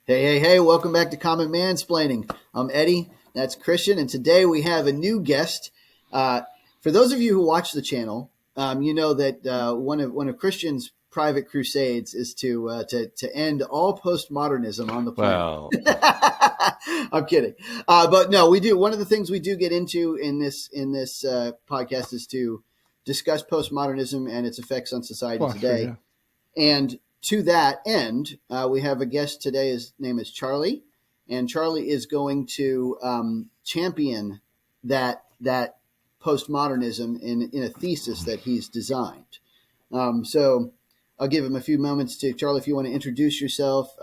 Hey, welcome back to Common Mansplaining. I'm Eddie, that's Christian, and today we have a new guest. For those of you who watch the channel, you know that one of Christian's private crusades is to end all postmodernism on the planet. Well, I'm kidding. But no, we do. One of the things we do get into in this podcast is to discuss postmodernism and its effects on society today. sure, And to that end, we have a guest today. His name is Charlie, and Charlie is going to champion that postmodernism in a thesis that he's designed. So I'll give him a few moments to Charlie, if you want to introduce yourself,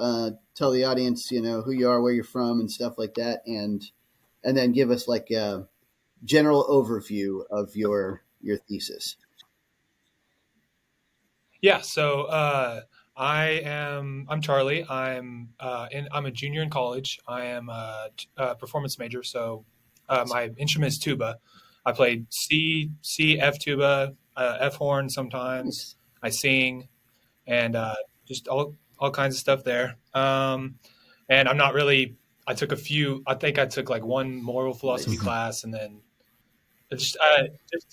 tell the audience, who you are, where you're from, and stuff like that, and then give us like a general overview of your thesis. Yeah, so I'm Charlie. I'm a junior in college. I am a performance major, so my instrument is tuba. I played C, F tuba, F horn sometimes. I sing, and just all kinds of stuff there. And I'm not really. I think I took like one moral philosophy class, and then just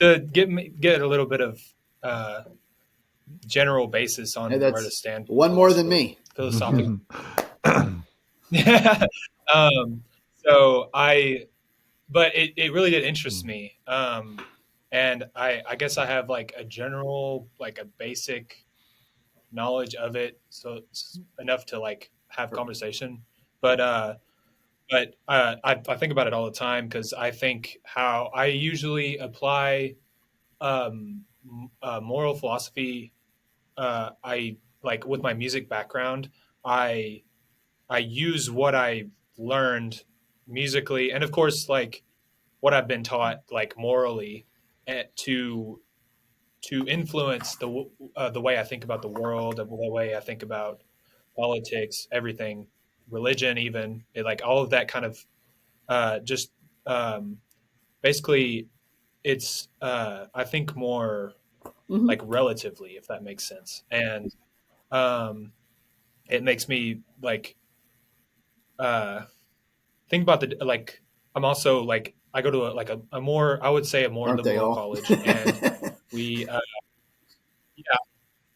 to get a little bit of general basis on where to stand. One more than me. Philosophical. But it really did interest me. And I guess I have like a general, like a basic knowledge of it. So it's enough to like have conversation. But I think about it all the time because I think how I usually apply moral philosophy. I like with my music background, I use what I learned musically, and of course, like what I've been taught, like morally, to influence the way I think about the world, the way I think about politics, everything, religion, even like all of that kind of just basically, it's I think more like relatively, if that makes sense, and it makes me like think about the like. I'm also like I go to a more I would say a more liberal college, and we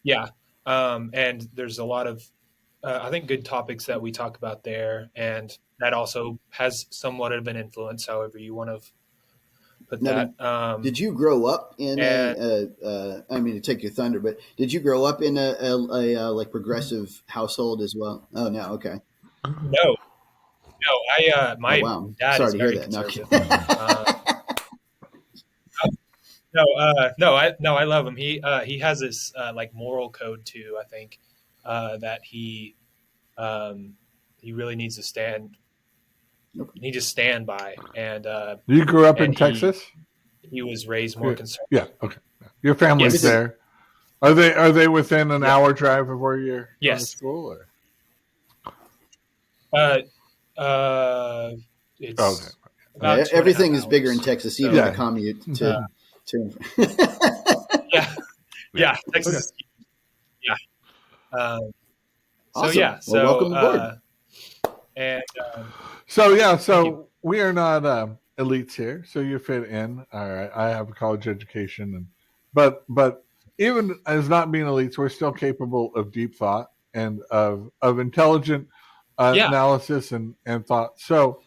yeah and there's a lot of I think good topics that we talk about there, and that also has somewhat of an influence, however you want to put that. Did you grow up in I mean to take your thunder, but did you grow up in a like progressive household as well? Oh no, okay. No, my dad is very conservative. I love him. He has this like moral code too. I think that he really needs to stand. He just stand by. And you grew up in Texas? He was raised more conservative. Yeah. Okay. Your family's there. Are they within an hour drive of where you're going to school? Or? It's okay. Everything is bigger in Texas, even the commute to yeah, Texas. Okay. Yeah. Awesome. So welcome aboard. And so we are not elites here, so you fit in. All right, I have a college education, but even as not being elites, we're still capable of deep thought and of intelligent analysis and thought. So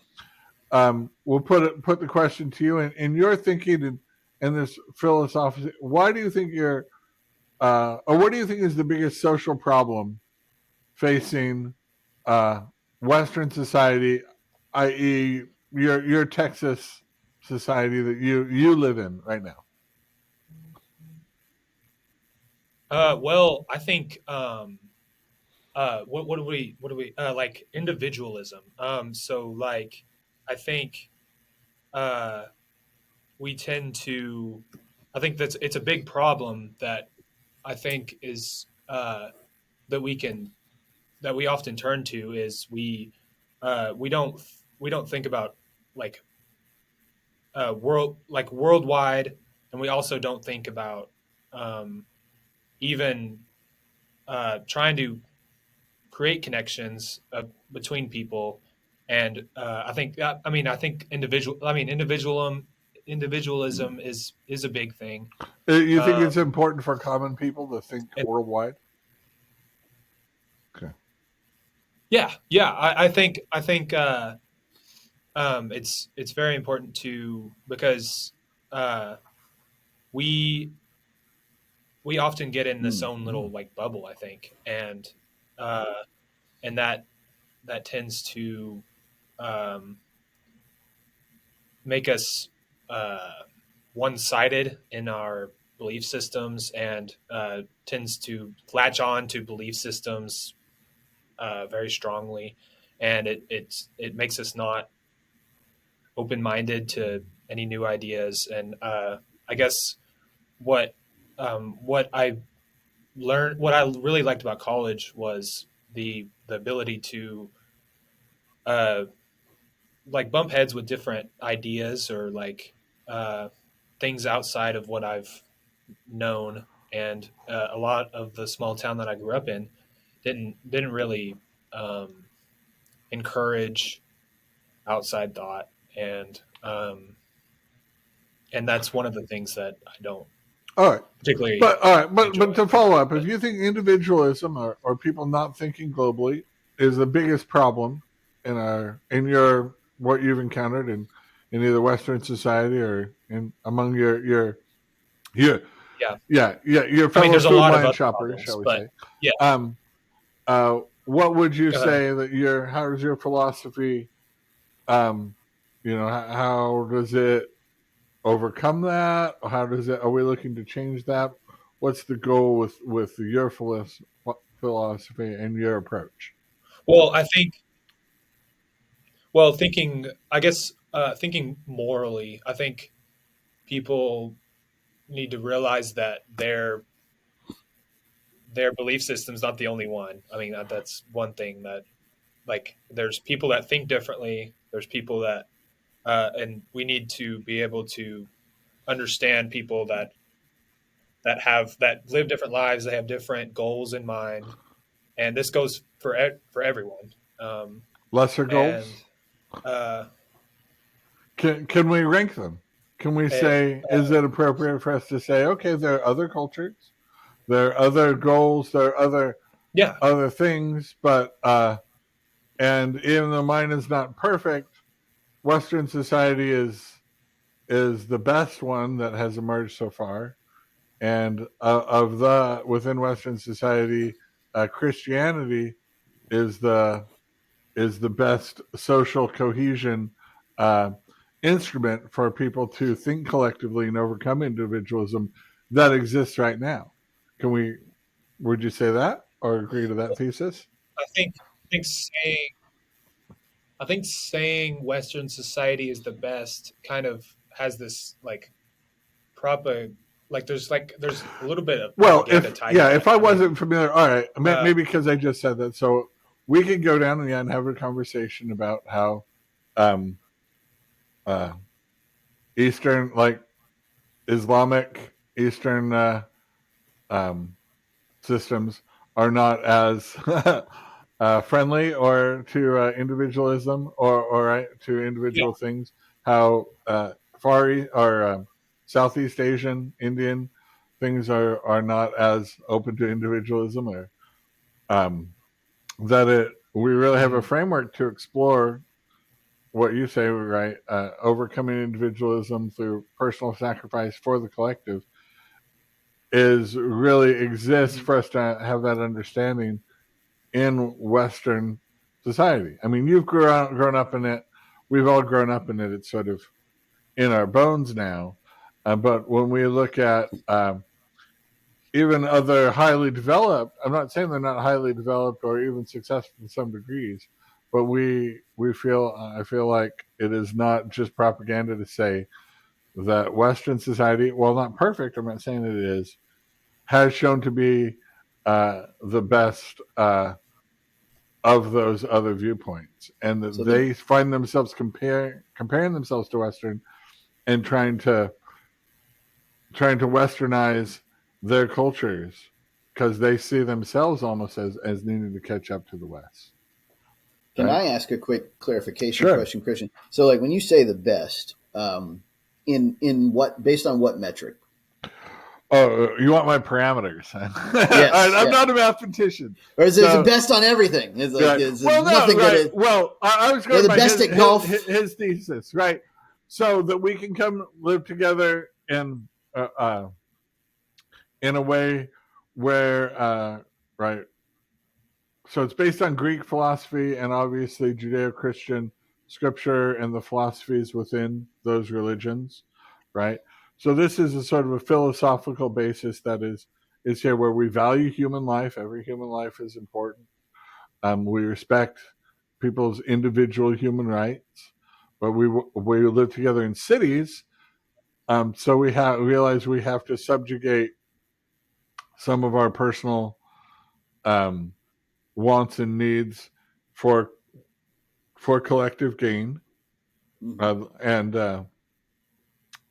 we'll put the question to you, in your thinking and this philosophy. Why do you think or what do you think is the biggest social problem facing Western society, i.e., your Texas society that you live in right now? Well, I think what do we like individualism. So like I think we tend to. I think it's a big problem that I think is that we often turn to is we don't think about like worldwide, and we also don't think about even trying to create connections between people. And I think individualism is a big thing. You think it's Um, important for common people to think and worldwide? Okay. yeah, I think it's very important to because uh, we we often get in this own little like bubble, I think, uh, and that tends to um, make us uh, one-sided in our belief systems and tends to latch on to belief systems very strongly, and it makes us not open-minded to any new ideas. And I guess what what I what I really liked about college was the ability to uh, like bump heads with different ideas or like uh, things outside of what I've known. And a lot of the small town that I grew up in didn't really um, encourage outside thought, and that's one of the things that I don't All right. particularly But enjoy. to follow up, if But you think individualism or people not thinking globally is the biggest problem in your what you've encountered in either Western society or in among your yeah, your I mean, fellow there's a food lot of line other shoppers, problems, shall we but say? yeah, Um, what would you go ahead. say that how does your philosophy, um, how does it overcome that? How does it? Are we looking to change that? What's the goal with your philosophy and your approach? Well, I think well thinking I guess thinking morally, I think people need to realize that their belief system's not the only one. I mean, that's one thing that like there's people that think differently. There's people that and we need to be able to understand people that live different lives. They have different goals in mind, and this goes for everyone. Lesser And goals? uh, Can we rank them? Can we it, say, is it appropriate for us to say, okay, there are other cultures, there are other goals, there are yeah, other things, but and even though mine is not perfect, Western society is the best one that has emerged so far, and of the within Western society, Christianity is the best social cohesion uh, instrument for people to think collectively and overcome individualism that exists right now. Can we? Would you say that or agree to that thesis? I think saying I think saying Western society is the best kind of has this like proper there's a little bit of Well, propaganda tied to if that. I I mean, wasn't familiar, all right, uh, maybe because I just said that, so we could go down and have a conversation about how um, uh, Eastern, like Islamic Eastern um, systems are not as friendly or to individualism or right, to yeah, individual things. How Far East or Southeast Asian Indian things are not as open to individualism, or um, that we really have a mhm. framework to explore what you say, right? Overcoming individualism through personal sacrifice for the collective is really exists Mhm. for us to have that understanding in Western society. I mean, you've grown up in it. We've all grown up in it. It's sort of in our bones now. But when we look at even other highly developed, I'm not saying they're not highly developed or even successful to some degrees, but we feel I feel like it is not just propaganda to say that Western society, while not perfect, I'm not saying that it is, has shown to be the best of those other viewpoints, and that So the they find themselves comparing themselves to Western and trying to westernize their cultures because they see themselves almost as needing to catch up to the West. Can Right? I ask a quick clarification Sure. question, Christian? So, like, when you say the best, in what, based on what metric? Oh, you want my parameters? Yes, I'm yeah. not a mathematician. Or is it the best on everything? It's like, Right. is Well, nothing no, right. but Well, I was they're going the by best at golf. his thesis, right? So that we can come live together in a way where, right. So it's based on Greek philosophy and obviously Judeo-Christian scripture and the philosophies within those religions, right? So this is a sort of a philosophical basis that is here where we value human life. Every human life is important. We respect people's individual human rights, but we live together in cities. So we realize we have to subjugate some of our personal um, wants and needs for collective gain, Mhm.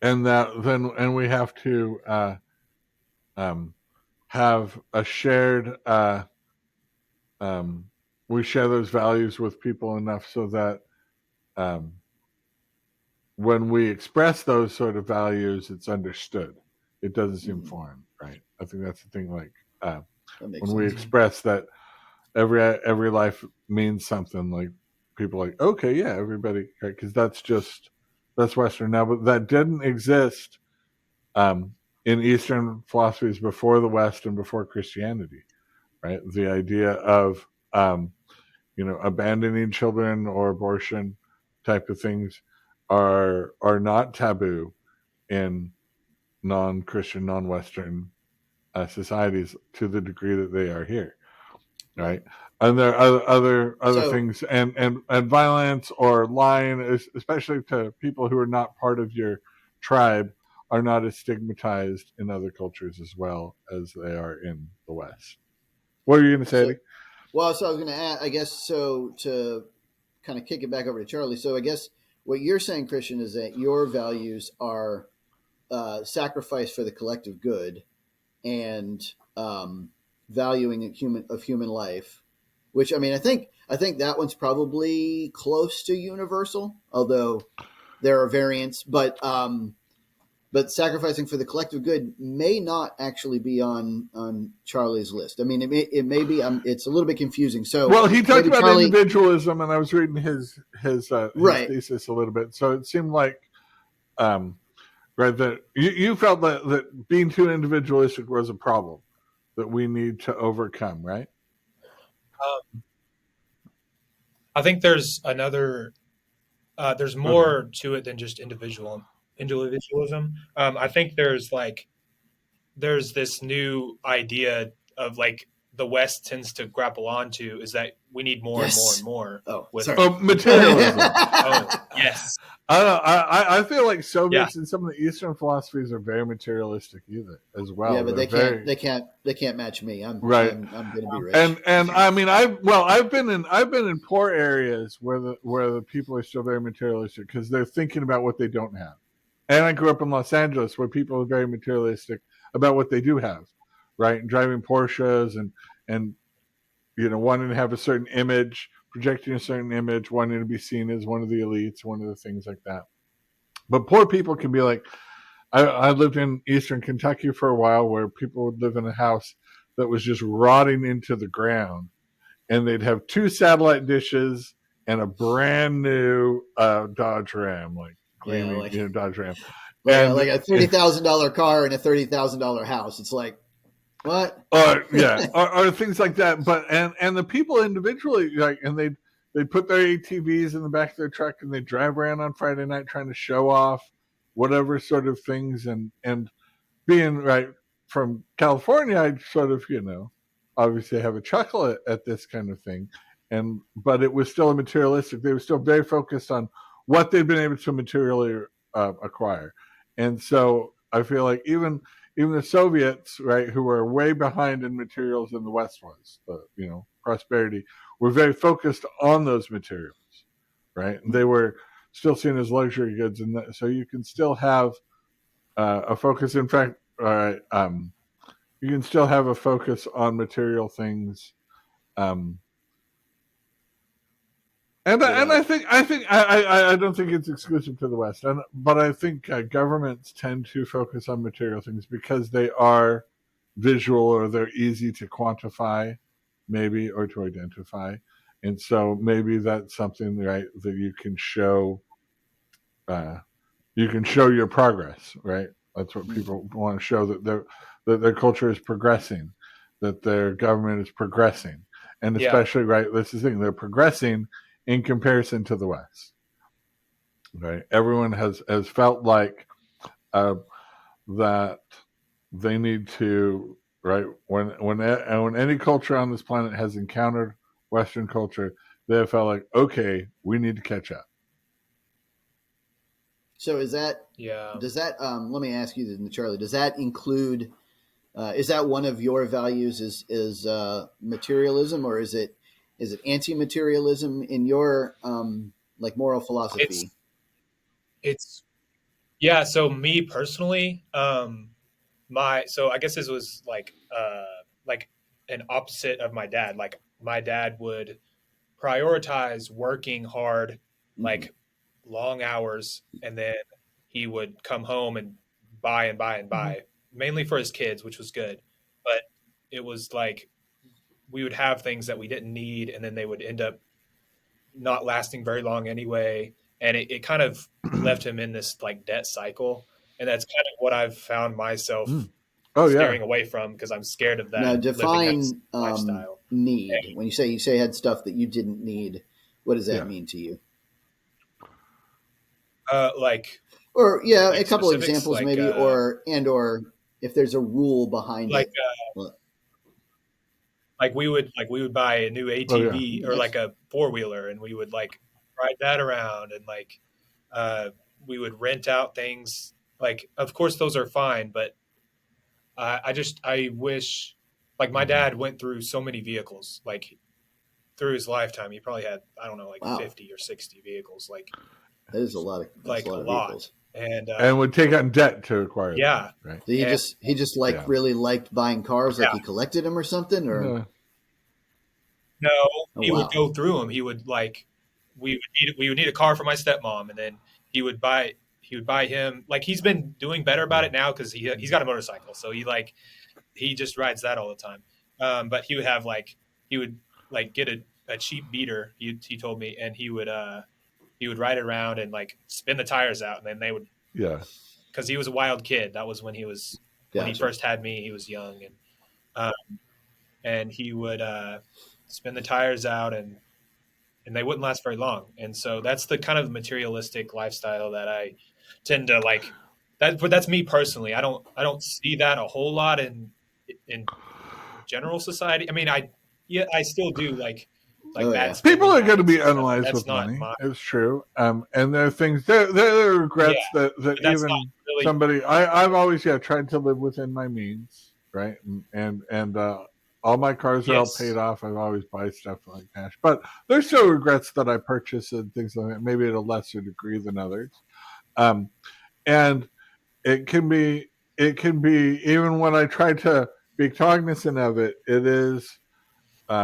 And that then we have to um, have a shared we share those values with people enough so that um, when we express those sort of values, it's understood. It doesn't seem Mhm. foreign, right? I think that's the thing. Like That makes when we sense. express that every life means something, like people are like, okay, yeah, everybody, because that's Western now, but that didn't exist in Eastern philosophies before the West and before Christianity, right? The idea of abandoning children or abortion type of things are not taboo in non-Christian, non-Western societies to the degree that they are here, right? And there are other So, things, and violence or lying, especially to people who are not part of your tribe, are not as stigmatized in other cultures as well as they are in the West. What are you going to say, so, Eddie? well, so I was going to add, I guess, so to kind of kick it back over to Charlie. So, I guess what you're saying, Christian, is that your values are sacrifice for the collective good and valuing human life. Which, I mean, I think that one's probably close to universal, although there are variants. But sacrificing for the collective good may not actually be on Charlie's list. I mean, it may be. It's a little bit confusing. So Well, he talked maybe about Charlie, individualism, and I was reading his right? thesis a little bit. So it seemed like, um, right, that you felt that being too individualistic was a problem that we need to overcome, right? Um, I think there's another. There's Okay. more to it than just individualism. I think there's this new idea of like the West tends to grapple onto is that we need more and more and Yes. more Oh, with sorry. Materialism. oh yes I don't know. I feel like yeah Soviets and some of the Eastern philosophies are very materialistic either as Yeah, well. but They're they can't. very They can't. They can't match me. I'm. right. I'm going to be rich. And I mean I've been in poor areas where the people are still very materialistic because they're thinking about what they don't have. And I grew up in Los Angeles where people are very materialistic about what they do have, right? And driving Porsches and wanting to have a certain image, projecting a certain image, wanting to be seen as one of the elites, one of the things like that. But poor people can be like, I lived in Eastern Kentucky for a while where people would live in a house that was just rotting into the ground, and they'd have two satellite dishes and a brand new Dodge Ram, like Yeah, gleaming, Dodge Ram, like and a $30,000 car and a $30,000 house. It's like what? or things like that. But and the people individually, like, and they put their ATVs in the back of their truck and they drive around on Friday night trying to show off whatever sort of things, and being right from California, I sort of obviously have a chuckle at this kind of thing, but it was still a materialistic. They were still very focused on what they'd been able to materially acquire, and so I feel like even the Soviets, right, who were way behind in materials than the West was, prosperity, were very focused on those materials, right? And they were still seen as luxury goods, and so you can still have a focus. In fact, you can still have a focus on material things. Um, and I think I don't think it's exclusive to the West, but I think governments tend to focus on material things because they are visual or they're easy to quantify, maybe, or to identify, and so maybe that's something, right, that you can show. You can show your progress, right? That's what people want to show, that their culture is progressing, that their government is progressing, and Yeah. especially, right, this is the thing, they're progressing in comparison to the West, right? Everyone has felt like that they need to, right, when any culture on this planet has encountered Western culture, they have felt like, okay, we need to catch up. So Yeah. does that let me ask you, Charlie, does that include is that one of your values, is materialism, or is it anti-materialism in your like moral philosophy? It's yeah. So me personally, so I guess this was like an opposite of my dad. Like my dad would prioritize working hard, Mm-hmm. like long hours, and then he would come home and buy and buy and buy, mainly for his kids, which was good. But it was like we would have things that we didn't need, and then they would end up not lasting very long anyway. And it kind of left him in this like debt cycle. And that's kind of what I've found myself Oh yeah. steering away from because I'm scared of Now that living that define lifestyle. need. When you say had stuff that you didn't need, what does that Yeah. mean to you? Like Or yeah, a like couple specifics, examples maybe, or if there's a rule behind like it. Well, we would buy a new Oh yeah. ATV or that's like a four wheeler, and we would like ride that around, and like uh, we would rent out things. Like, of course, those are fine, but I wish, like, my dad went through so many vehicles, like through his lifetime, he probably had, I don't know, like wow. 50 or 60 vehicles, That is a lot of like a lot. vehicles. And would take on debt to acquire them, yeah, right? So and he just like Yeah. really liked buying cars, like yeah, he collected them or something, or No. no, oh he would wow, go through them. He would like, we would need a car for my stepmom, and then he would buy him, like, he's been doing better about it now because he's got a motorcycle, so he just rides that all the time. But he would have like he would like get a cheap beater. He told me, and he would ride it around and like spin the tires out, and then they would, Yeah. because he was a wild kid. That was when he gotcha. first had me. He was young, and he would spin the tires out, and they wouldn't last very long. And so that's the kind of materialistic lifestyle that I tend to like. But that's me personally. I don't see that a whole lot in general society. I mean, I still do like Oh bad yeah, People spending are going to habits be and stuff, but unwise that's with not money. my It's true. And there are things, there are yeah. regrets that But that's not even really somebody, I've always, tried to live within my means, right? And all my cars are all paid yes. off. I've always buy stuff like cash, but there's still regrets that I purchase and things like that, maybe at a lesser degree than others. Um, and it can be, even when I try to be cognizant of it, it is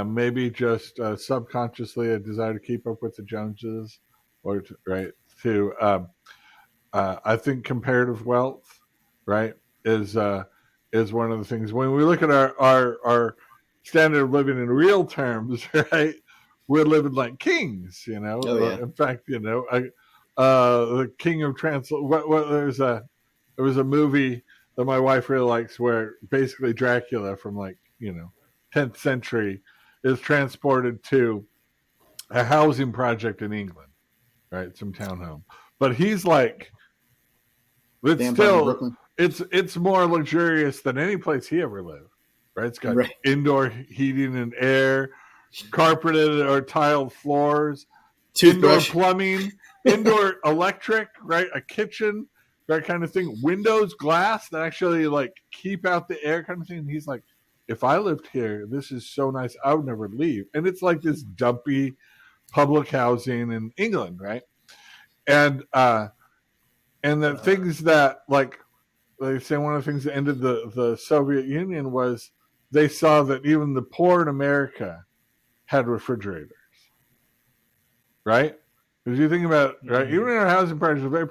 maybe just subconsciously a desire to keep up with the Joneses, or right, to I think comparative wealth, right, is is one of the things when we look at our standard of living in real terms, right? We're living like kings, oh yeah. In fact, the King of What there was a movie that my wife really likes where basically Dracula from 10th century is transported to a housing project in England, right? Some townhome. But he's like, it's Vampire in still, Brooklyn, it's more luxurious than any place he ever lived, right? It's got right? indoor heating and air, carpeted or tiled floors, indoor Toothbrush. plumbing, indoor electric, right? A kitchen, that kind of thing. Windows, glass that actually like keep out the air, kind of thing. And he's like, if I lived here, this is so nice. I would never leave. And it's like this dumpy public housing in England, right? And the Uh-huh. things that like they say one of the things that ended the Soviet Union was they saw that even the poor in America had refrigerators, right? Because you think about, right, even in our housing projects, very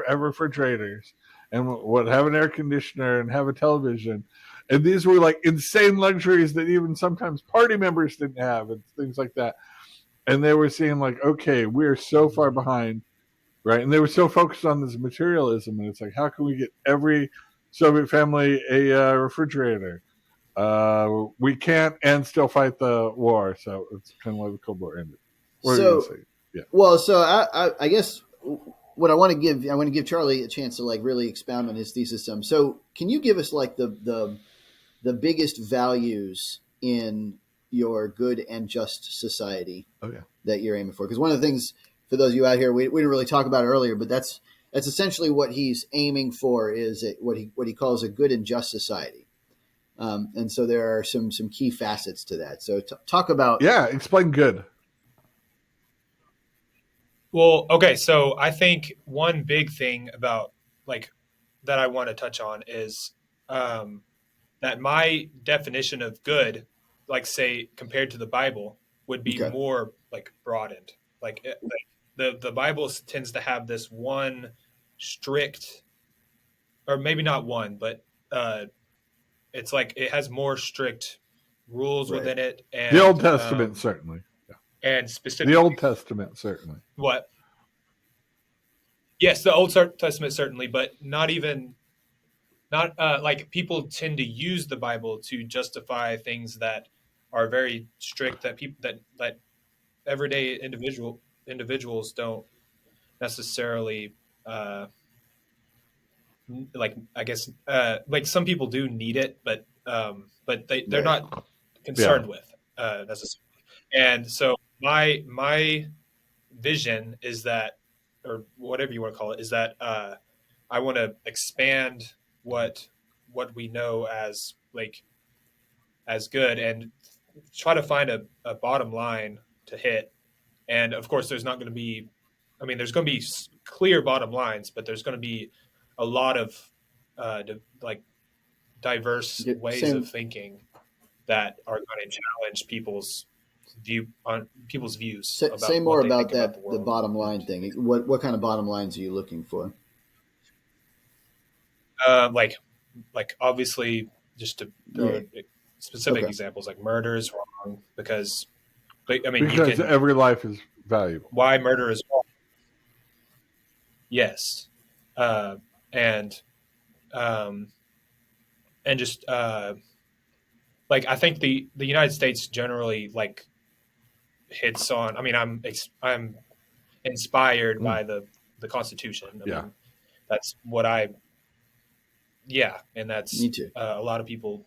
have refrigerators and would have an air conditioner and have a television. And these were like insane luxuries that even sometimes party members didn't have and things like that. And they were seeing like, okay, we're so far behind, right? And they were so focused on this materialism. And it's like, how can we get every Soviet family a refrigerator? We can't and still fight the war. So it's kind of like the Cold War ended. What are you going to So, say? Yeah. well, so I guess what I want to give Charlie a chance to like really expound on his thesis some. So, can you give us like the biggest values in your good and just society that you're aiming for? Because one of the things, for those of you out here, we didn't really talk about it earlier, but that's essentially what he's aiming for, is what he calls a good and just society. And so there are some key facets to that. So talk about. Yeah, explain good. Well, okay, so I think one big thing about like that I want to touch on is um, that my definition of good, like say compared to the Bible, would be Okay. more like broadened. Like the Bible tends to have this one strict, or maybe not one, but it's like it has more strict rules Right. within it, The Old Testament, certainly. And specifically, the Old Testament, certainly. What? Yes, the Old Testament certainly, but not even not like people tend to use the Bible to justify things that are very strict, that people that everyday individuals don't necessarily like. I guess like some people do need it, but they're Right. not concerned with necessarily. And so my vision is that, or whatever you want to call it, is that I want to expand what we know as like as good, and try to find a bottom line to hit. And of course, there's not going to be, I mean, there's going to be clear bottom lines, but there's going to be a lot of like diverse ways Same. of thinking that are going to challenge people's views about Say what more they about think about that, the the world. bottom line thing. What kind of bottom lines are you looking for? Like obviously, just to throw specific Okay. examples, like murder is wrong because, I mean, you Because can, every life is valuable. why murder is wrong. Yes, uh, and um, and just like I think the United States generally like hits on. I mean, I'm inspired by the Constitution. I mean, that's what I, yeah, and that's Me too. a lot of people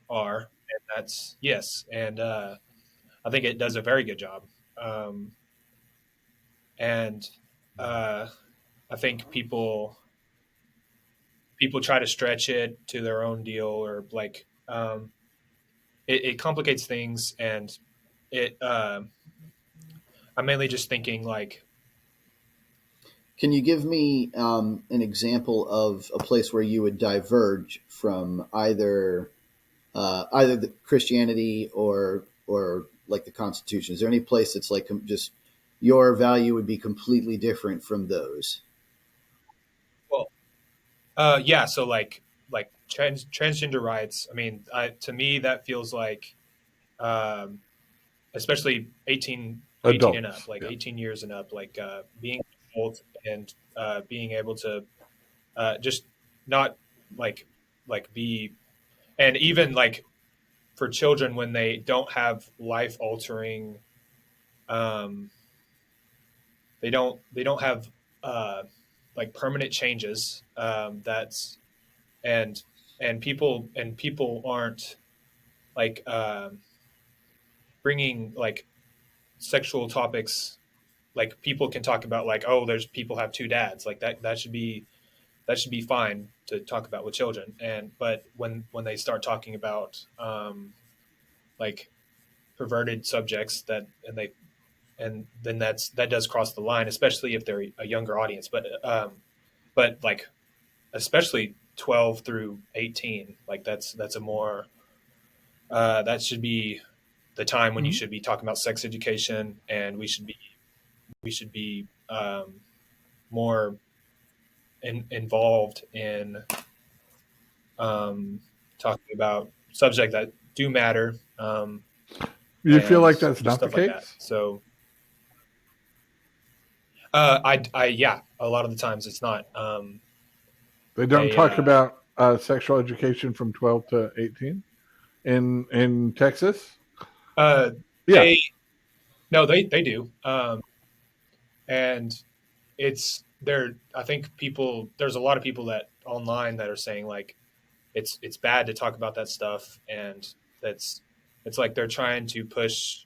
are, and that's yes, and I think it does a very good job. Um, and I think people try to stretch it to their own deal, or like it complicates things, and it. I'm mainly just thinking like, Can you give me an example of a place where you would diverge from either the Christianity or like the Constitution? Is there any place that's like just your value would be completely different from those? well, yeah, so like transgender rights. I mean, to me that feels like, um, especially 18 and up, Adults. like Yeah. 18 years and up, like being adult and being able to just not like be, and even like for children when they don't have life altering, um, they don't have like permanent changes, that's and and people aren't like bringing like sexual topics, like people can talk about like, oh, there's people have two dads, like that should be fine to talk about with children. And but when they start talking about like perverted subjects, that and they and then that does cross the line, especially if they're a younger audience. But like especially 12 through 18. Like that's a more that should be the time when you should be talking about sex education, and we should be more involved in talking about subjects that do matter. You feel like And that's just not the stuff like that. case? So, yeah, a lot of the times it's not. They don't talk about sexual education from 12 to 18 in Texas? Yeah. They do. And it's there. I think there's a lot of people that online that are saying like it's bad to talk about that stuff, and it's like they're trying to push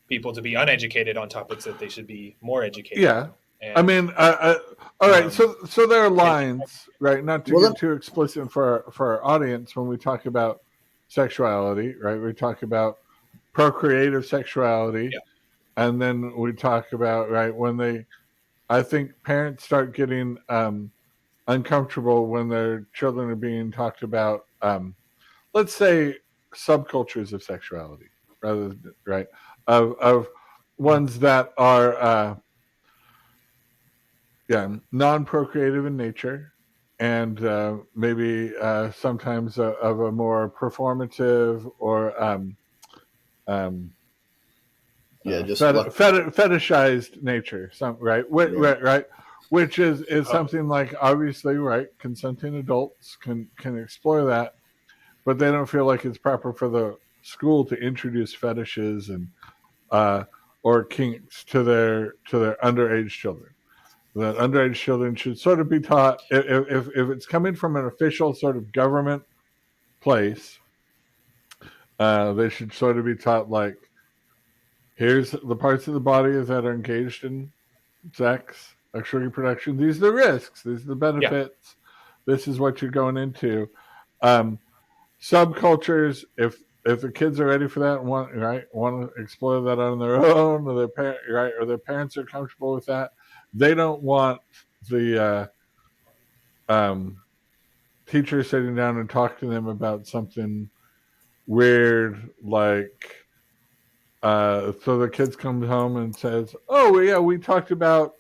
people to be uneducated on topics that they should be more educated on. And, I mean, all right. So there are lines, right? Not to get too explicit for our audience when we talk about sexuality, right? We talk about procreative sexuality, and then we talk about when I think parents start getting uncomfortable when their children are being talked about. Let's say subcultures of sexuality, rather than, right, of ones that are non-procreative in nature, and maybe sometimes of a more performative or fetishized nature, right, which is something like, obviously, right, consenting adults can explore that, but they don't feel like it's proper for the school to introduce fetishes and or kinks to their underage children. That underage children should sort of be taught, if it's coming from an official sort of government place, they should sort of be taught, like, here's the parts of the body that are engaged in sex, sexual reproduction. These are the risks. These are the benefits. This is what you're going into. Subcultures, if the kids are ready for that and want to explore that on their own, or their parents are comfortable with that, they don't want the teacher sitting down and talking to them about something weird, like so the kids come home and says, "Oh yeah, we talked about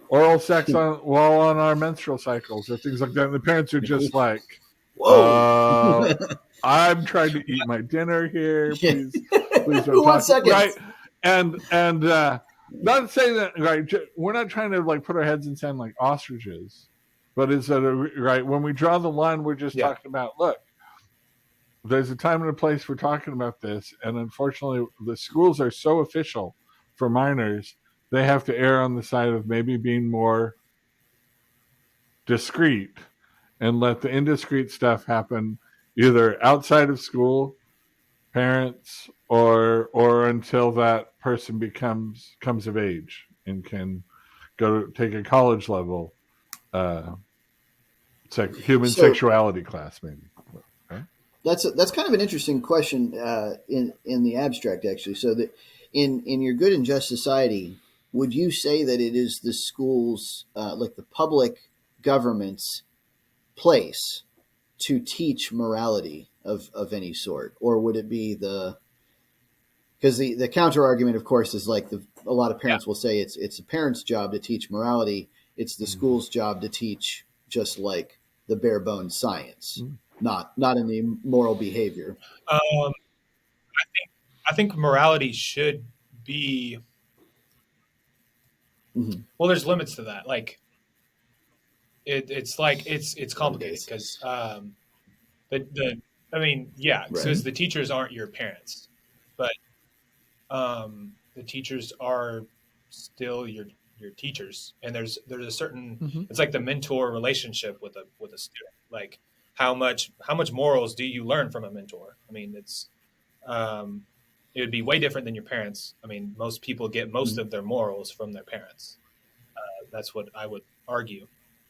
oral sex while on our menstrual cycles," or things like that. And the parents are just like, "Whoa, I'm trying to eat my dinner here. Please don't talk." Right? And not saying that, right? We're not trying to like put our heads in sand like ostriches, but it's right when we draw the line, we're just talking about, look, there's a time and a place for talking about this, and unfortunately, the schools are so official for minors. They have to err on the side of maybe being more discreet and let the indiscreet stuff happen either outside of school, parents, or until that person comes of age and can go take a college level human sexuality class, maybe. Okay? That's kind of an interesting question in the abstract, actually. So that in your good and just society, would you say that it is the schools, like the public government's place to teach morality of any sort, or would it be because the counter argument, of course, is like a lot of parents will say it's a parent's job to teach morality. It's the school's job to teach just like the bare bones science, not any moral behavior. I think morality should be. Well, there's limits to that. Like, it's complicated because because the teachers aren't your parents, but the teachers are still your teachers, and there's a certain it's like the mentor relationship with a student. Like, how much morals do you learn from a mentor? I mean, it's it would be way different than your parents. I mean, most people get most of their morals from their parents. That's what I would argue,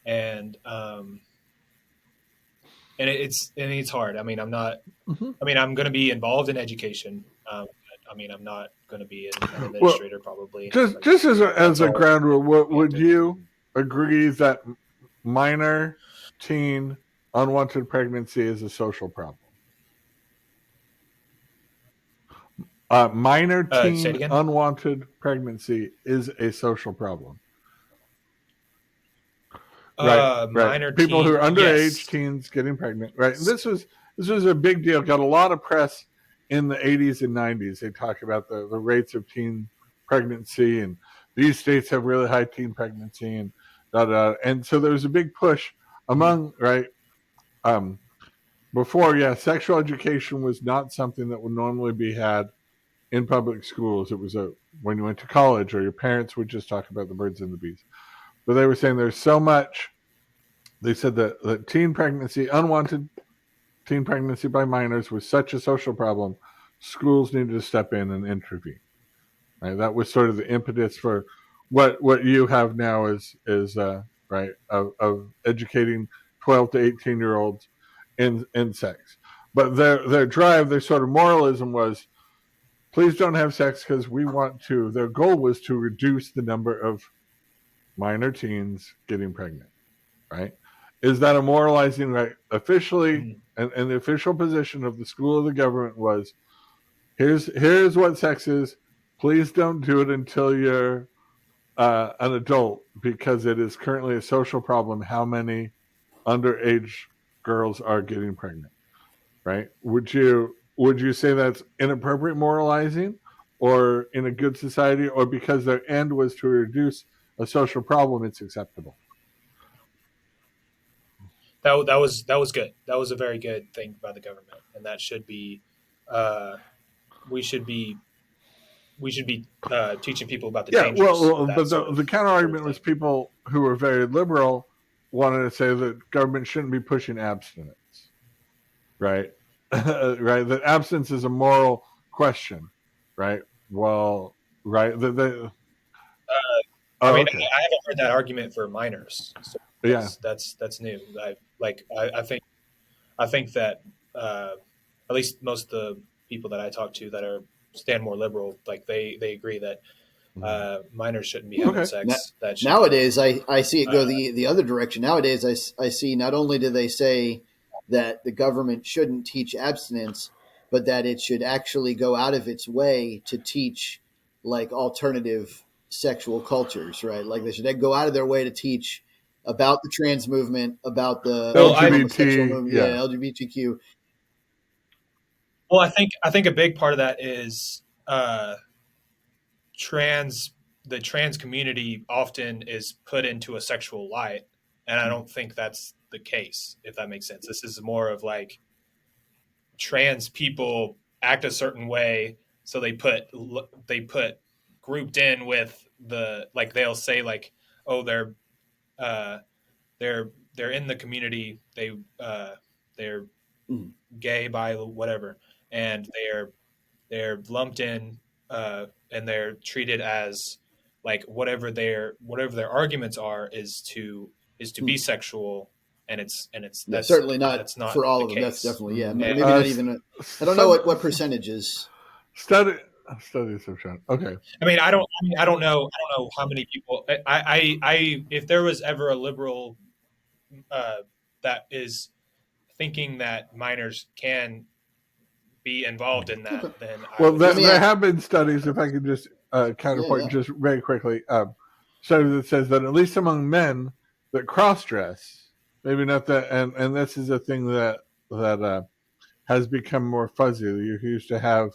and it's hard. I mean, I'm not. I mean, I'm going to be involved in education. I mean, I'm not going to be an administrator, probably. Just as a ground rule, would you agree that minor teen unwanted pregnancy is a social problem. Minor Say it teen again. unwanted pregnancy is a social problem. Right. Minor People who are teen, underage, yes. teens getting pregnant. Right. And this was a big deal. Got a lot of press in the 80s and 90s. They talk about the rates of teen pregnancy, and these states have really high teen pregnancy, and and so there was a big push among before. Sexual education was not something that would normally be had in public schools. It was when you went to college, or your parents would just talk about the birds and the bees. But they were saying there's so much. They said that unwanted teen pregnancy by minors was such a social problem, schools needed to step in and intervene. Right? That was sort of the impetus for what you have now is right of educating 12 to 18-year-olds in sex. But their drive, their sort of moralism was, please don't have sex because we want to. Their goal was to reduce the number of minor teens getting pregnant. Right? Is that a moralizing right? Officially, and the official position of the school of the government was, here's what sex is. Please don't do it until you're an adult, because it is currently a social problem how many underage girls are getting pregnant. Right? Would you say that's inappropriate moralizing, or in a good society, or because their end was to reduce a social problem, it's acceptable? That was good. That was a very good thing by the government, and that should be. We should be teaching people about the dangers. But the counter argument was people who were very liberal wanted to say that government shouldn't be pushing abstinence, right? Right. That abstinence is a moral question, right? Well, right. I mean, I haven't heard that argument for minors. So that's new. I think that at least most of the people that I talk to that stand more liberal, like they agree that minors shouldn't be having sex. Nowadays, I see it go the other direction. Nowadays, I see not only do they say that the government shouldn't teach abstinence, but that it should actually go out of its way to teach like alternative sexual cultures, right? Like they should go out of their way to teach about the trans movement, about the homosexual movement, LGBTQ. Well, I think a big part of that is the trans community often is put into a sexual light, and I don't think that's the case, if that makes sense. This is more of like trans people act a certain way, so they put grouped in with the, like they'll say like, oh, they're in the community, they're gay, bi, whatever, and they're lumped in and they're treated as like whatever their arguments are is to be sexual, and that's certainly not, that's not for all the of them. case. That's definitely maybe not even. I don't know what percentages. Studies have shown. Okay. I mean, I don't know how many people. I if there was ever a liberal that is thinking that minors can be involved in that, then there have been studies. If I could just counterpoint just very quickly, study that says that at least among men that cross-dress, maybe not that, and this is a thing that has become more fuzzy. You used to have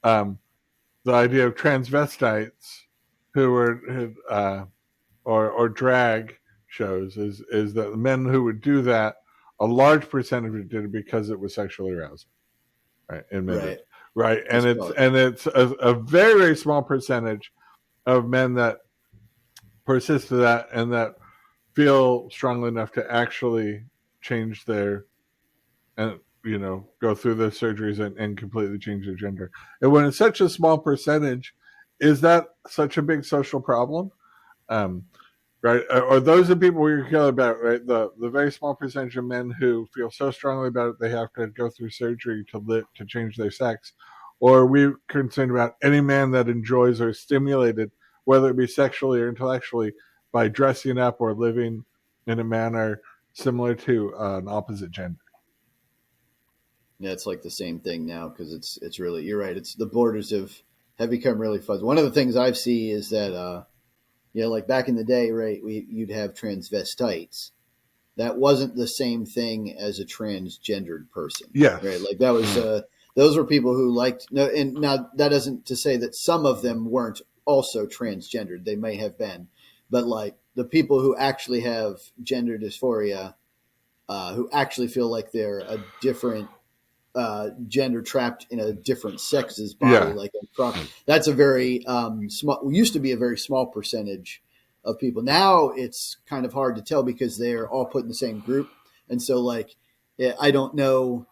the idea of transvestites who were or drag shows is that the men who would do that, a large percentage did it because it was sexually arousing, right? Right, and it's a very, very small percentage of men that persist to that and that feel strongly enough to actually change their and go through the surgeries and completely change their gender. And when it's such a small percentage, is that such a big social problem? Right? Or those are people we care about, right? The very small percentage of men who feel so strongly about it they have to go through surgery to change their sex. Or are we concerned about any man that enjoys or is stimulated, whether it be sexually or intellectually, by dressing up or living in a manner similar to an opposite gender. Yeah, it's like the same thing now because it's really, you're right. It's the borders have become really fuzzy. One of the things I've seen is that like back in the day, right, you'd have transvestites. That wasn't the same thing as a transgendered person, Yes. right? Like that was those were people who liked no, and now that doesn't to say that some of them weren't also transgendered. They may have been, but like the people who actually have gender dysphoria, who actually feel like they're a different gender trapped in a different sex's body, like that's a very small. Used to be a very small percentage of people. Now it's kind of hard to tell because they're all put in the same group, and so like I don't know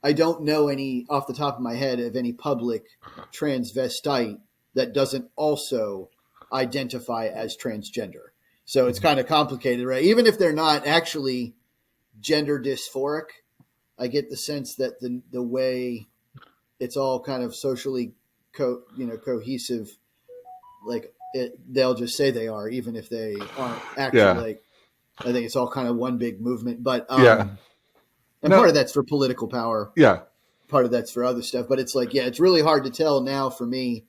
any off the top of my head of any public transvestite that doesn't also identify as transgender. So it's kind of complicated, right? Even if they're not actually gender dysphoric, I get the sense that the way it's all kind of socially cohesive, like they'll just say they are, even if they aren't actually. Like I think it's all kind of one big movement, but and part of that's for political power. Yeah, part of that's for other stuff. But it's like, it's really hard to tell now for me,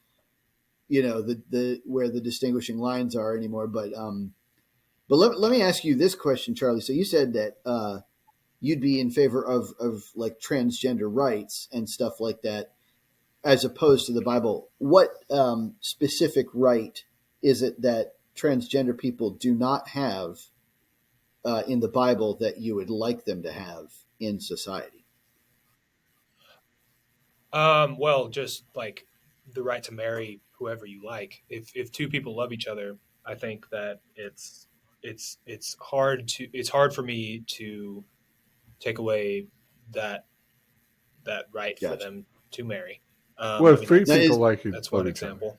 the where the distinguishing lines are anymore. But let me ask you this question, Charlie. So you said that you'd be in favor of like transgender rights and stuff like that, as opposed to the Bible. What specific right is it that transgender people do not have in the Bible that you would like them to have in society? Well, just like the right to marry whoever you like. If two people love each other, I think that it's hard for me to take away that right for Gotcha. them to marry. What I if mean, three people that's love one each other? example.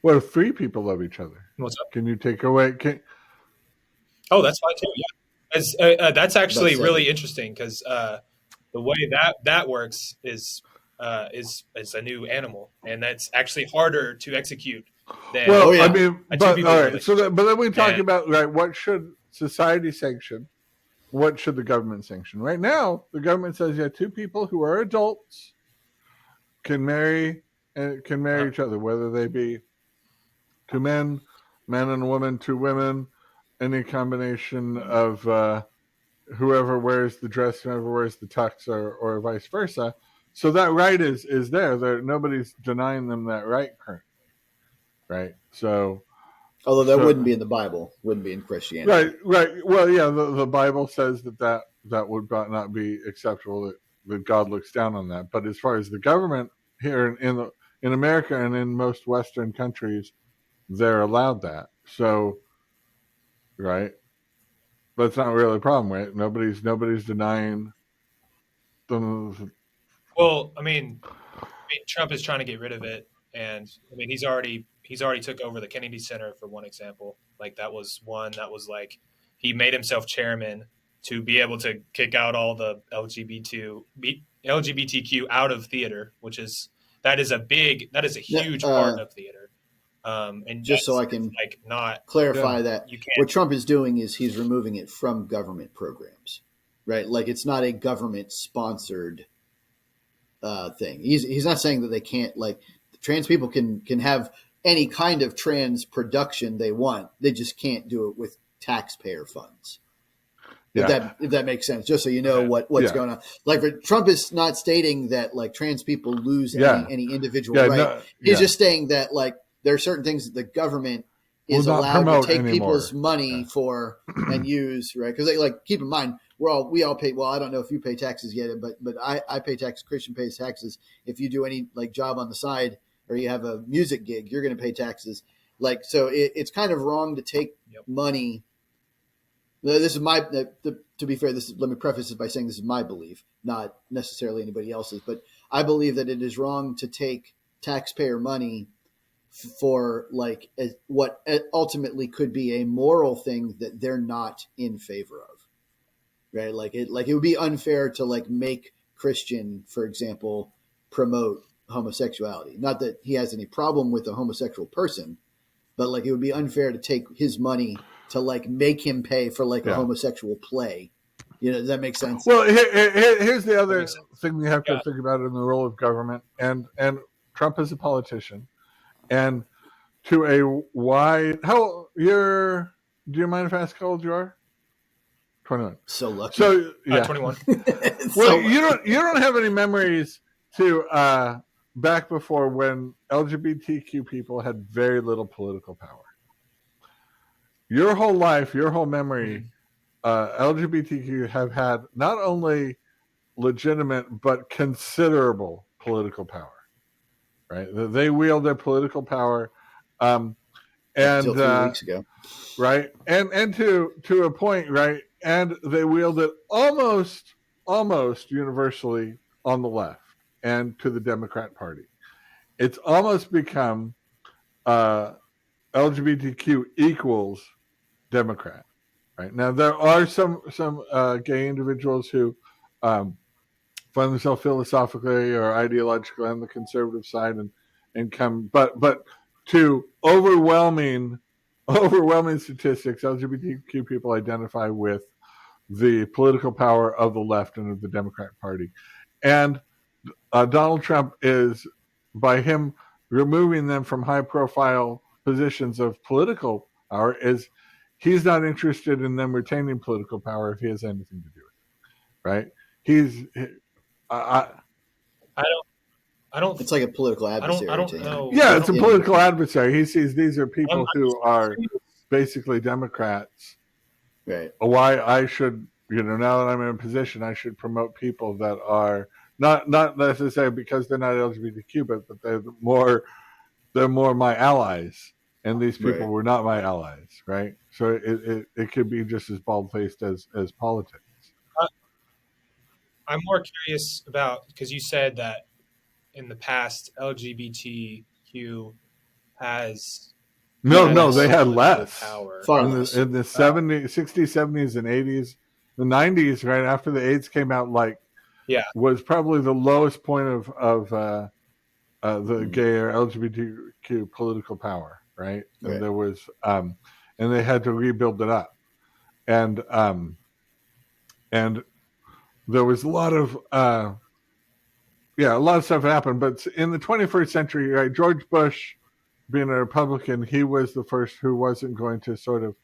What if three people love each other? What's up? Can you take away? Oh, that's fine too. Yeah, that's About actually seven. really interesting because the way that works is a new animal, and that's actually harder to execute than Well, Oh, yeah. I mean, a but two-people all right. relationship. But then we talk And- about, right, what should society sanction? What should the government sanction? Right now, the government says, two people who are adults can marry each other, whether they be two men, man and a woman, two women, any combination of whoever wears the dress, whoever wears the tux, or vice versa. So that right is there. Nobody's denying them that right currently, right? So, Although that wouldn't be in the Bible, wouldn't be in Christianity. right. Well, yeah, the Bible says that would not be acceptable. That God looks down on that. But as far as the government here in America and in most Western countries, they're allowed that. So, right, that's not really a problem, right? Nobody's denying them. well, I mean, Trump is trying to get rid of it, and I mean he's already took over the Kennedy Center for one example. Like that was one that was like he made himself chairman to be able to kick out all the LGBTQ out of theater, which is that is a huge part of theater. And Just so I can like not clarify that you can't. what Trump is doing is he's removing it from government programs, right? Like it's not a government sponsored thing. He's not saying that they can't, like, trans people can have any kind of trans production they want. They just can't do it with taxpayer funds. Yeah. If that makes sense, just so you know what's going on. Like Trump is not stating that like trans people lose any individual right. No, He's just saying that like there are certain things that the government is allowed to take people's money for and use, right? Because like keep in mind we all pay. Well, I don't know if you pay taxes yet, but I pay taxes. Christian pays taxes. If you do any like job on the side or you have a music gig, you're going to pay taxes. Like so, it's kind of wrong to take money. This is my. To be fair, let me preface this by saying this is my belief, not necessarily anybody else's. But I believe that it is wrong to take taxpayer money for like what ultimately could be a moral thing that they're not in favor of, right? Like it would be unfair to like make Christian, for example, promote homosexuality. Not that he has any problem with a homosexual person, but like it would be unfair to take his money to like make him pay for like a Yeah. homosexual play. Does that make sense? Well, here's the other makes sense. thing you have to Yeah. think about in the role of government, and Trump is a politician, and to a wide do you mind if I ask how old you are? 21. So lucky. So yeah, 21. well, you don't have any memories to back before when LGBTQ people had very little political power. Your whole life, your whole memory, LGBTQ have had not only legitimate but considerable political power. Right? They wield their political power, and until 3 weeks ago. Right, and to a point, right, and they wield it almost universally on the left and to the Democrat Party. It's almost become LGBTQ equals Democrat. Right now, there are some gay individuals who find themselves philosophically or ideologically on the conservative side and come, but to overwhelming statistics, LGBTQ people identify with the political power of the left and of the Democrat Party. And Donald Trump is, by him removing them from high-profile positions of political power, is he's not interested in them retaining political power if he has anything to do with it, right? I don't. It's like a political adversary. I don't to him. know. Yeah, it's a political adversary. He sees these are people who are basically Democrats. Right. Why I should, now that I'm in a position, I should promote people that are not necessarily because they're not LGBTQ, but they're more my allies, and these people were not my allies, right? So it could be just as bald-faced as politics. I'm more curious about, because you said that in the past LGBTQ has no, they had less power. Far in less. the 70s, 60s, 70s, and 80s. The 90s, right after the AIDS came out, was probably the lowest point of the gay or LGBTQ political power, right? And there was, and they had to rebuild it up, and there was a lot of stuff happened. But in the 21st century, right, George Bush, being a Republican, he was the first who wasn't going to sort of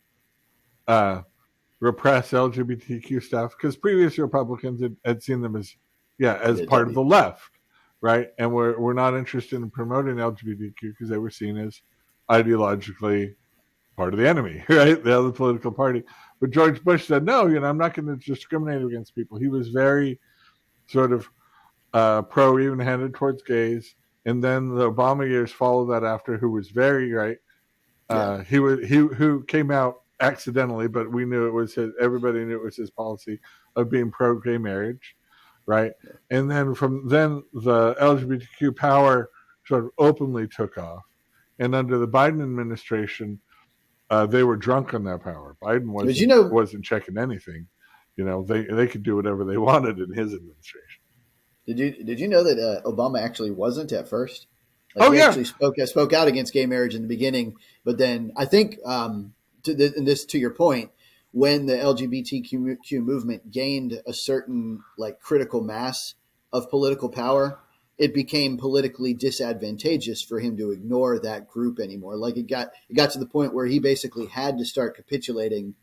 repress LGBTQ stuff, because previous Republicans had seen them as part of the left, right? And we're not interested in promoting LGBTQ because they were seen as ideologically part of the enemy, right? The other political party. But George Bush said, no, I'm not going to discriminate against people. He was very sort of pro even-handed towards gays. And then the Obama years followed that after, who was very right. Who came out accidentally, but we knew it was everybody knew it was his policy of being pro-gay marriage, right? Yeah. And then from then the LGBTQ power sort of openly took off. And under the Biden administration, they were drunk on that power. Biden wasn't checking anything. They could do whatever they wanted in his administration. Did you know that Obama actually wasn't at first? He actually spoke out against gay marriage in the beginning, but then I think to your point, when the LGBTQ movement gained a certain critical mass of political power, it became politically disadvantageous for him to ignore that group anymore. It got to the point where he basically had to start capitulating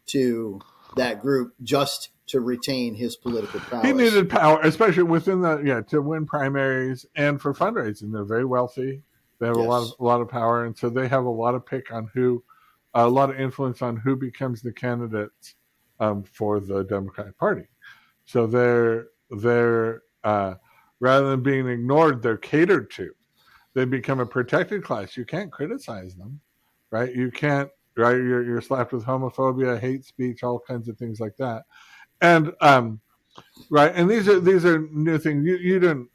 to that group just to retain his political power. He needed power, especially within to win primaries and for fundraising. They're very wealthy. They have a lot of power, and so they have a lot of a lot of influence on who becomes the candidates for the Democratic Party. So they're rather than being ignored, they're catered to. They become a protected class. You can't criticize them, right? You can't, right? You're slapped with homophobia, hate speech, all kinds of things like that. And right, and these are new things. You didn't,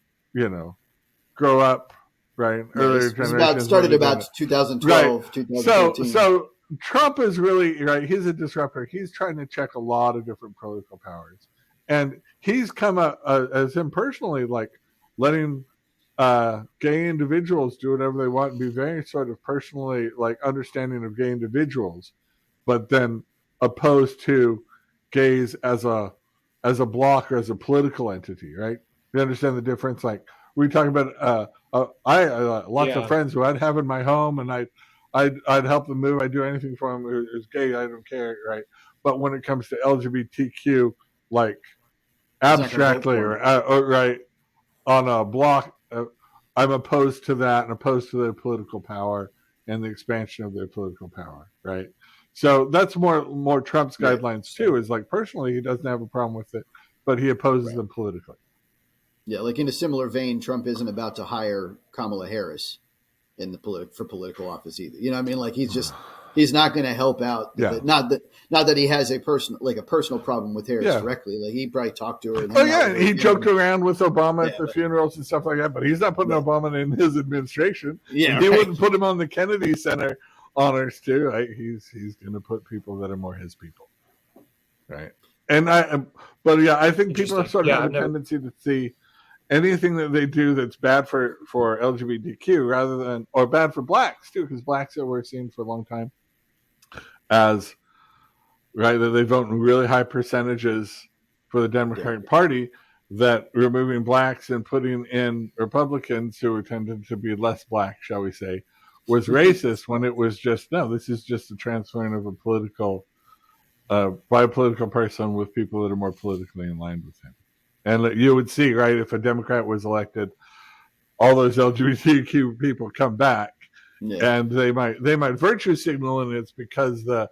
grow up, right? Earlier generations started about 2012, right. 2013. So Trump is really right. He's a disruptor. He's trying to check a lot of different political powers, and he's come up as him personally, letting gay individuals do whatever they want and be very sort of personally understanding of gay individuals. but then opposed to gays as a block or as a political entity, right? You understand the difference? Like we talk about, I lots of friends who I'd have in my home, and I'd help them move. I'd do anything for them who's gay. I don't care, right? But when it comes to LGBTQ, like abstractly or right on a block, I'm opposed to that and opposed to their political power and the expansion of their political power, right? So that's more Trump's guidelines too. Is like personally he doesn't have a problem with it, but he opposes them politically. Yeah, like in a similar vein, Trump isn't about to hire Kamala Harris in the for political office either. You know what I mean? Like he's not going to help out. Not that he has a personal problem with Harris directly. Like he probably talked to her. And he joked around with Obama at the funerals and stuff like that. But he's not putting Obama in his administration. Yeah, he wouldn't put him on the Kennedy Center honors too. Right? He's going to put people that are more his people, right? And I think people are sort of have a tendency to see anything that they do that's bad for LGBTQ rather than, or bad for blacks too, because blacks were seen for a long time as, right, that they vote in really high percentages for the Democratic Party, that removing blacks and putting in Republicans who tended to be less black, shall we say, was racist when it was just, no, this is just a transferring of a political, by a political person with people that are more politically in line with him. And you would see, right, if a Democrat was elected, all those LGBTQ people come back, and they might virtue signal, and it's because that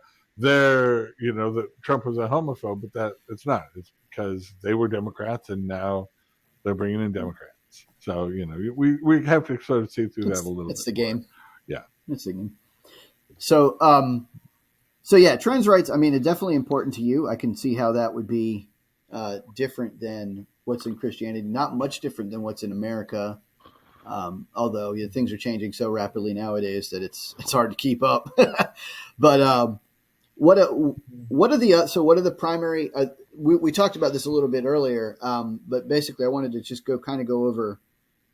Trump was a homophobe, but that it's not. It's because they were Democrats, and now they're bringing in Democrats. So we have to sort of see through that a little bit. It's the game. Yeah, it's the game. So trans rights. I mean, are definitely important to you. I can see how that would be different than what's in Christianity, not much different than what's in America. Although things are changing so rapidly nowadays that it's hard to keep up. But what are the primary? We talked about this a little bit earlier, but basically, I wanted to just go over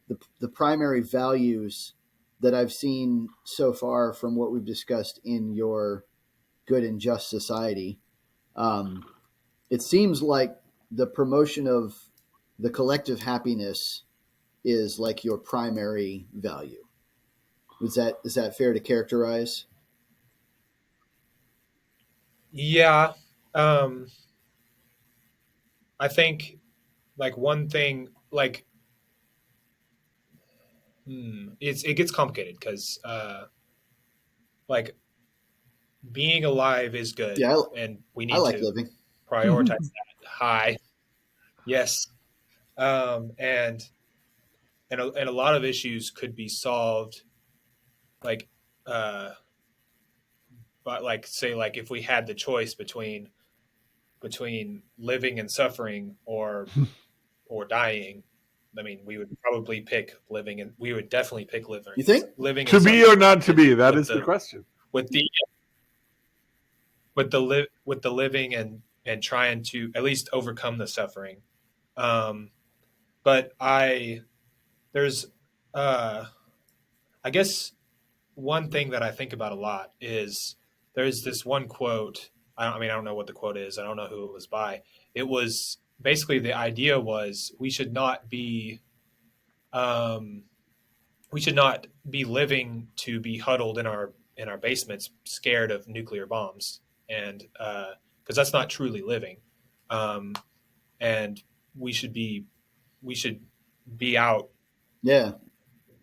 the primary values that I've seen so far from what we've discussed in your Good and Just Society. It seems like the promotion of the collective happiness is like your primary value. Is that fair to characterize? Yeah. I think like one thing, like it gets complicated because like being alive is good, and we need to living. prioritize that high. Yes. And a lot of issues could be solved, like, but like say like if we had the choice between living and suffering or dying, I mean, we would probably pick living, and we would definitely pick living. You think living to be or not to be? That is the question. With the living and trying to at least overcome the suffering. But there's I guess one thing that I think about a lot is there's this one quote. I don't know what the quote is. I don't know who it was by. It was basically the idea was we should not be living to be huddled in our basements, scared of nuclear bombs, and because that's not truly living. And we should be out,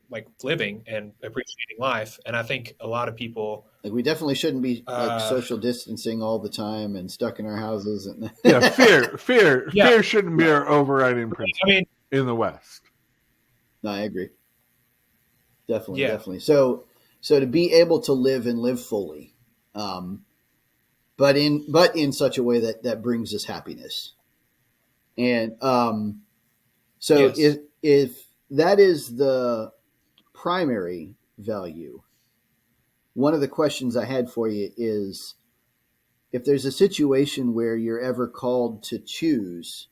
like living and appreciating life. And I think a lot of people, like, we definitely shouldn't be like social distancing all the time and stuck in our houses. And fear shouldn't be our overriding principle. In the West. No, I agree. Definitely. So to be able to live and live fully, but in such a way that brings us happiness. And if that is the primary value, one of the questions I had for you is, if there's a situation where you're ever called to choose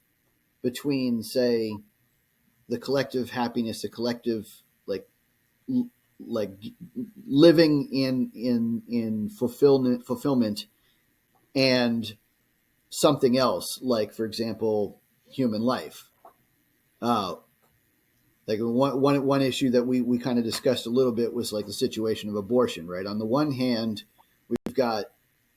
between, say, the collective happiness, the collective like living in fulfillment and something else, like, for example, human life. Like one issue that we kind of discussed a little bit was like the situation of abortion, right? On the one hand, we've got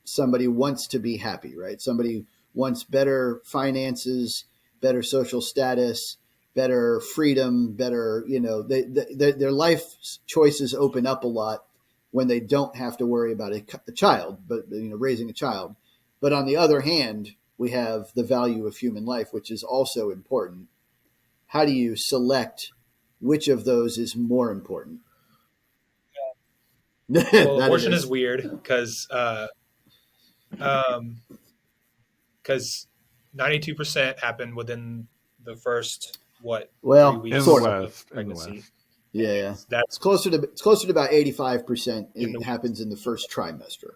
somebody wants to be happy, right? Somebody wants better finances, better social status, better freedom, better, their life choices open up a lot when they don't have to worry about a child, but raising a child. But on the other hand, we have the value of human life, which is also important. How do you select which of those is more important? Well, abortion is weird because 92% happen within the first 3 weeks in sort the of West, pregnancy. Yeah, that's closer to about 85%. It happens in the first trimester.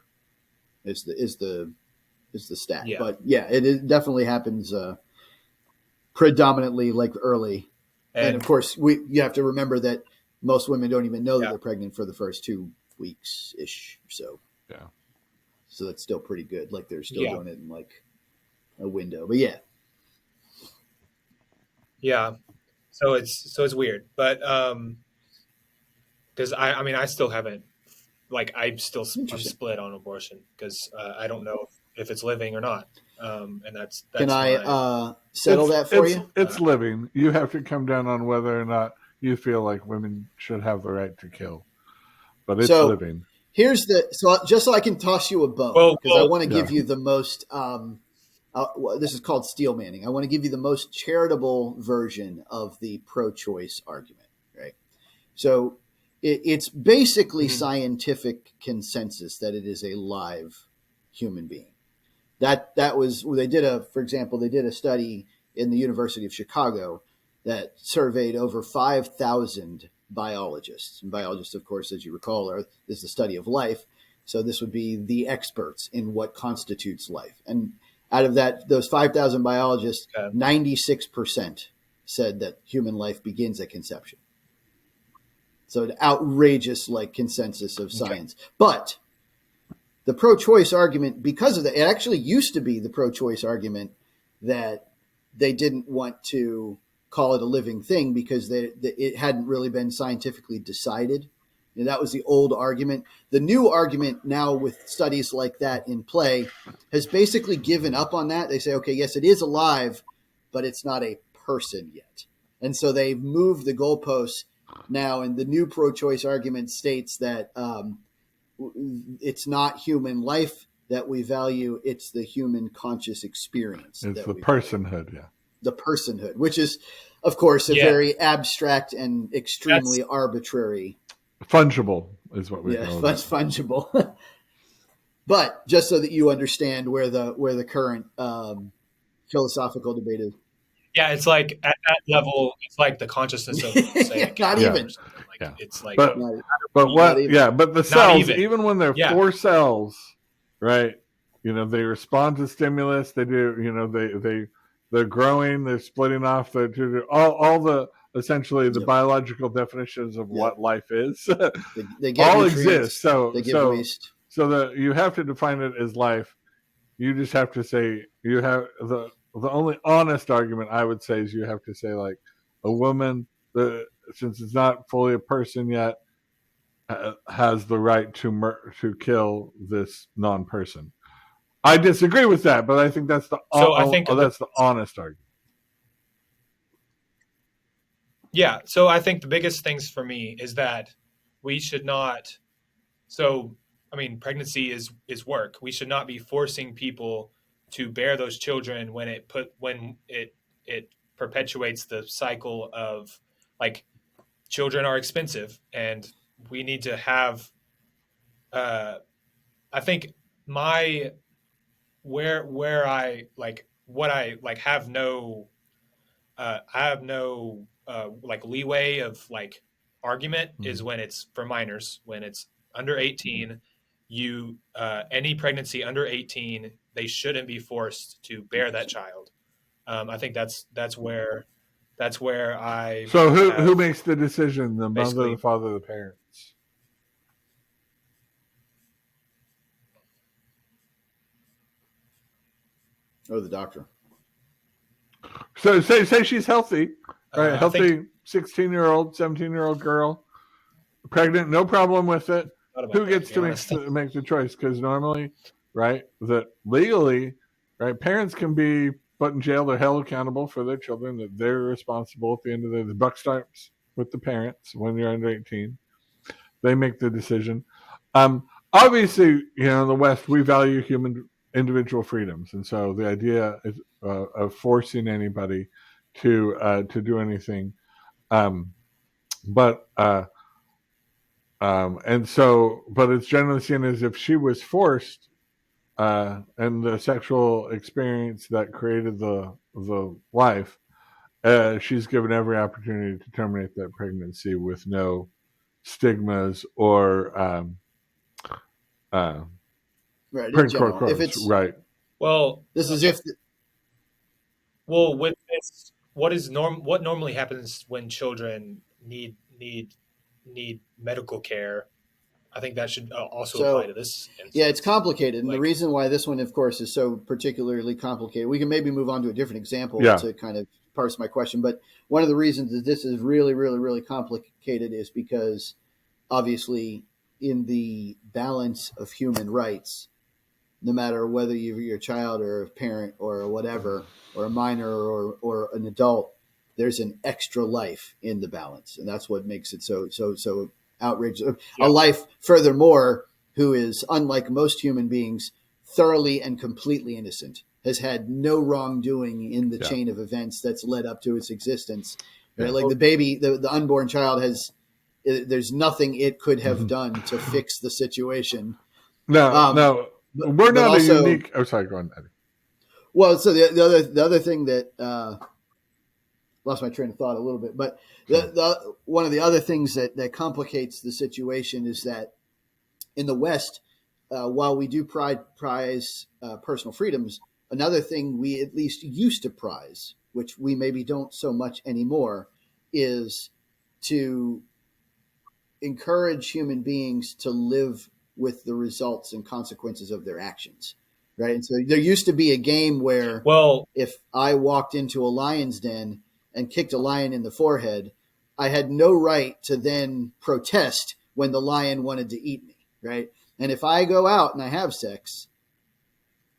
Is the stat, yeah. But yeah, it definitely happens predominantly like early, and of course you have to remember that most women don't even know that they're pregnant for the first 2 weeks ish. So that's still pretty good. Like they're still doing it in like a window, but yeah. So it's weird, but because I still haven't, like, I'm split on abortion because I don't know if it's living or not. And that's Can I settle that for you? It's living. You have to come down on whether or not you feel like women should have the right to kill, but it's living. Here's just so I can toss you a bone, because I want to give you the most. This is called steel manning. I want to give you the most charitable version of the pro-choice argument, right? So it's basically scientific consensus that it is a live human being. That was for example, they did a study in the University of Chicago that surveyed over 5,000 biologists. And biologists, of course, as you recall, is the study of life. So this would be the experts in what constitutes life. And out of those 5,000 biologists, 96% said that human life begins at conception. So an outrageous consensus of science. But the pro-choice argument, because of that, it actually used to be the pro-choice argument that they didn't want to call it a living thing because it hadn't really been scientifically decided. That was the old argument. The new argument now, with studies like that in play, has basically given up on that. They say, okay, yes, it is alive, but it's not a person yet. And so they've moved the goalposts now, and the new pro-choice argument states that it's not human life that we value, it's the human conscious experience. It's the personhood, the personhood, which is, of course, a very abstract and extremely arbitrary. Fungible is what we call it. That's fungible. But just so that you understand where the current philosophical debate is. Yeah, it's like at that level, it's like the consciousness of, say, not even. It's like, but the cells, even when they're 4 cells, right? They respond to stimulus. They do. They're growing. They're splitting off. All the essentially the biological definitions of what life is. They get all nutrients, exist. So they give waste. So you have to define it as life. You just have to say you have the only honest argument I would say is you have to say like a woman, since it's not fully a person yet, has the right to kill this non-person. I disagree with that, but I think that's the honest argument. Yeah, so I think the biggest things for me is that we should not. So, I mean, pregnancy is work. We should not be forcing people to bear those children when it perpetuates the cycle of like children are expensive and we need to have. I think where I like what I like have no. I have no like leeway of like argument is when it's for minors. When it's under 18, you any pregnancy under 18, they shouldn't be forced to bear that child. I think that's where I. So who makes the decision? The mother, the father, the parents? Oh, the doctor. So say she's healthy, right? I think Healthy 16-year-old, 17-year-old girl, pregnant, no problem with it. not about Who that, gets be to honest. make the choice? Because normally, right, that legally, right, parents can be put in jail. They're held accountable for their children. That they're responsible at the end of the day. The buck stops with the parents when you're under 18. They make the decision. Obviously, in the West, we value human individual freedoms, and so the idea is, of forcing anybody to do anything, um, but but it's generally seen as if she was forced, and the sexual experience that created the life, she's given every opportunity to terminate that pregnancy with no stigmas or uh, Right. In print court general, if quotes, it's right? Well, this is if with this, what normally happens when children need medical care? I think that should also apply so to this instance. yeah, it's complicated, and the Like, reason why this one, of course, is so particularly complicated. We can maybe move on to a different example Yeah. to kind of parse my question, but one of the reasons that this is really, really, really complicated is because obviously, in the balance of human rights, no matter whether you're a child or a parent or whatever, or a minor or an adult, there's an extra life in the balance, and that's what makes it so outrageous. Yeah. A life, furthermore, who is unlike most human beings, thoroughly and completely innocent, has had no wrongdoing in the Yeah. chain of events that's led up to its existence. Right? Yeah. Like the baby, the unborn child has. There's nothing it could have done to fix the situation. No, we're But not also, a unique. Oh, sorry, go on, Eddie. well, so the other thing that lost my train of thought a little bit, but the one of the other things that complicates the situation is that in the West, while we do prize personal freedoms, another thing we at least used to prize, which we maybe don't so much anymore, is to encourage human beings to live with the results and consequences of their actions, right? And so there used to be a game where, well, if I walked into a lion's den and kicked a lion in the forehead, I had no right to then protest when the lion wanted to eat me, right? And if I go out and I have sex,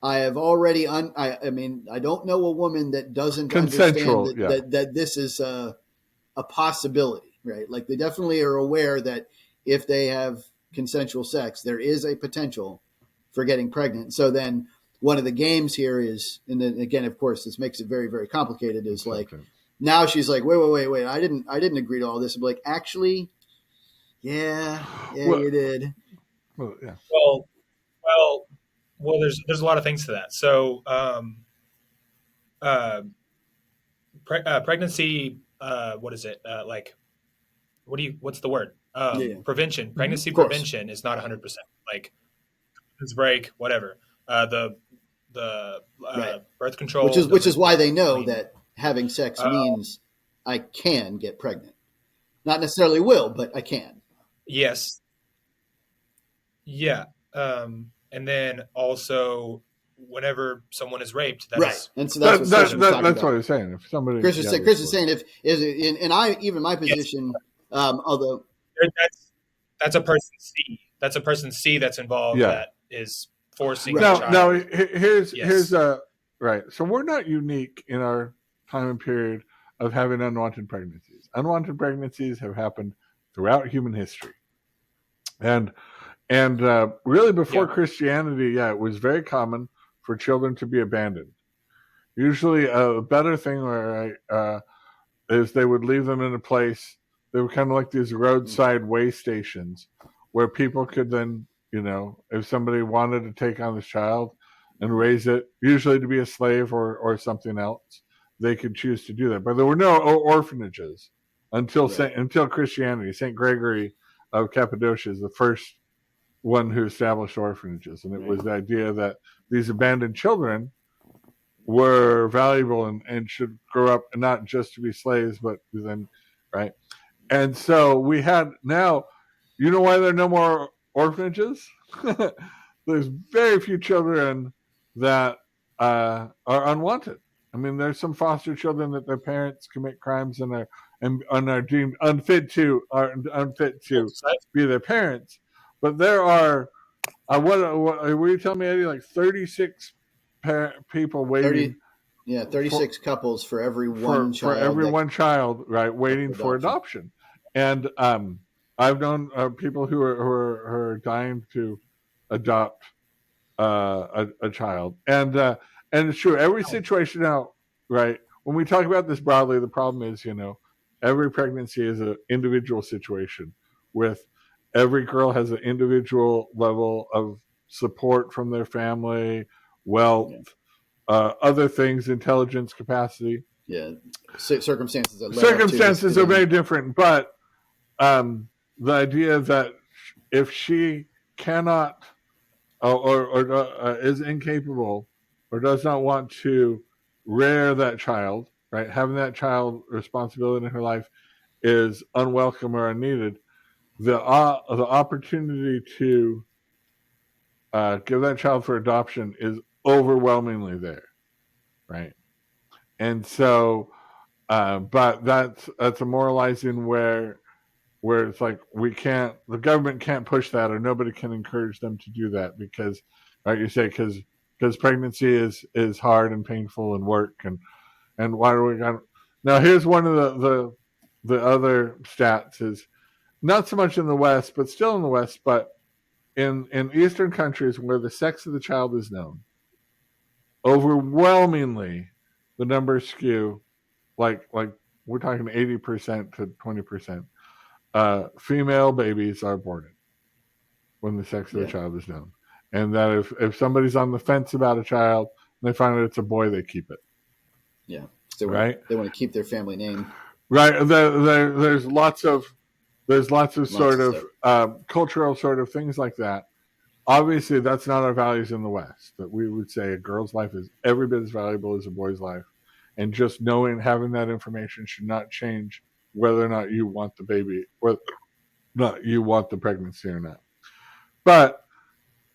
I have already I mean, I don't know a woman that doesn't Consensual, understand that this is a possibility, right? Like they definitely are aware that if they have consensual sex, there is a potential for getting pregnant. So then one of the games here is, and then again, of course, this makes it very, very complicated, is like, now she's like, wait, I didn't agree to all this. I'm like, actually, yeah, Well, you did. Well, yeah. Well, there's a lot of things to that. So, pregnancy, what is it? Like, what's the word? Yeah. Prevention. Pregnancy Of course. prevention is not 100%. Like, it's break, whatever. The Right. birth control, Which is why they know I mean, that having sex means I can get pregnant. Not necessarily will, but I can. yes, yeah. And then also, whenever someone is raped, that Right. is And so that's what Chris was talking That's about. what I was saying. If somebody, Chris is saying if is and I even my position, although that's a person C. That's a person C that's involved. Yeah. That is forcing Right. the child. Now here's Yes. right. So we're not unique in our time and period of having unwanted pregnancies. Unwanted pregnancies have happened throughout human history, and really before Yeah. Christianity, it was very common for children to be abandoned. Usually, a better thing is they would leave them in a place. They were kind of like these roadside way stations where people could then, if somebody wanted to take on this child and raise it, usually to be a slave or something else, they could choose to do that. But there were no orphanages until Christianity. St. Gregory of Cappadocia is the first one who established orphanages. And it was the idea that these abandoned children were valuable and should grow up not just to be slaves, but then, right? And so we had now, you know why there are no more orphanages? There's very few children that are unwanted. I mean, there's some foster children that their parents commit crimes and are deemed unfit to be their parents. But there are what were you telling me, Eddie? Like 36 people waiting 36 couples for every one for child every one child, right, waiting for adoption. And I've known people who are dying to adopt a child, and it's true. Every situation now, right? When we talk about this broadly, the problem is, every pregnancy is an individual situation. With every girl has an individual level of support from their family, wealth, other things, intelligence, capacity. Yeah, circumstances are very different, but the idea that if she cannot or is incapable or does not want to rear that child, right? Having that child responsibility in her life is unwelcome or unneeded. The opportunity to give that child for adoption is overwhelmingly there, right? And so, but that's a moralizing where it's like the government can't push that, or nobody can encourage them to do that because, like you say, because pregnancy is hard and painful and work and why do we got now? Here's one of the other stats is not so much in the West, but still in the West, but in Eastern countries where the sex of the child is known, overwhelmingly the numbers skew like we're talking 80% to 20%. Female babies are aborted when the sex of the child is known, and that if somebody's on the fence about a child and they find out it's a boy, they keep it. Yeah, they want to keep their family name. Right. There's lots of sort of cultural sort of things like that. Obviously, that's not our values in the West. That we would say a girl's life is every bit as valuable as a boy's life, and just having that information should not change whether or not you want the baby, or not you want the pregnancy or not. But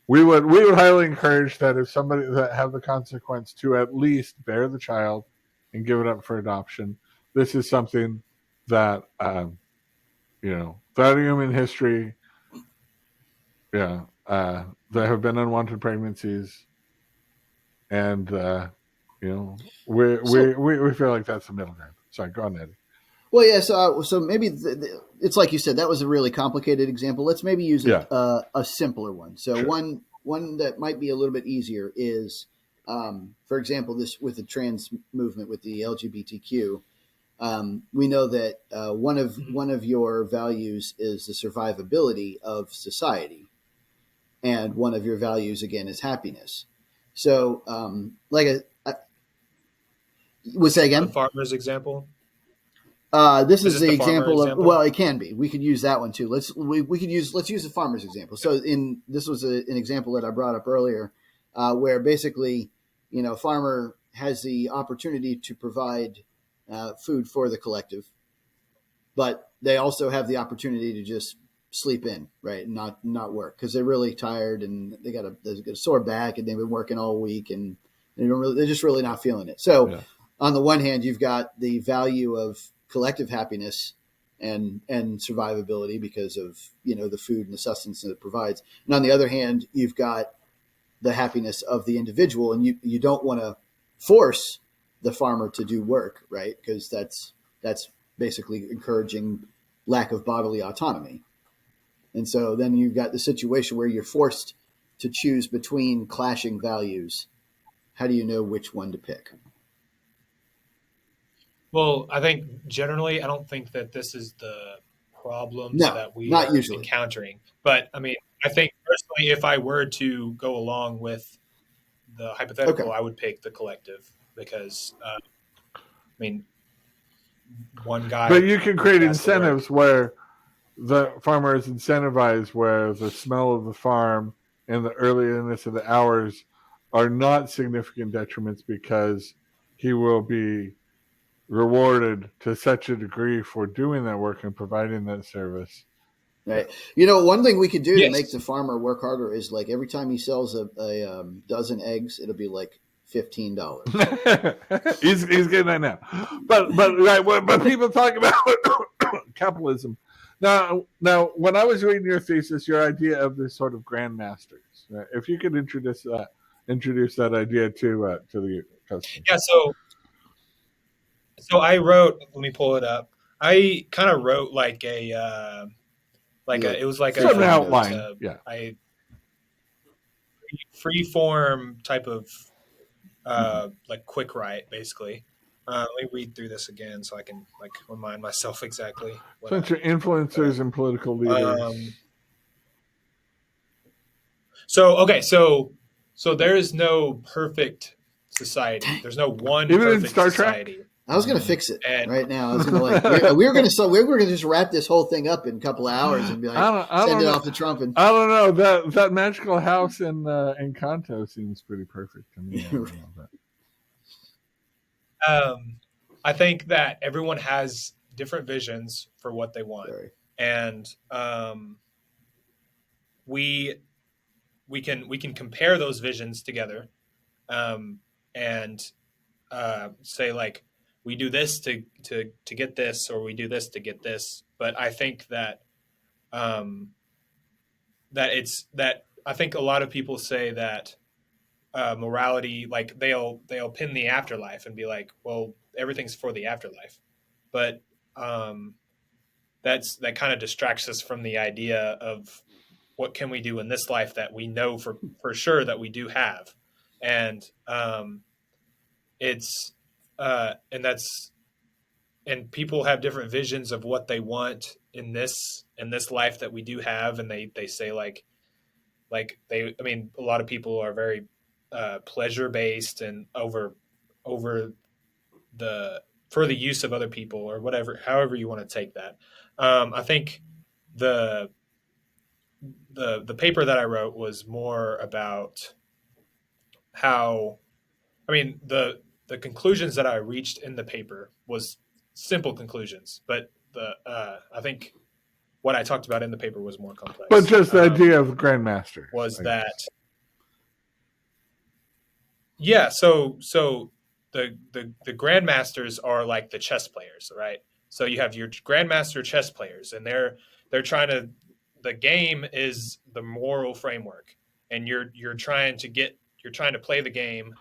we would highly encourage that if somebody that have the consequence to at least bear the child and give it up for adoption, this is something that throughout human history, there have been unwanted pregnancies, and we feel like that's the middle ground. Sorry, go on, Eddie. Well, yeah. So maybe it's like you said, that was a really complicated example. Let's maybe use a simpler one. So sure. one that might be a little bit easier is, for example, this with the trans movement with the LGBTQ. We know that one of your values is the survivability of society, and one of your values again is happiness. So, would say again, the farmer's example. This is the example of, well, it can be. We could use that one too. Let's use the farmer's example. So this was an example that I brought up earlier, where basically, farmer has the opportunity to provide food for the collective, but they also have the opportunity to just sleep in, right, and not work because they're really tired and they got a sore back and they've been working all week and they're just really not feeling it. So on the one hand, you've got the value of collective happiness and survivability because of the food and the sustenance that it provides, and on the other hand, you've got the happiness of the individual, and you don't want to force the farmer to do work, right? Because that's basically encouraging lack of bodily autonomy. And so then you've got the situation where you're forced to choose between clashing values. How do you know which one to pick? Well, I think generally, I don't think that this is the problems that we are encountering. But I mean, I think personally, if I were to go along with the hypothetical, I would pick the collective because, one guy. But you can create incentives where the farmer is incentivized, where the smell of the farm and the earliness of the hours are not significant detriments because he will be rewarded to such a degree for doing that work and providing that service. Right. One thing we could do to make the farmer work harder is like every time he sells a dozen eggs, it'll be like $15. He's getting that now. But people talk about capitalism. Now, when I was reading your thesis, your idea of this sort of grandmasters, if you could introduce that idea to the customer. Yeah. So I wrote. Let me pull it up. I kind of wrote like it was like Some a outline. I free form type of like quick write basically. Let me read through this again so I can like remind myself exactly. Since you're influencers and political leaders. So there is no perfect society. There's no one Even in perfect Star Trek? society. I was going to fix it And- right now. I was going to we were going to just wrap this whole thing up in a couple of hours and be like, send it off to Trump. And I don't know, that magical house in Kanto seems pretty perfect to me. I don't know that. I think that everyone has different visions for what they want, and we can compare those visions together, and say like we do this to get this, or we do this to get this. But I think that I think a lot of people say that morality, like they'll pin the afterlife and be like, well, everything's for the afterlife, but that kind of distracts us from the idea of what can we do in this life that we know for sure that we do have, and and people have different visions of what they want in this life that we do have, and they say like a lot of people are very pleasure based and over for the use of other people or whatever, however you want to take that. I think the paper that I wrote was more about how, the conclusions that I reached in the paper was simple conclusions, but I think what I talked about in the paper was more complex. But just the idea of grandmaster was that. Yeah, so the grandmasters are like the chess players, right? So you have your grandmaster chess players, and they're trying to. The game is the moral framework, and you're trying to play the game,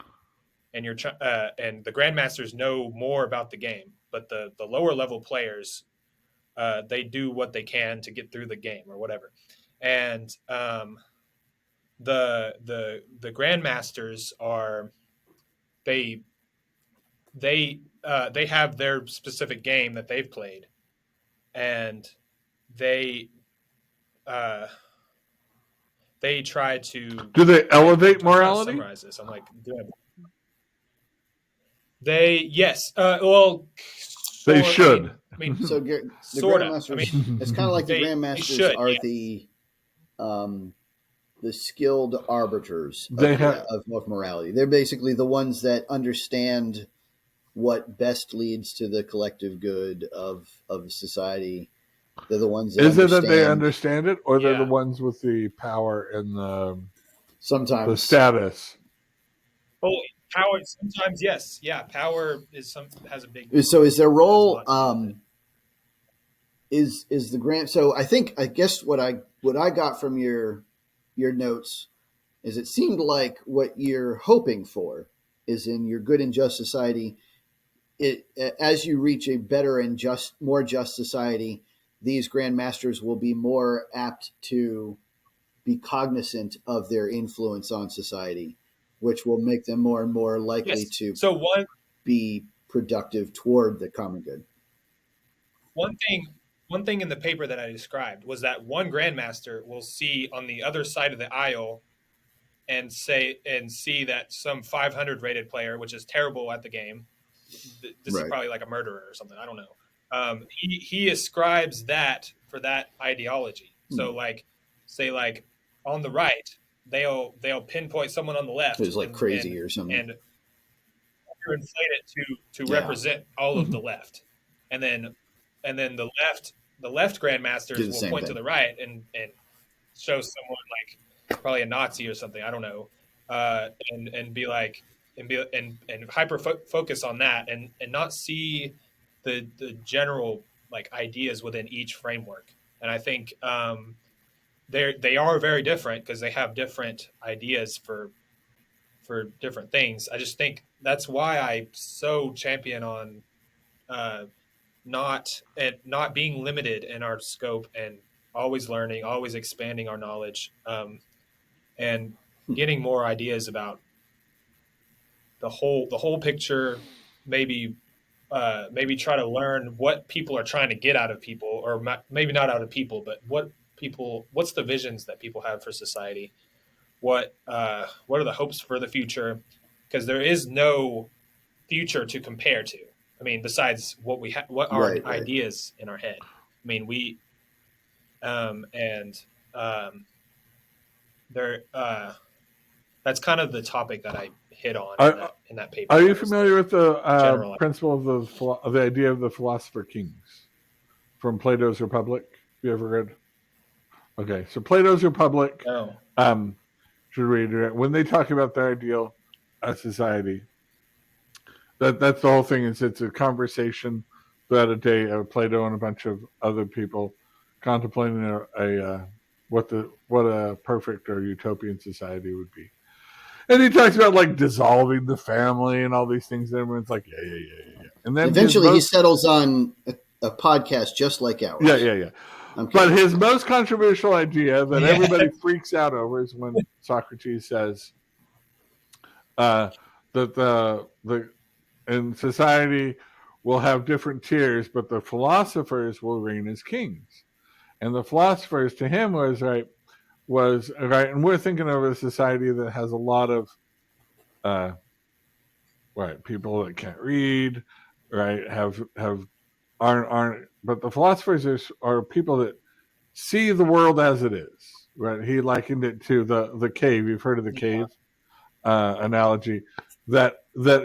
and and the grandmasters know more about the game, but the lower level players, they do what they can to get through the game or whatever, and the grandmasters are they have their specific game that they've played, and they try to. Do they elevate morality? Summarize this. I'm like, good. Yes. Well, they should. So the sort grandmasters. It's kind of like the grandmasters are the skilled arbiters of morality. They're basically the ones that understand what best leads to the collective good of society. They're the ones that Is it that they understand it, or they're the ones with the power and sometimes the status? Oh, power. Sometimes, yes. Yeah, power has a big. So is their role is the grand? So I guess what I got from your notes is it seemed like what you're hoping for is in your good and just society. As you reach a better and more just society, these grandmasters will be more apt to be cognizant of their influence on society, which will make them more and more likely to be productive toward the common good. One thing in the paper that I described was that one grandmaster will see on the other side of the aisle and see that some 500 rated player, which is terrible at the game, this is probably like a murderer or something, I don't know. He ascribes that for that ideology. So like, say like on the right, they'll pinpoint someone on the left who's like crazy or something, and inflate it to represent all of the left, and then the left grandmasters will point to the right and show someone like probably a Nazi or something, I don't know, and be like, and hyper focus on that, and not see the general like ideas within each framework. And I think they are very different because they have different ideas for different things. I just think that's why I so champion on uh, not being limited in our scope, and always learning, always expanding our knowledge, and getting more ideas about the whole picture. Maybe maybe try to learn what people are trying to get out of people, or maybe not out of people, but what's the visions that people have for society. What are the hopes for the future? Because there is no future to compare to. I mean, besides what are Right. ideas in our head. I mean, and there. That's kind of the topic that I hit on in that paper. Are you familiar with the general principle of the idea of the philosopher kings from Plato's Republic? Have you ever read? Okay, so Plato's Republic. No. Should read it when they talk about their ideal society. That's the whole thing. It's a conversation throughout a day of Plato and a bunch of other people contemplating what a perfect or utopian society would be. And he talks about like dissolving the family and all these things. And everyone's like, yeah. And then eventually he settles on a podcast just like ours. Yeah. But his most controversial idea that everybody freaks out over is when Socrates says that the in society will have different tiers, but the philosophers will reign as kings. And the philosophers to him was right. And we're thinking of a society that has a lot of people that can't read, right? Aren't but the philosophers are people that see the world as it is, right? He likened it to the cave. You've heard of the cave analogy, that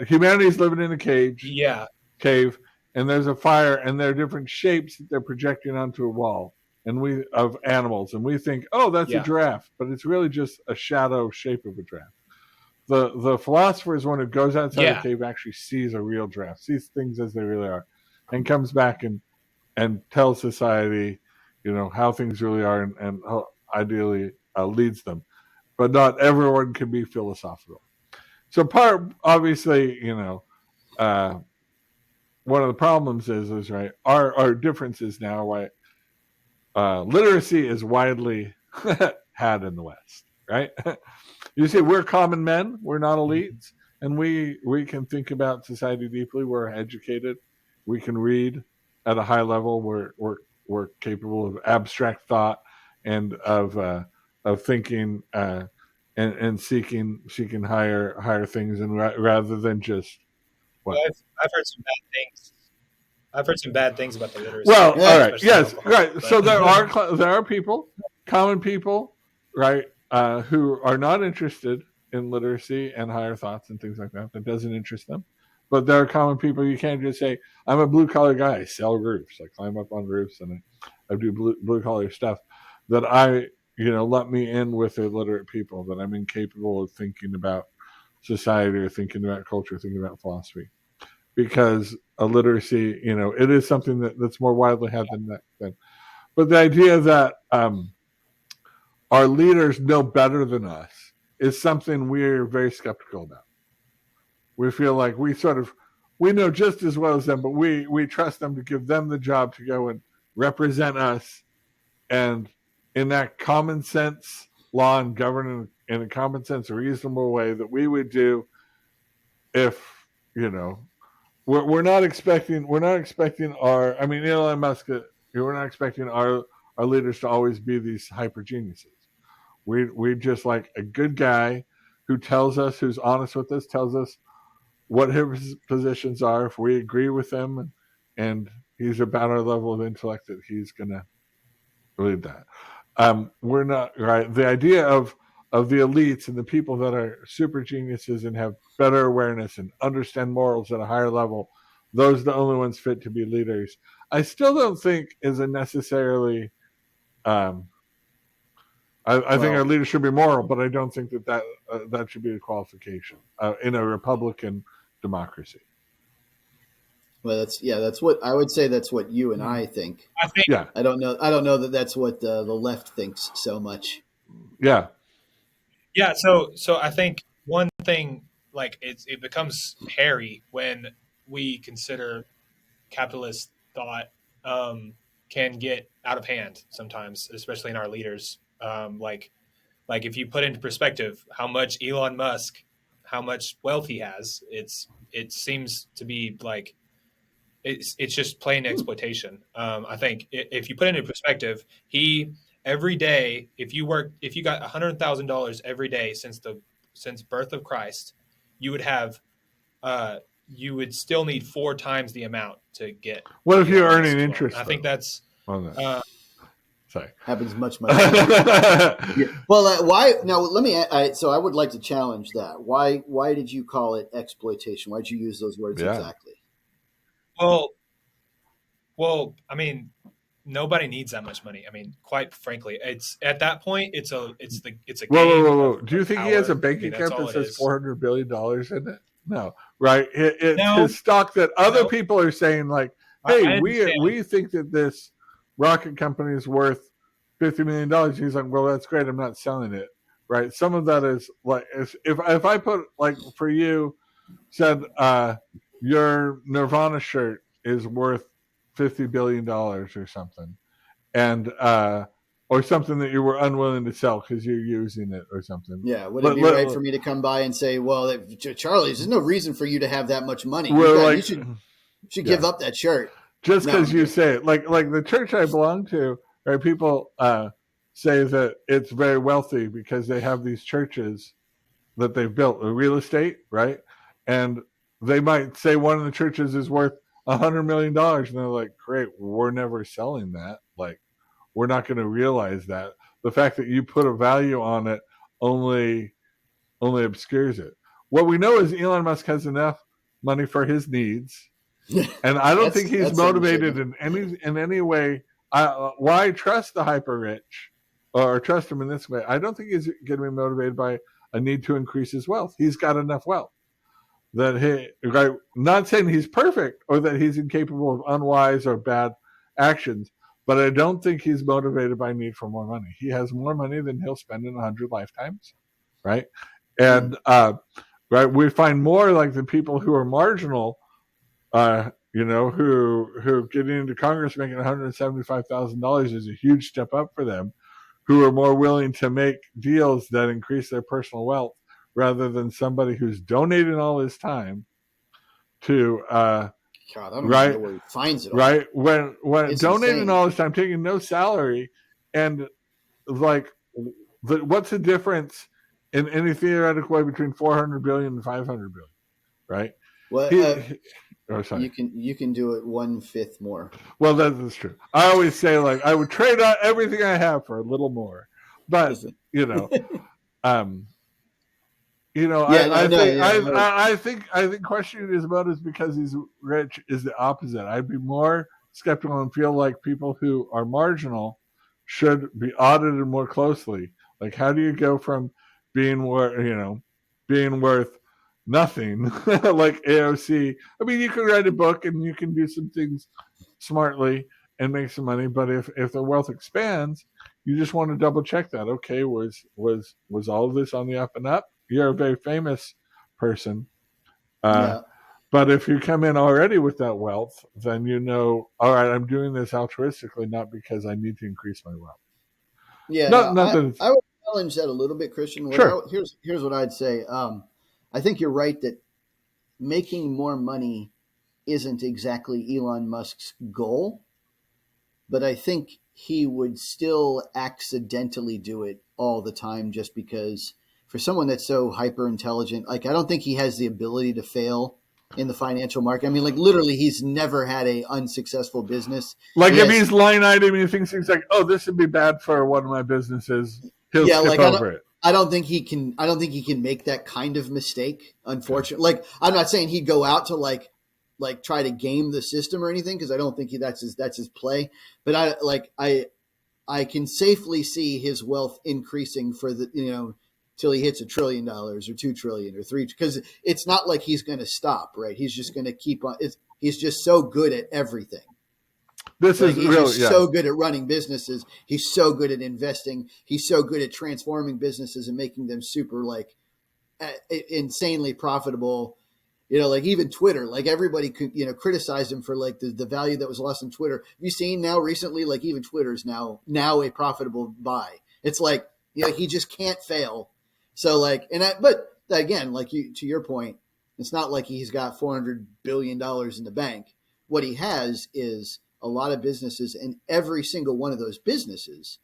humanity is living in a cave, and there's a fire, and there are different shapes that they're projecting onto a wall, and of animals, and we think, oh, that's a giraffe, but it's really just a shadow shape of a giraffe. The philosophers, when it goes outside the cave, actually sees a real giraffe, sees things as they really are, and comes back and tells society, how things really are, and how ideally leads them. But not everyone can be philosophical. So obviously, one of the problems is right, our differences now, right? Literacy is widely had in the West, right? You see, we're common men, we're not elites, and we can think about society deeply. We're educated, we can read at a high level. We're capable of abstract thought and of thinking and seeking higher things, and rather than just what? Well, I've heard some bad things. I've heard some bad things about the literacy. Well, all right, yes, right. But. So there are people, common people, right, who are not interested in literacy and higher thoughts and things like that. That doesn't interest them. But there are common people. You can't just say, I'm a blue-collar guy. I sell roofs. I climb up on roofs and I do blue-collar stuff. That let me in with illiterate people. That I'm incapable of thinking about society or thinking about culture, thinking about philosophy. Because illiteracy, it is something that's more widely had than that. But the idea that our leaders know better than us is something we're very skeptical about. We feel like we know just as well as them, but we trust them to give them the job to go and represent us, and enact common sense law and govern in a common sense, reasonable way that we would do if, we're not expecting our, Elon Musk, we're not expecting our leaders to always be these hyper geniuses. We just like a good guy who tells us, who's honest with us, tells us what his positions are. If we agree with them and he's about our level of intellect, that he's going to lead that. We're not, right. The idea of the elites and the people that are super geniuses and have better awareness and understand morals at a higher level, those are the only ones fit to be leaders. I still don't think is a necessarily I think our leaders should be moral, but I don't think that should be a qualification in a Republican democracy. Well, that's what I would say. That's what you and I think. I think. Yeah. I don't know that that's what the left thinks so much. Yeah. Yeah. So I think one thing, like it becomes hairy when we consider capitalist thought can get out of hand sometimes, especially in our leaders. Like if you put into perspective how much Elon Musk, how much wealth he has, it seems to be like it's just plain exploitation. I think if you put it into perspective, he every day, if you got $100,000 every day since birth of Christ, you would have you would still need 4 times the amount to get. What if you're earning interest? I think that's sorry. Happens much. Yeah. Well, why now? Let me. So I would like to challenge that. Why did you call it exploitation? Why did you use those words exactly? Well, I mean, nobody needs that much money. I mean, quite frankly, it's at that point, it's a game. Whoa. Do you think he has a bank account that says $400 billion in it? No, right? It's his stock that other people are saying, like, hey, we think that this rocket company is worth $50 million. He's like, well, that's great. I'm not selling it, right? Some of that is like, if I put, like, for you, said your Nirvana shirt is worth $50 billion or something, and or something that you were unwilling to sell because you're using it or something. Yeah, would it be right for me to come by and say, well, Charlie, there's no reason for you to have that much money. You should give up that shirt. Just because you say it. Like the church I belong to, right? People say that it's very wealthy because they have these churches that they've built, real estate, right? And they might say one of the churches is worth $100 million, and they're like, great, we're never selling that. Like, we're not going to realize that. The fact that you put a value on it only obscures it. What we know is Elon Musk has enough money for his needs, and I don't think he's motivated in any way. Why trust the hyper rich or trust him in this way? I don't think he's going to be motivated by a need to increase his wealth. He's got enough wealth. Not saying he's perfect or that he's incapable of unwise or bad actions, but I don't think he's motivated by need for more money. He has more money than he'll spend in 100 lifetimes, right? And we find more like the people who are marginal, who getting into Congress making $175,000 is a huge step up for them, who are more willing to make deals that increase their personal wealth, rather than somebody who's donating all his time to God, I don't know where he finds it all. Right? When it's donating insane. All his time, taking no salary, and like what's the difference in any theoretical way between 400 billion and 500 billion? Right? Well, you can do it 1/5 more. Well, that's true. I always say, like, I would trade out everything I have for a little more, but I think questioning his motives because he's rich is the opposite. I'd be more skeptical and feel like people who are marginal should be audited more closely. Like, how do you go from being worth nothing, like AOC? I mean, you can write a book and you can do some things smartly and make some money, but if the wealth expands, you just want to double check that. Okay, was all of this on the up and up? You're a very famous person. But if you come in already with that wealth, then all right, I'm doing this altruistically, not because I need to increase my wealth. Yeah, I would challenge that a little bit, Christian. Sure. Here's what I'd say. I think you're right that making more money isn't exactly Elon Musk's goal, but I think he would still accidentally do it all the time just because for someone that's so hyper intelligent, like, I don't think he has the ability to fail in the financial market. I mean, like, literally, he's never had a unsuccessful business. Like, if he's line item, he thinks he's like, oh, this would be bad for one of my businesses. He'll skip over it. I don't think he can make that kind of mistake, unfortunately. Like, I'm not saying he'd go out to like try to game the system or anything, because I don't think that's his play. But I can safely see his wealth increasing for till he hits $1 trillion or 2 trillion or 3, because it's not like he's going to stop, right? He's just going to keep on. He's just so good at everything. This Like, is he's really, just yeah. so good at running businesses. He's so good at investing. He's so good at transforming businesses and making them super insanely profitable. Like even Twitter, like everybody could, criticized him for like the value that was lost in Twitter. Have you seen now recently, like even Twitter's now a profitable buy. It's like, he just can't fail. So like, but again, like to your point, it's not like he's got $400 billion in the bank. What he has is a lot of businesses, and every single one of those businesses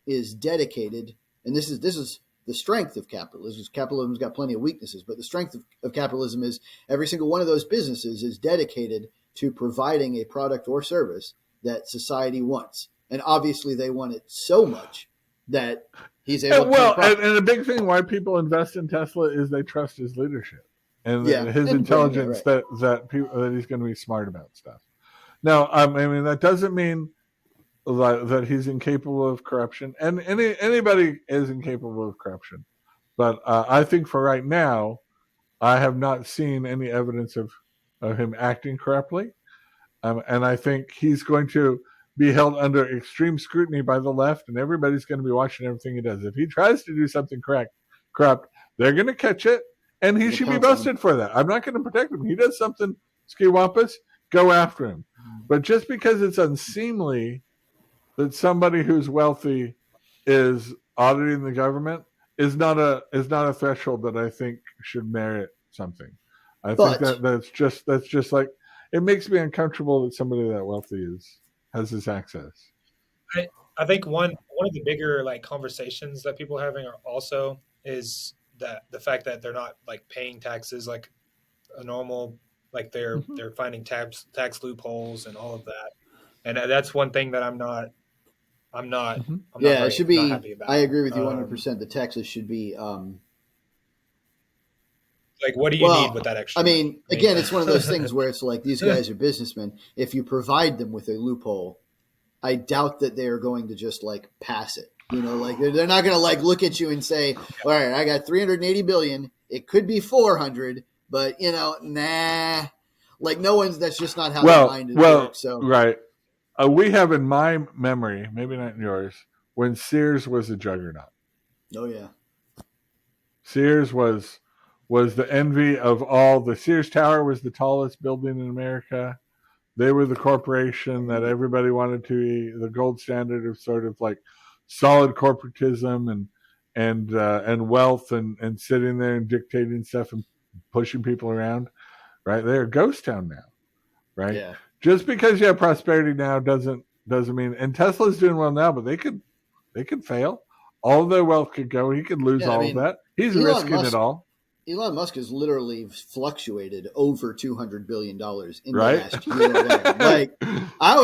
is dedicated. And this is the strength of capitalism. Capitalism's got plenty of weaknesses, but the strength of capitalism is every single one of those businesses is dedicated to providing a product or service that society wants. And obviously they want it so much that he's able to. And a big thing why people invest in Tesla is they trust his leadership and his intelligence, that he's going to be smart about stuff. Now, I mean, that doesn't mean that he's incapable of corruption, and anybody is incapable of corruption. But I think for right now, I have not seen any evidence of him acting corruptly. And I think he's going to be held under extreme scrutiny by the left, and everybody's going to be watching everything he does. If he tries to do something corrupt, they're going to catch it, and he should be busted for that. I'm not going to protect him. He does something skiwampus, go after him. But just because it's unseemly that somebody who's wealthy is auditing the government is not a threshold that I think should merit something. I think that's just like, it makes me uncomfortable that somebody that wealthy has this access. I think one of the bigger like conversations that people are having also is that the fact that they're not like paying taxes like a normal, like they're finding tax loopholes and all of that, and that's one thing that I'm not it should be. not happy about. I agree with you 100%. The taxes should be. Like, what do you need with that extra? I mean, again, it's one of those things where it's like, these guys are businessmen. If you provide them with a loophole, I doubt that they are going to just like pass it. Like they're not going to like look at you and say, all right, I got 380 billion. It could be 400, but nah. Like that's just not how the mind works. So right. We have in my memory, maybe not in yours, when Sears was a juggernaut. Oh yeah. Sears was the envy of all. The Sears Tower was the tallest building in America. They were the corporation that everybody wanted to be, the gold standard of sort of like solid corporatism and wealth and sitting there and dictating stuff and pushing people around. Right? They're a ghost town now. Right? Yeah. Just because you have prosperity now doesn't mean. And Tesla's doing well now, but they could fail. All of their wealth could go. He could lose all of that. He's risking it all. Elon Musk has literally fluctuated over $200 billion in the last year alone. Like, I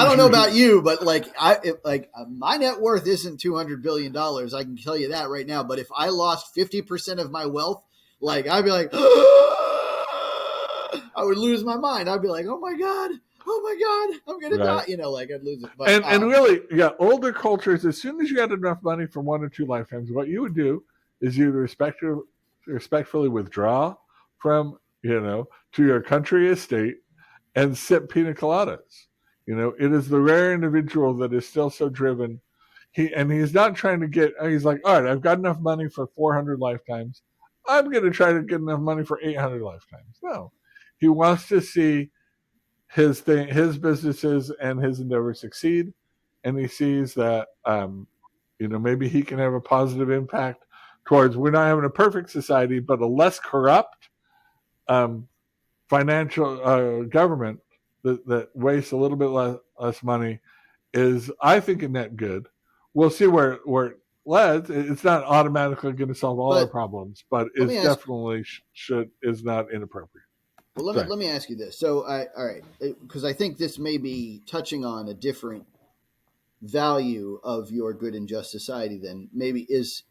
don't know about you, but my net worth isn't $200 billion. I can tell you that right now. But if I lost 50% of my wealth, like, I'd be like, I would lose my mind. I'd be like, oh my God, I'm going to die. I'd lose it. But, and really, older cultures, as soon as you had enough money from 1 or 2 lifetimes, what you would do is you'd respectfully withdraw from, to your country estate and sip pina coladas. It is the rare individual that is still so driven. He's not trying to he's like, all right, I've got enough money for 400 lifetimes. I'm going to try to get enough money for 800 lifetimes. No, he wants to see his businesses and his endeavors succeed. And he sees that, maybe he can have a positive impact towards, we're not having a perfect society, but a less corrupt financial government that wastes a little bit less money is, I think, a net good. We'll see where it leads. It's not automatically going to solve all our problems, but it's definitely is not inappropriate. Well, let me ask you this. So, all right, because I think this may be touching on a different value of your good and just society. Then maybe is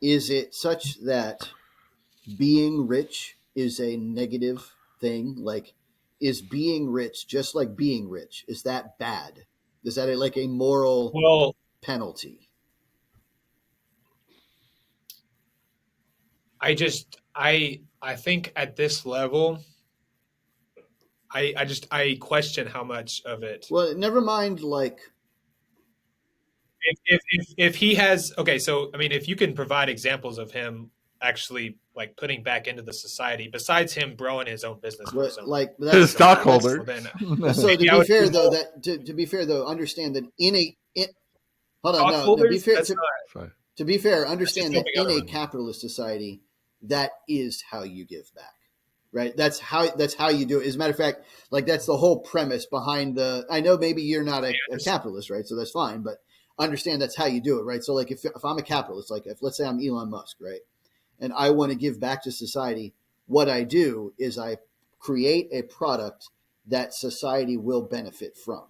it such that being rich is a negative thing? Like, is being rich just like being rich? Is that bad? Is that like a moral? Well, penalty? I think at this level, I question how much of it. Well, never mind. Like, If he has, okay, so I mean, if you can provide examples of him actually like putting back into the society, besides him growing his own business for what, some like His that's stockholder. well, then so. To maybe I be would fair, do though, more to be fair, though, understand that hold on, no. Be stockholders. fair. That's not. Sorry. To be fair, That's just understand that helping in a everyone. capitalist society, that is how you give back, right? That's how you do it. As a matter of fact, like that's the whole premise behind the. I know maybe you're not a capitalist, right? So that's fine, but understand that's how you do it, right? So like if I'm a capitalist, like if let's say I'm Elon Musk, right, and I want to give back to society, what I do is I create a product that society will benefit from,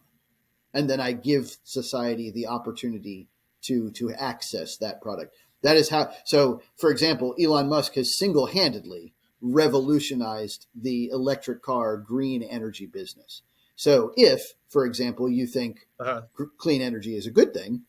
and then I give society the opportunity to access that product. That is how. So, for example, Elon Musk has single-handedly revolutionized the electric car green energy business. So, if, for example, you think Uh-huh. clean energy is a good thing,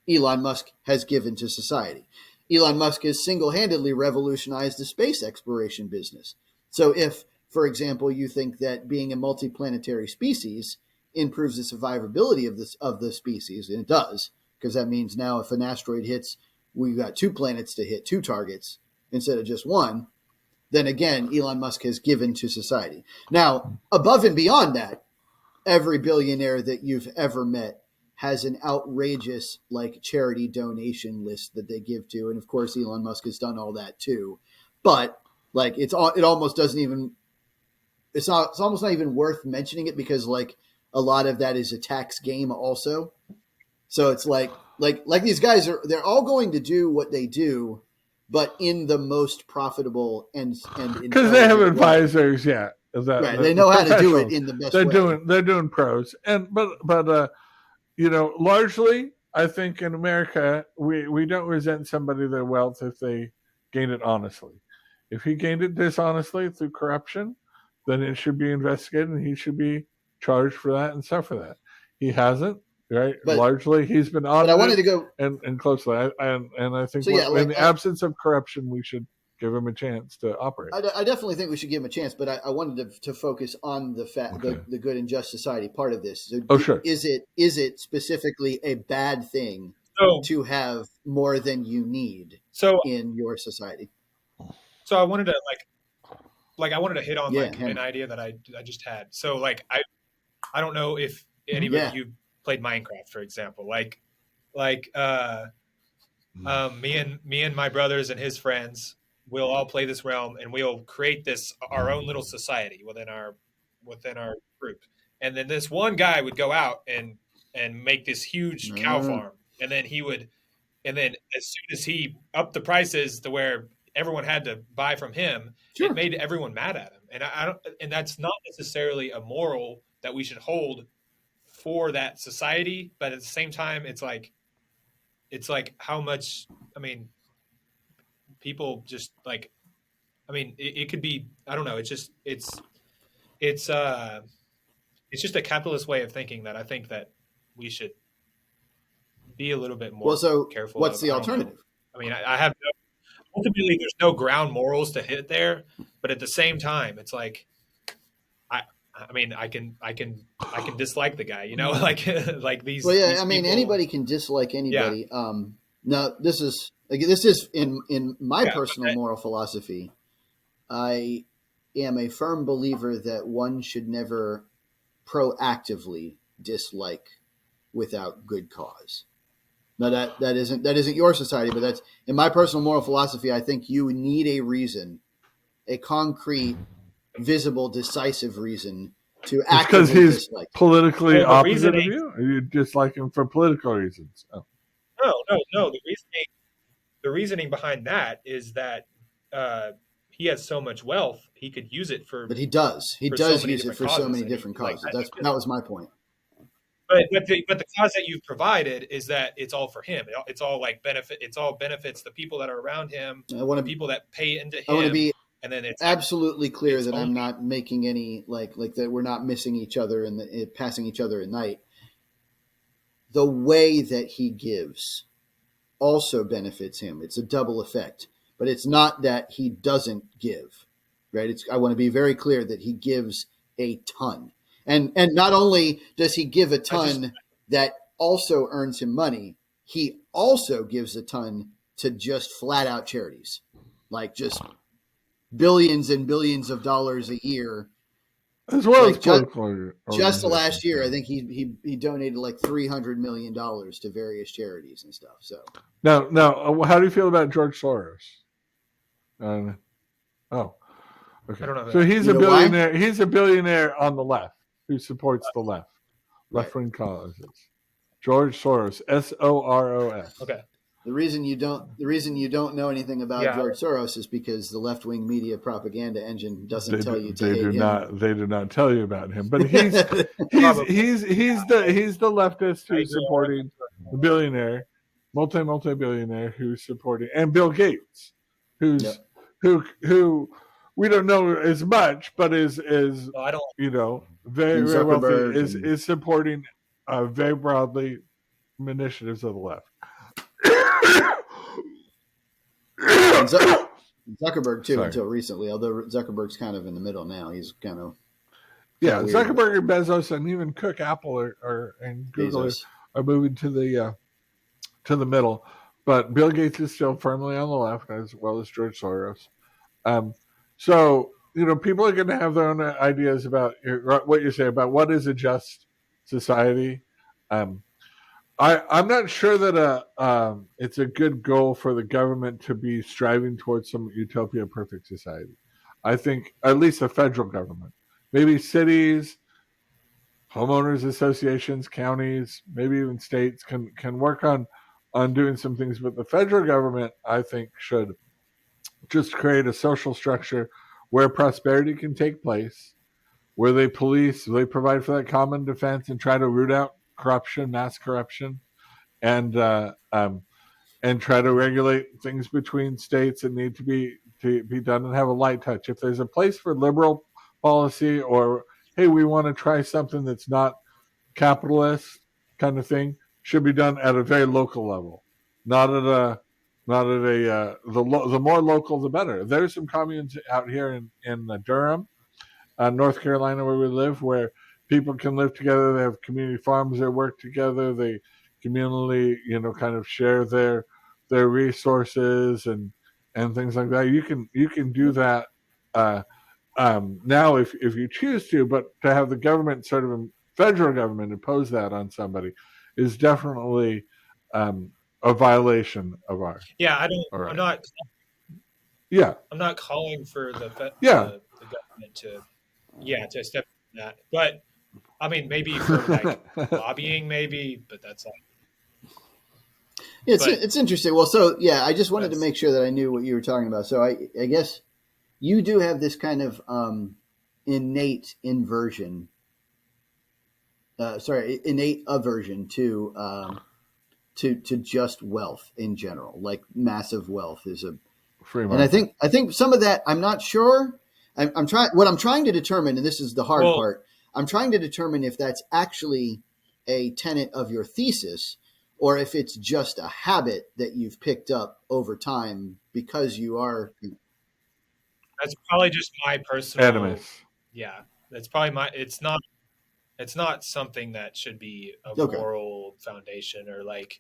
Elon Musk has given to society. Elon Musk has single-handedly revolutionized the space exploration business. So, if, for example, you think that being a multiplanetary species improves the survivability of the species, and it does, because that means now if an asteroid hits, we've got 2 planets to hit, 2 targets instead of just one, then again, Elon Musk has given to society. Now, above and beyond that, every billionaire that you've ever met has an outrageous like charity donation list that they give to, and of course Elon Musk has done all that too. But like it almost doesn't even it's almost not even worth mentioning it because like a lot of that is a tax game also. So it's like these guys they're all going to do what they do, but in the most profitable and Because they have intelligent way. advisors, yeah. That Right. They the know how to do it professionals. in the best way. They're doing pros. And but you know, largely I think in America we don't resent somebody their wealth if they gain it honestly. If he gained it dishonestly through corruption, then it should be investigated and he should be charged for that and suffer that. He hasn't, right? But Largely he's been I wanted audited to go. and closely. And I think So yeah, in like the absence of corruption we should give him a chance to operate. I definitely think we should give him a chance, but I wanted to focus on Okay. the good and just society part of this. So Oh, sure. is it specifically a bad thing So to have more than you need so in your society? so I wanted to I wanted to hit on Yeah, like an idea that I just had. So like I don't know if any of yeah, you played Minecraft, for example. Like me and my brothers and his friends will all play this realm, and we'll create this our own little society within our group. And then this one guy would go out and make this huge cow farm, and then he would and then as soon as he upped the prices to where everyone had to buy from him, sure. it made everyone mad at him. And I don't, and that's not necessarily a moral that we should hold for that society, but at the same time, it's like how much. I mean, people just like. I mean, it could be. I don't know. It's it's just a capitalist way of thinking that I think that we should be a little bit more Well, so careful what's of. the I don't know. alternative? I mean, I have no, ultimately there's no ground morals to hit there, but at the same time, it's like I mean, I can dislike the guy, you know, like Well, yeah, these I mean people. anybody can dislike Yeah, anybody. No, this is in my yeah, personal moral philosophy. I am a firm believer that one should never proactively dislike without good cause. Now that isn't your society, but that's in my personal moral philosophy. I think you need a reason, a concrete, visible, decisive reason to It's because actively he's dislike. politically well, the opposite of reasoning. you, or you dislike him for political reasons. Oh. No. The reasoning behind that is that he has so much wealth, he could use it But he does. He for so does many use it different for so causes, many and different causes. he just, That was my point. but the cause that you've provided is that it's all for him. It's all like benefit. It's all benefits the people that are around him, I want the to people that pay into I want to him, be and then it's like absolutely clear it's that only I'm not making any like that we're not missing each other and passing each other at night. the way that he gives also benefits him. It's a double effect, but it's not that he doesn't give, right? I want to be very clear that he gives a ton. And not only does he give a ton that also earns him money, he also gives a ton to just flat out charities, like just billions and billions of dollars a year. As well as political just the last year, I think he donated like $300 million to various charities and stuff. So now, how do you feel about George Soros? Okay. I don't know. So he's a billionaire. Why? He's a billionaire on the left who supports the left-wing causes. George Soros, Soros. Okay. The reason you don't know anything about George Soros is because the left-wing media propaganda engine doesn't tell you to hate him. They do not tell you about him, but he's the leftist who's supporting the billionaire, multi-billionaire who's supporting, and Bill Gates, who we don't know as much, but is very wealthy, is supporting very broadly initiatives of the left. Zuckerberg too, until recently. Although Zuckerberg's kind of in the middle now, he's kind of Zuckerberg and Bezos and even Cook, Apple, and Google are moving to the middle. But Bill Gates is still firmly on the left, as well as George Soros. So people are going to have their own ideas about what you say about what is a just society. I'm not sure that it's a good goal for the government to be striving towards some utopia perfect society. I think at least the federal government, maybe cities, homeowners associations, counties, maybe even states can work on doing some things. But the federal government, I think, should just create a social structure where prosperity can take place, where they provide for that common defense and try to root out corruption, mass corruption, and try to regulate things between states that need to be done and have a light touch. If there's a place for liberal policy, or hey, we want to try something that's not capitalist kind of thing, should be done at a very local level, not at a the more local the better. There's some communes out here in Durham, North Carolina, where we live, where people can live together. They have community farms. They work together. They communally, kind of share their resources and things like that. You can do that now if you choose to, but to have the government, sort of federal government, impose that on somebody is definitely a violation of our. Yeah, I don't. Right. I'm not. Yeah, I'm not calling for the government to step in that, but I mean, maybe for like lobbying, maybe, but that's all. It's interesting. Well, so I just wanted to make sure that I knew what you were talking about. So I guess you do have this kind of innate aversion to just wealth in general. Like massive wealth is a free market. And I think some of that, I'm not sure. I'm trying to determine, and this is the hard part. I'm trying to determine if that's actually a tenet of your thesis, or if it's just a habit that you've picked up over time because you are. That's probably just my personal. Animus. Yeah, that's probably It's not something that should be a moral foundation, or like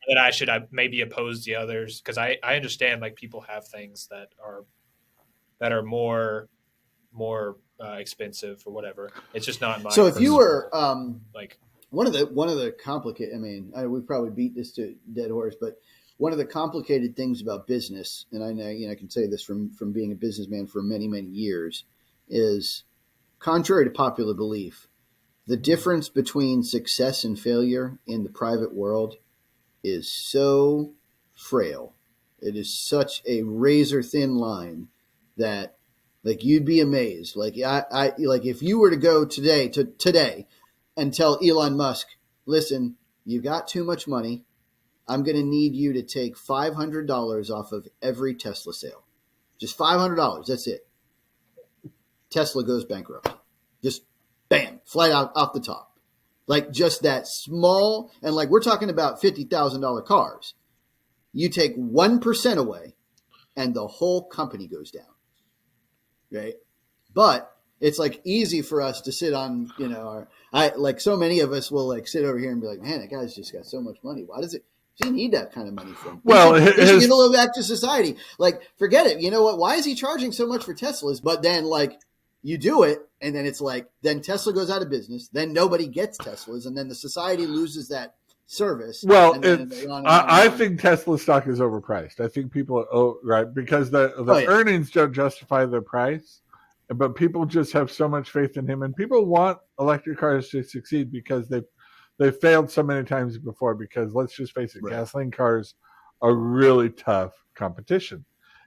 that I should maybe oppose the others, because I understand like people have things that are more expensive or whatever. It's just not my. So if you were like one of the complicated, I mean, we probably beat this to a dead horse, but one of the complicated things about business, and I know I can say this from being a businessman for many, many years, is contrary to popular belief, the difference between success and failure in the private world is so frail. It is such a razor thin line that, like, you'd be amazed. Like I like if you were to go today and tell Elon Musk, listen, you got too much money. I'm going to need you to take $500 off of every Tesla sale. Just $500. That's it. Tesla goes bankrupt. Just bam, flat out off the top. Like just that small, and like we're talking about $50,000 cars. You take 1% away, and the whole company goes down, right? But it's like easy for us to sit on, like so many of us will like sit over here and be like, man, that guy's just got so much money. Why does he need that kind of money from? Well, he should give a little back to society. Like, forget it. You know what? Why is he charging so much for Teslas? But then like you do it, and then it's like, then Tesla goes out of business. Then nobody gets Teslas, and then the society loses that service. Well, I think Tesla stock is overpriced. I think people right because the earnings don't justify the price, but people just have so much faith in him, and people want electric cars to succeed because they've failed so many times before. Because let's just face it, gasoline cars are really tough competition,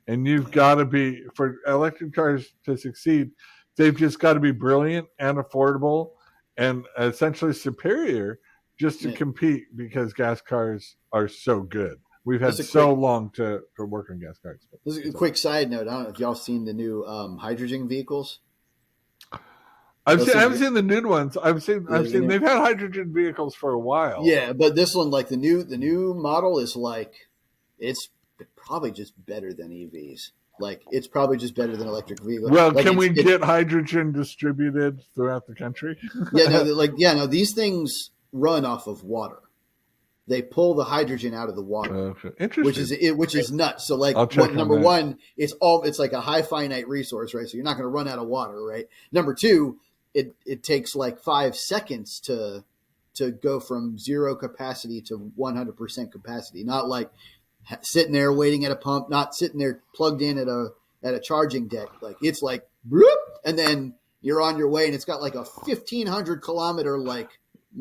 and you've got to be for electric cars to succeed. They've just got to be brilliant and affordable and essentially superior just to compete because gas cars are so good. We've had so long to work on gas cars. This is a quick side note. I don't know if y'all seen the new hydrogen vehicles. I haven't seen the new ones. I've seen they've had hydrogen vehicles for a while. Yeah, but this one, like the new model is like, it's probably just better than EVs. Like, it's probably just better than electric vehicles. Well, like, can we get hydrogen distributed throughout the country? These things run off of water. They pull the hydrogen out of the water. Okay. Interesting. Which is nuts. So like, number one, it's like a high finite resource, right? So you're not going to run out of water, right? Number two, it takes like 5 seconds to go from 0 capacity to 100% capacity. Not like sitting there waiting at a pump, not sitting there plugged in at a charging deck. Like, it's like, whoop, and then you're on your way, and it's got like a 1,500 kilometer like.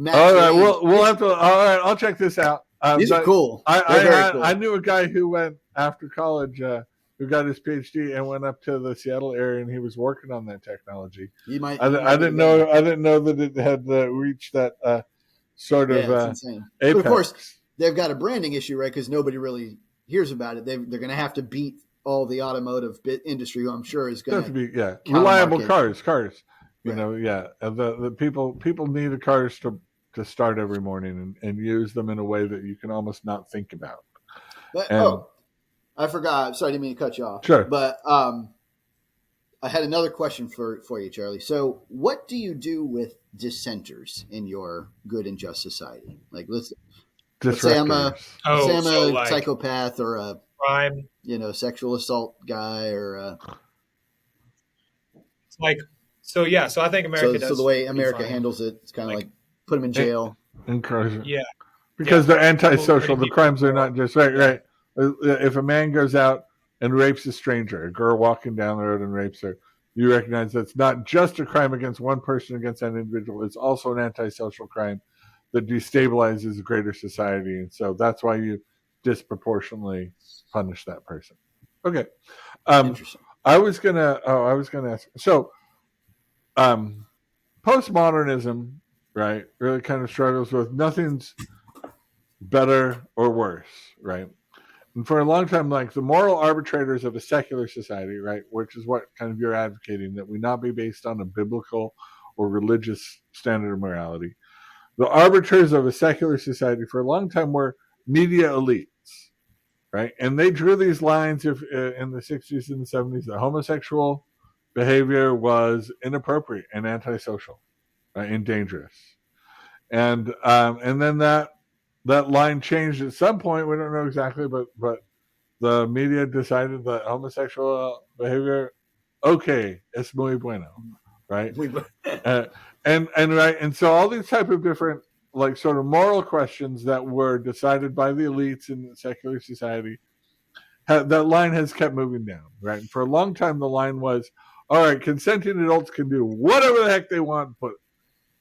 All right, we'll have to. All right, I'll check this out. These are cool. Cool. I knew a guy who went after college, who got his PhD and went up to the Seattle area, and he was working on that technology. I didn't know that it had reached that sort of. It's insane. But of course, they've got a branding issue, right? Because nobody really hears about it. They're going to have to beat all the automotive industry, who I'm sure is going to be reliable cars. The people need cars to start every morning and use them in a way that you can almost not think about. But, I forgot. Sorry, I didn't mean to cut you off. Sure. But I had another question for you, Charlie. So what do you do with dissenters in your good and just society? Like, let's say I'm a psychopath or a crime, sexual assault guy or So I think America does. So the way America handles it, it's kind of like put them in jail. Incarcerate. Yeah. Because they're antisocial. The crimes are not just right. If a man goes out and rapes a stranger, a girl walking down the road and rapes her, you recognize that's not just a crime against one person, against that individual. It's also an antisocial crime that destabilizes a greater society. And so that's why you disproportionately punish that person. Okay. Interesting. I was gonna ask. So, postmodernism, right, really kind of struggles with nothing's better or worse, right? And for a long time, like the moral arbitrators of a secular society, right, which is what kind of you're advocating, that we not be based on a biblical or religious standard of morality. The arbiters of a secular society for a long time were media elites, right? And they drew these lines in the 60s and the 70s that homosexual behavior was inappropriate and antisocial, right, and dangerous. And then that line changed at some point. We don't know exactly, but the media decided that homosexual behavior, okay, es muy bueno, right? And so all these type of different like sort of moral questions that were decided by the elites in the secular society, that line has kept moving down, right? And for a long time, the line was, all right, consenting adults can do whatever the heck they want, but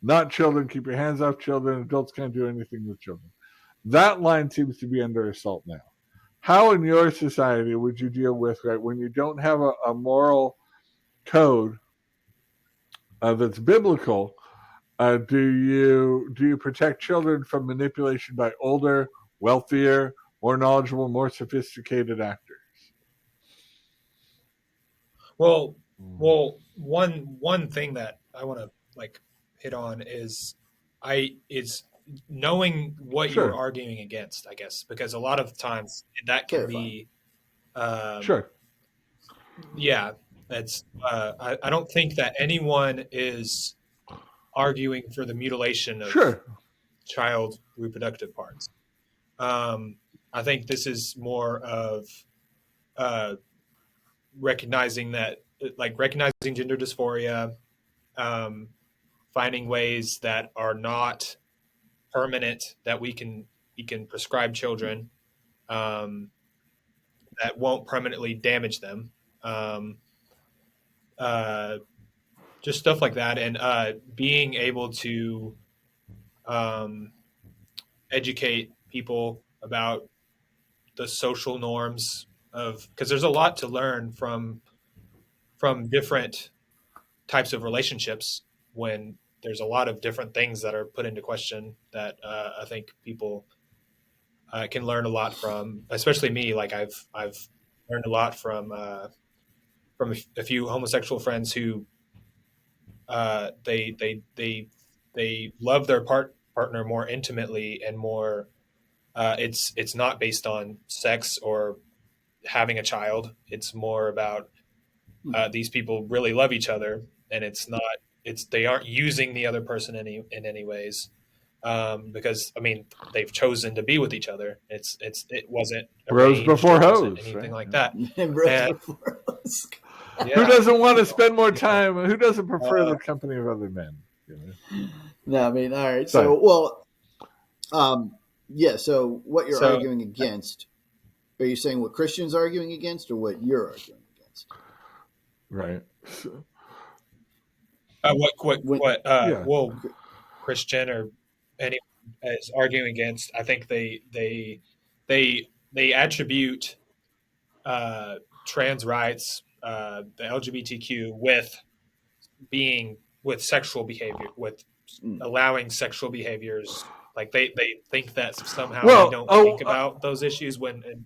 not children. Keep your hands off children. Adults can't do anything with children. That line seems to be under assault now. How in your society would you deal with, right, when you don't have a moral code that's biblical? Do you protect children from manipulation by older, wealthier, more knowledgeable, more sophisticated actors? Well, one thing that I want to hit on is it's knowing what you're Sure. arguing against, I guess, because a lot of times that can Clarifying. be, um, Sure. yeah, that's, I don't think that anyone is arguing for the mutilation of Sure. child reproductive parts. Um, I think this is more of uh, recognizing that, like recognizing gender dysphoria, um, finding ways that are not permanent that we can prescribe children, um, that won't permanently damage them. Um, uh, just stuff like that, and being able to um, educate people about the social norms of, because there's a lot to learn from different types of relationships when there's a lot of different things that are put into question that I think people can learn a lot from, especially me. Like I've learned a lot from a few homosexual friends who they love their partner more intimately and more. It's not based on sex or having a child. It's more about these people really love each other, and it's not. It's they aren't using the other person in any ways, because I mean they've chosen to be with each other. It wasn't Bros arranged. before It wasn't hoes, anything right? like that. Bros And before us. Who yeah, doesn't want to so, spend more you know, time? Who doesn't prefer uh, the company of other men? You know? No, I mean, all right. Sorry. So, well, yeah. So, what you're so arguing against? Are you saying what Christians are arguing against, or what you're arguing against? Right. So, When, yeah. well, Christian or anyone is arguing against. I think they attribute trans rights, the LGBTQ, with sexual behavior, with mm, allowing sexual behaviors. Like they think that somehow we Well, don't think about those issues, when in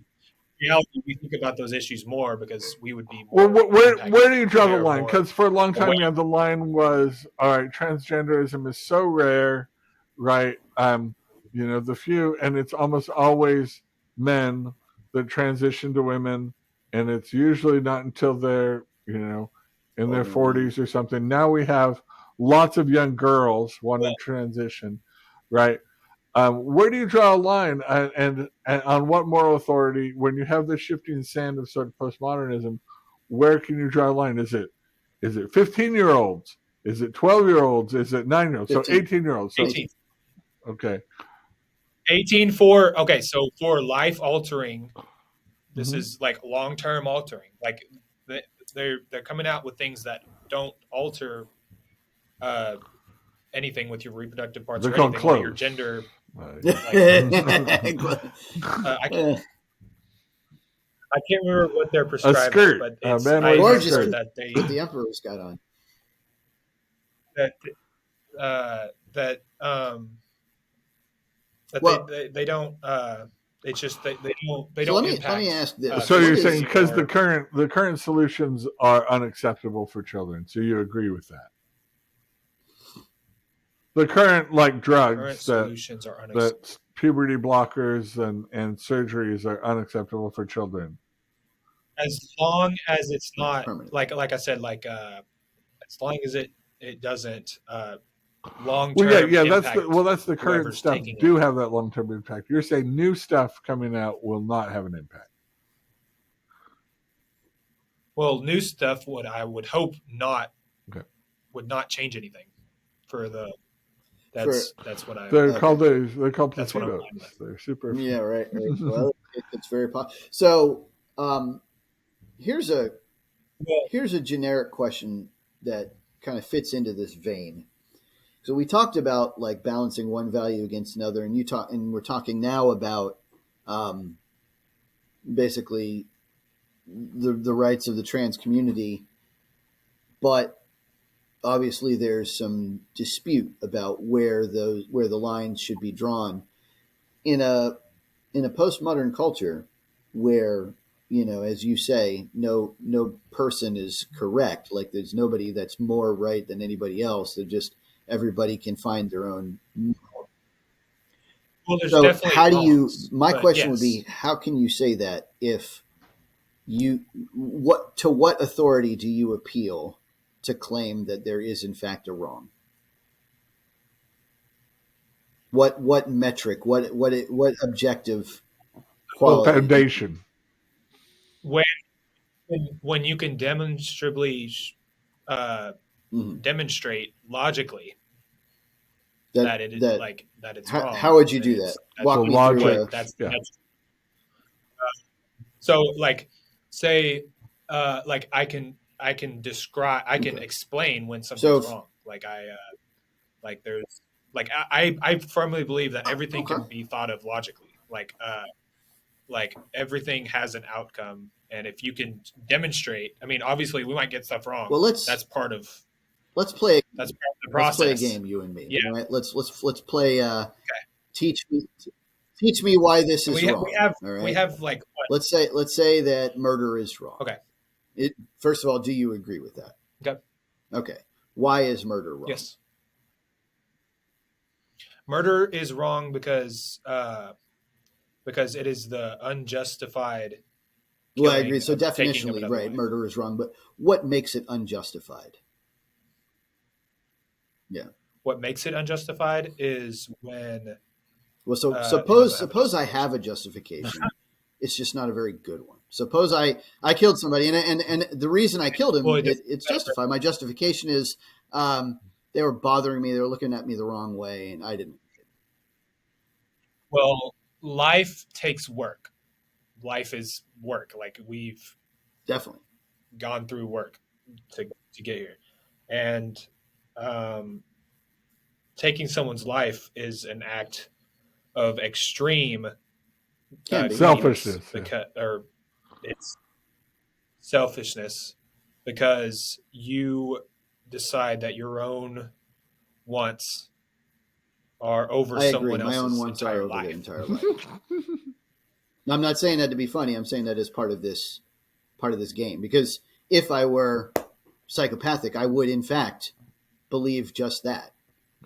reality we think about those issues more because we would be well, more where impacted. do you draw the They're line? more Because for a long aware. time, yeah, the line was all right. Transgenderism is so rare, right? The few, and it's almost always men that transition to women, and it's usually not until they're in their older than 40s or something. Now we have lots of young girls want to transition, right? Where do you draw a line, and on what moral authority, when you have the shifting sand of sort of postmodernism? Where can you draw a line? Is it 15-year-olds? Is it 12-year-olds? Is it 9-year-olds? So 15. 18-year-olds. So 18, okay. 18 for okay. So for life altering, this Mm-hmm. is like long term altering. Like they're coming out with things that don't alter uh, anything with your reproductive parts They're or called anything, or your clothes. gender. Right. Like I can't remember what they're A prescribing, skirt. but A it's man I wearing a or just heard skirt. that they what the emperor's got on. that that that Well, they don't. It's just they so don't let me impact ask this: So what you're saying is physically because the or current solutions are unacceptable for children, so you agree with that? The current current drugs solutions are unacceptable. that puberty blockers and surgeries are unacceptable for children. As long as it's right not permanently? like I said, as long as it doesn't long Well, yeah, term yeah. impact That's the current whoever's stuff. taking it. Do have that long term impact. You're saying new stuff coming out will not have an impact. Well, new stuff would I would hope not Okay. would not change anything for the For that's what I'm okay, They're called that's what I'm placebos. fine with. They're super. yeah, right, right. Well, it's very possible. So, here's a Well, here's a generic question that kind of fits into this vein. So we talked about like balancing one value against another, and we're talking now about um, basically the rights of the trans community, but obviously there's some dispute about where the lines should be drawn in a postmodern culture where, as you say, no person is correct. Like there's nobody that's more right than anybody else. They're just everybody can find their own. Well, there's So definitely how do you? wrongs, My but question would be, yes. how can you say that if you what authority do you appeal to claim that there is in fact a wrong? What metric? What objective quality? Foundation. When when you can demonstrably uh, Mhm. demonstrate logically That that that that it's how wrong, would you then do that? it's So Walk me through what a. logics. Yeah. that's so like say like I can Okay. explain when So something's wrong. Like like there's like I firmly believe that everything okay. can be thought of logically. Like everything has an outcome, and if you can demonstrate, I mean, obviously we might get stuff wrong. Well, That's part of let's play that's part of the let's play a process. game, you and me. Yeah, All right. Let's play. Teach me teach me why this and is wrong. All we right. have like what? Let's say that murder is wrong. Okay, It first of all, do you agree with that? okay, Okay. Why is murder wrong? yes, murder is wrong because it is the unjustified Well, I agree. killing So of taking of definitionally, another right, life. murder is wrong, but what makes it unjustified? Yeah. What makes it unjustified is when Well, so it doesn't have a suppose I have justification. a justification. It's just not a very good one. Suppose I killed somebody, and the reason I killed Well, him, it doesn't it's matter. justified. My justification is they were bothering me. They were looking at me the wrong way, and I didn't. Well, life takes work. Life is work. Like we've Definitely. gone through work to get here, and um, taking someone's life is an act of extreme Can be. Yeah. greediness Selfishness. Yeah. because or it's selfishness because you decide that your own wants are over I agree. someone My own else's wants are entire over their life. entire life. Now, I'm not saying that to be funny. I'm saying that as part of this game. Because if I were psychopathic, I would in fact believe just that.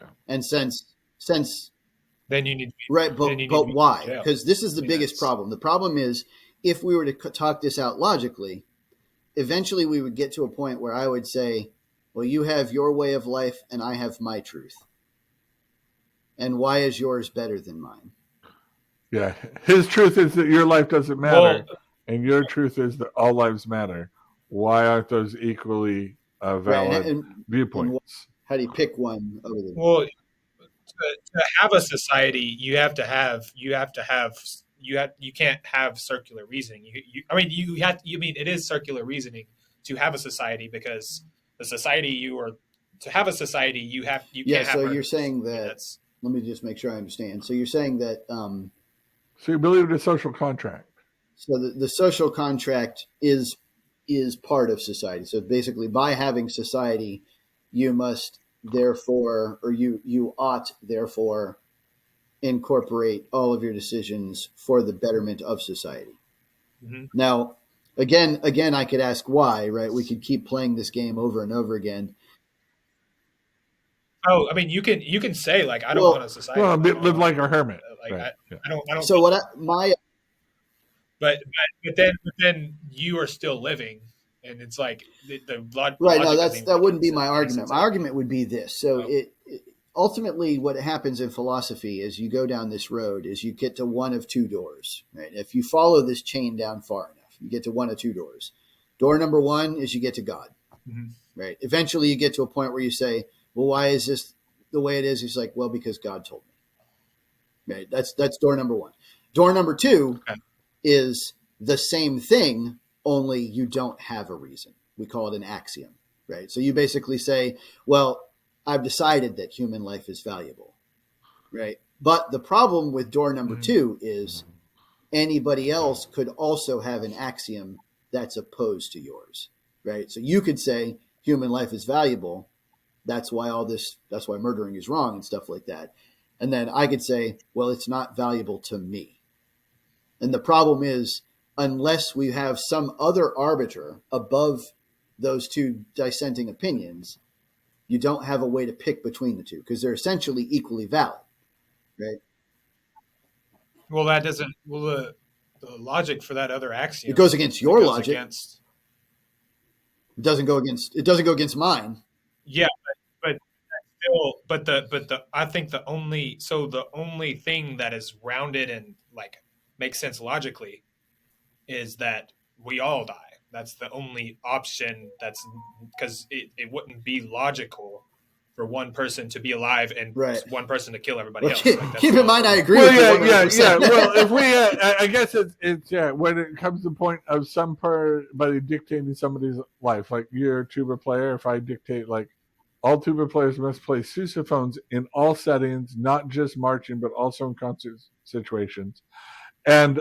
Yeah. And since Then you need to be right, then but you need to be why? in jail. Because this is the I mean, biggest problem. The problem is if we were to talk this out logically, eventually we would get to a point where I would say, well, you have your way of life and I have my truth. And why is yours better than mine? Yeah. His truth is that your life doesn't Well, matter, and your truth is that all lives matter. Why aren't those equally Right. valid And viewpoints? how do you pick one over the well, to have a society, you can't have circular reasoning. I mean, you mean it is circular reasoning to have a society because the society you are to have a society you Yeah, can't have so you're murderers. saying I mean, that, that's let me just make sure I understand. So you're saying that, So you believe in a social contract. so the social contract is part of society. So basically, by having society, you must therefore, or you ought therefore incorporate all of your decisions for the betterment of society. mhm. Now, again, I could ask why, right? We could keep playing this game over and over again. Oh, I mean, you can say like I don't want a Well, society Well, like I live want like a hermit. like Right. Yeah. I don't so what my but then you are still living, and it's like the right, no, logic doesn't even that make wouldn't be my any argument. sense My anyway. argument would be this. So Oh, ultimately what happens in philosophy is you go down this road is you get to one of two doors, right? If you follow this chain down far enough, you get to one of two doors. Door number one is you get to God, mhm. right? Eventually you get to a point where you say, well, why is this the way it is? He's like, well, because God told me, right? That's door number one. Door number two Okay. is the same thing, only you don't have a reason. We call it an axiom, right? So you basically say, well, I've decided that human life is valuable, right? But the problem with door number Mhm. two is anybody else could also have an axiom that's opposed to yours, right? So you could say human life is valuable. That's why murdering is wrong and stuff like that. And then I could say, well, it's not valuable to me. And the problem is, unless we have some other arbiter above those two dissenting opinions, you don't have a way to pick between the two because they're essentially equally valid, right? Well, that doesn't. Well, the logic for that other axiom. It goes against your logic. Against, it doesn't go against mine. Yeah, but still, but I think the only thing that is rounded and like makes sense logically is that we all die. That's the only option. That's because it wouldn't be logical for one person to be alive and one person to kill everybody else. Like, keep in mind, I agree. Well, with yeah. Well, if we, I guess it's when it comes to the point of somebody dictating somebody's life, like you're a tuba player. If I dictate, like, all tuba players must play sousaphones in all settings, not just marching, but also in concert situations, and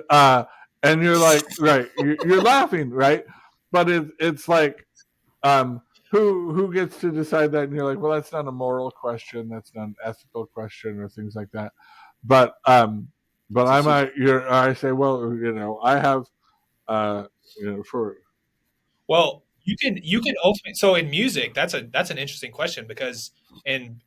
you're like, right, you're laughing, right, but it's like, who gets to decide that? And you're like, well, that's not a moral question, that's not an ethical question, or things like that. But I say, well, I have, for. Well, you can ultimately. So in music, that's an interesting question because in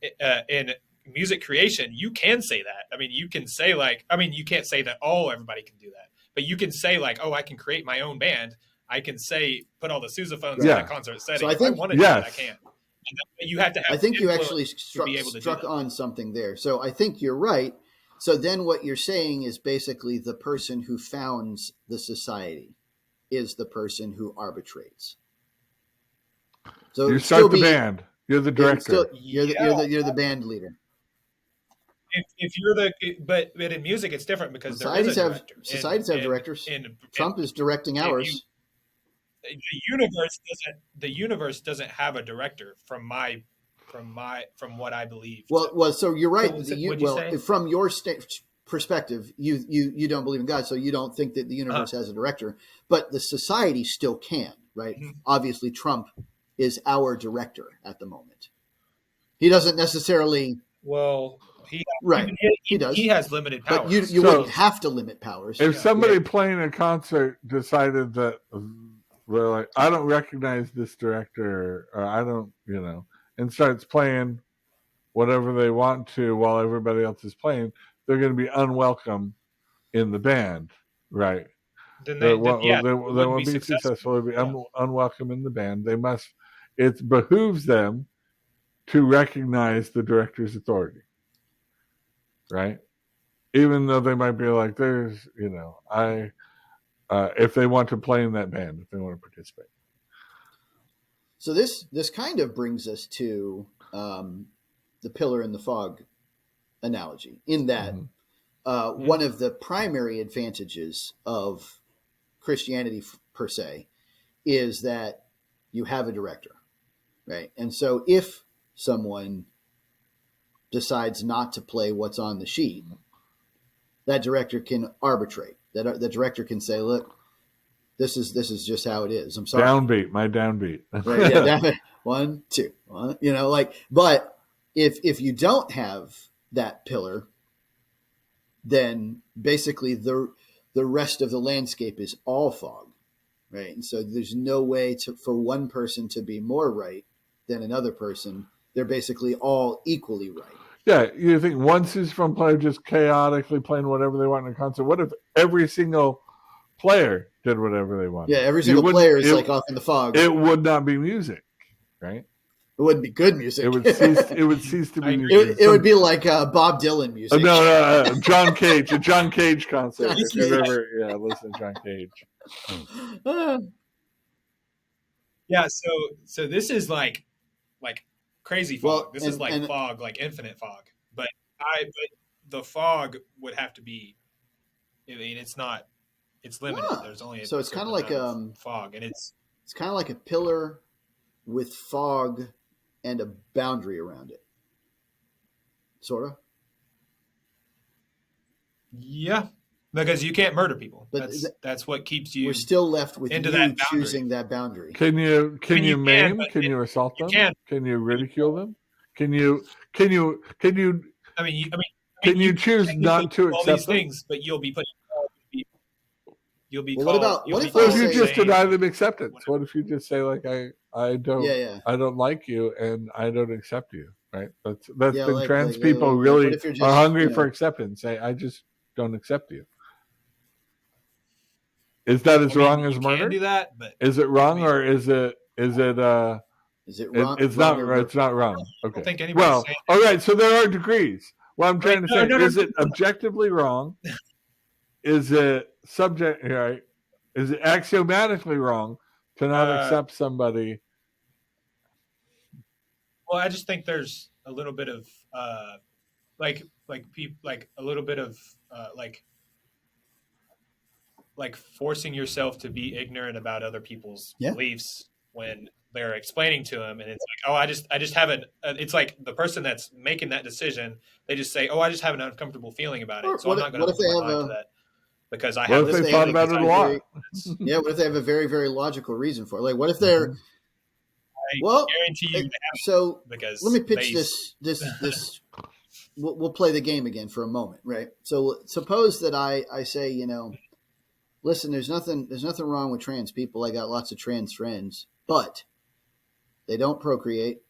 music creation, you can say that. I mean, you can say you can't say that everybody can do that, but you can say like, oh, I can create my own band. I can say put all the sousaphones in a concert setting. So I think, if I want to do that, I can. But you have to have. I think you actually struck on something there. So I think you're right. So then what you're saying is basically the person who founds the society is the person who arbitrates. So you start the band. You're the director. You're the band leader. If you're but in music it's different because societies there is a director. Societies have directors. Trump is directing ours. The universe doesn't have a director from what I believe. Well, so you're right. From your perspective, you don't believe in God, so you don't think that the universe has a director, but the society still can, right? Mm-hmm. Obviously, Trump is our director at the moment. He doesn't necessarily. Well, he does. He has limited powers. But you wouldn't have to limit powers. If somebody playing a concert decided that they're like, I don't recognize this director, or I don't, and starts playing whatever they want to while everybody else is playing, they're going to be unwelcome in the band, right? Then they won't be successful. They'll be unwelcome in the band. It behooves them to recognize the director's authority, right? Even though they might be like, there's, if they want to play in that band, if they want to participate. So this kind of brings us to the pillar in the fog analogy, in that one of the primary advantages of Christianity per se is that you have a director, right? And so if someone decides not to play what's on the sheet, that director can arbitrate. That the director can say, look, this is just how it is. I'm sorry. My downbeat. Right, yeah, 1, 2, 1, but if you don't have that pillar, then basically the rest of the landscape is all fog, right? And so there's no way for one person to be more right than another person. They're basically all equally right. Yeah, you think one sousaphone player just chaotically playing whatever they want in a concert? What if every single player did whatever they wanted? Yeah, every single player is like off in the fog. It would not be music, right? It wouldn't be good music. It would cease to be music. It would be like Bob Dylan music. No, John Cage, a John Cage concert. If you've ever, listen to John Cage. Yeah, so this is like crazy fog. This is like fog, like infinite fog. But the fog would have to be. I mean, it's not. It's limited. There's only so it's kind of like fog, and it's kind of like a pillar with fog and a boundary around it, sort of. Yeah, because you can't murder people. But that's what keeps you. We're still left with into you choosing that boundary. Can you maim? Can you assault them? Can you ridicule them? Can you? Can you choose not to accept all these things, but you'll be put. You'll be. Well, called, what if you just deny them acceptance? What if you just say like I don't Yeah. I don't like you and I don't accept you. Right? That's Yeah, been trans people what really if you're are just, hungry for acceptance. Say, I just don't accept you. Is that as wrong as you murder? can do that, but Is it wrong or is it is it wrong? it's wrong not or it's not wrong. I Okay. don't think anybody's Well, saying all right, so there are degrees. What I'm trying to say, no, is it objectively wrong? Is it subject right? Is it axiomatically wrong to not accept somebody? Well, I just think there's a little bit of like a little bit of like forcing yourself to be ignorant about other people's beliefs when they're explaining to them, and it's like, oh, I just haven't. It's like the person that's making that decision, they just say, oh, I just have an uncomfortable feeling about it, so I'm not going to open my mind to that because I have. What if they thought about it a lot? Yeah, what if they have a very, very logical reason for it? Like, what if they're I guarantee you. So because let me pitch this. We'll play the game again for a moment, right? So suppose that I say, listen, there's nothing wrong with trans people. I got lots of trans friends, but they don't procreate,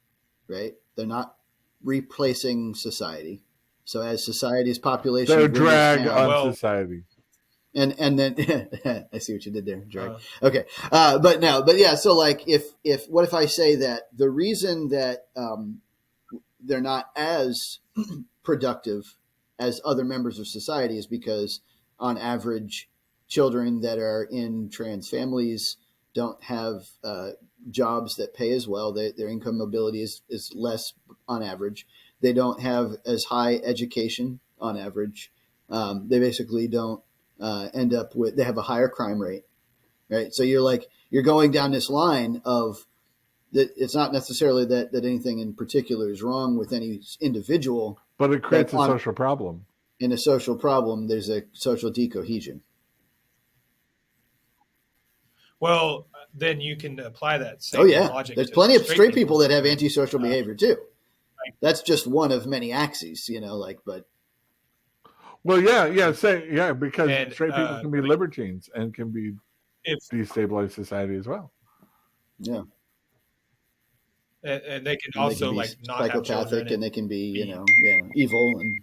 right? They're not replacing society. So as society's population, they're a drag down, on society. And then I see what you did there, drag. Okay, but yeah. So like, if what if I say that the reason that they're not as productive as other members of society is because, on average, children that are in trans families don't have jobs that pay as well. Their income mobility is less on average. They don't have as high education on average. They basically don't end up with, they have a higher crime rate, right? So you're going down this line of that. It's not necessarily that anything in particular is wrong with any individual, but it creates a social problem. In a social problem, there's a social decohesion. Well, then you can apply that same logic. There's plenty of straight people that have antisocial behavior too. That's just one of many axes, but. Well, because straight people can be libertines and can be destabilize society as well. Yeah. And they can also not psychopathic, and they can be, evil, and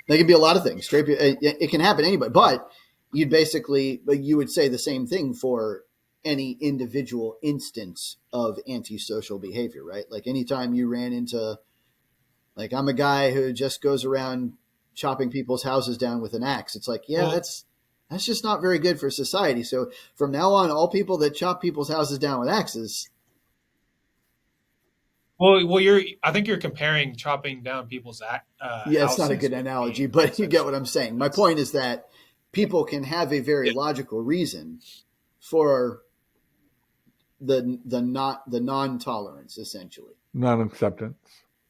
they can be a lot of things. Straight people, it can happen to anybody, but you would say the same thing for any individual instance of antisocial behavior, right? Like anytime you ran into, like, I'm a guy who just goes around chopping people's houses down with an axe. It's like, that's just not very good for society. So from now on, all people that chop people's houses down with axes. I think you're comparing chopping down people's it's not a good analogy, but you get what I'm saying. My point is that people can have a very logical reason for the non-tolerance, essentially. Non-acceptance.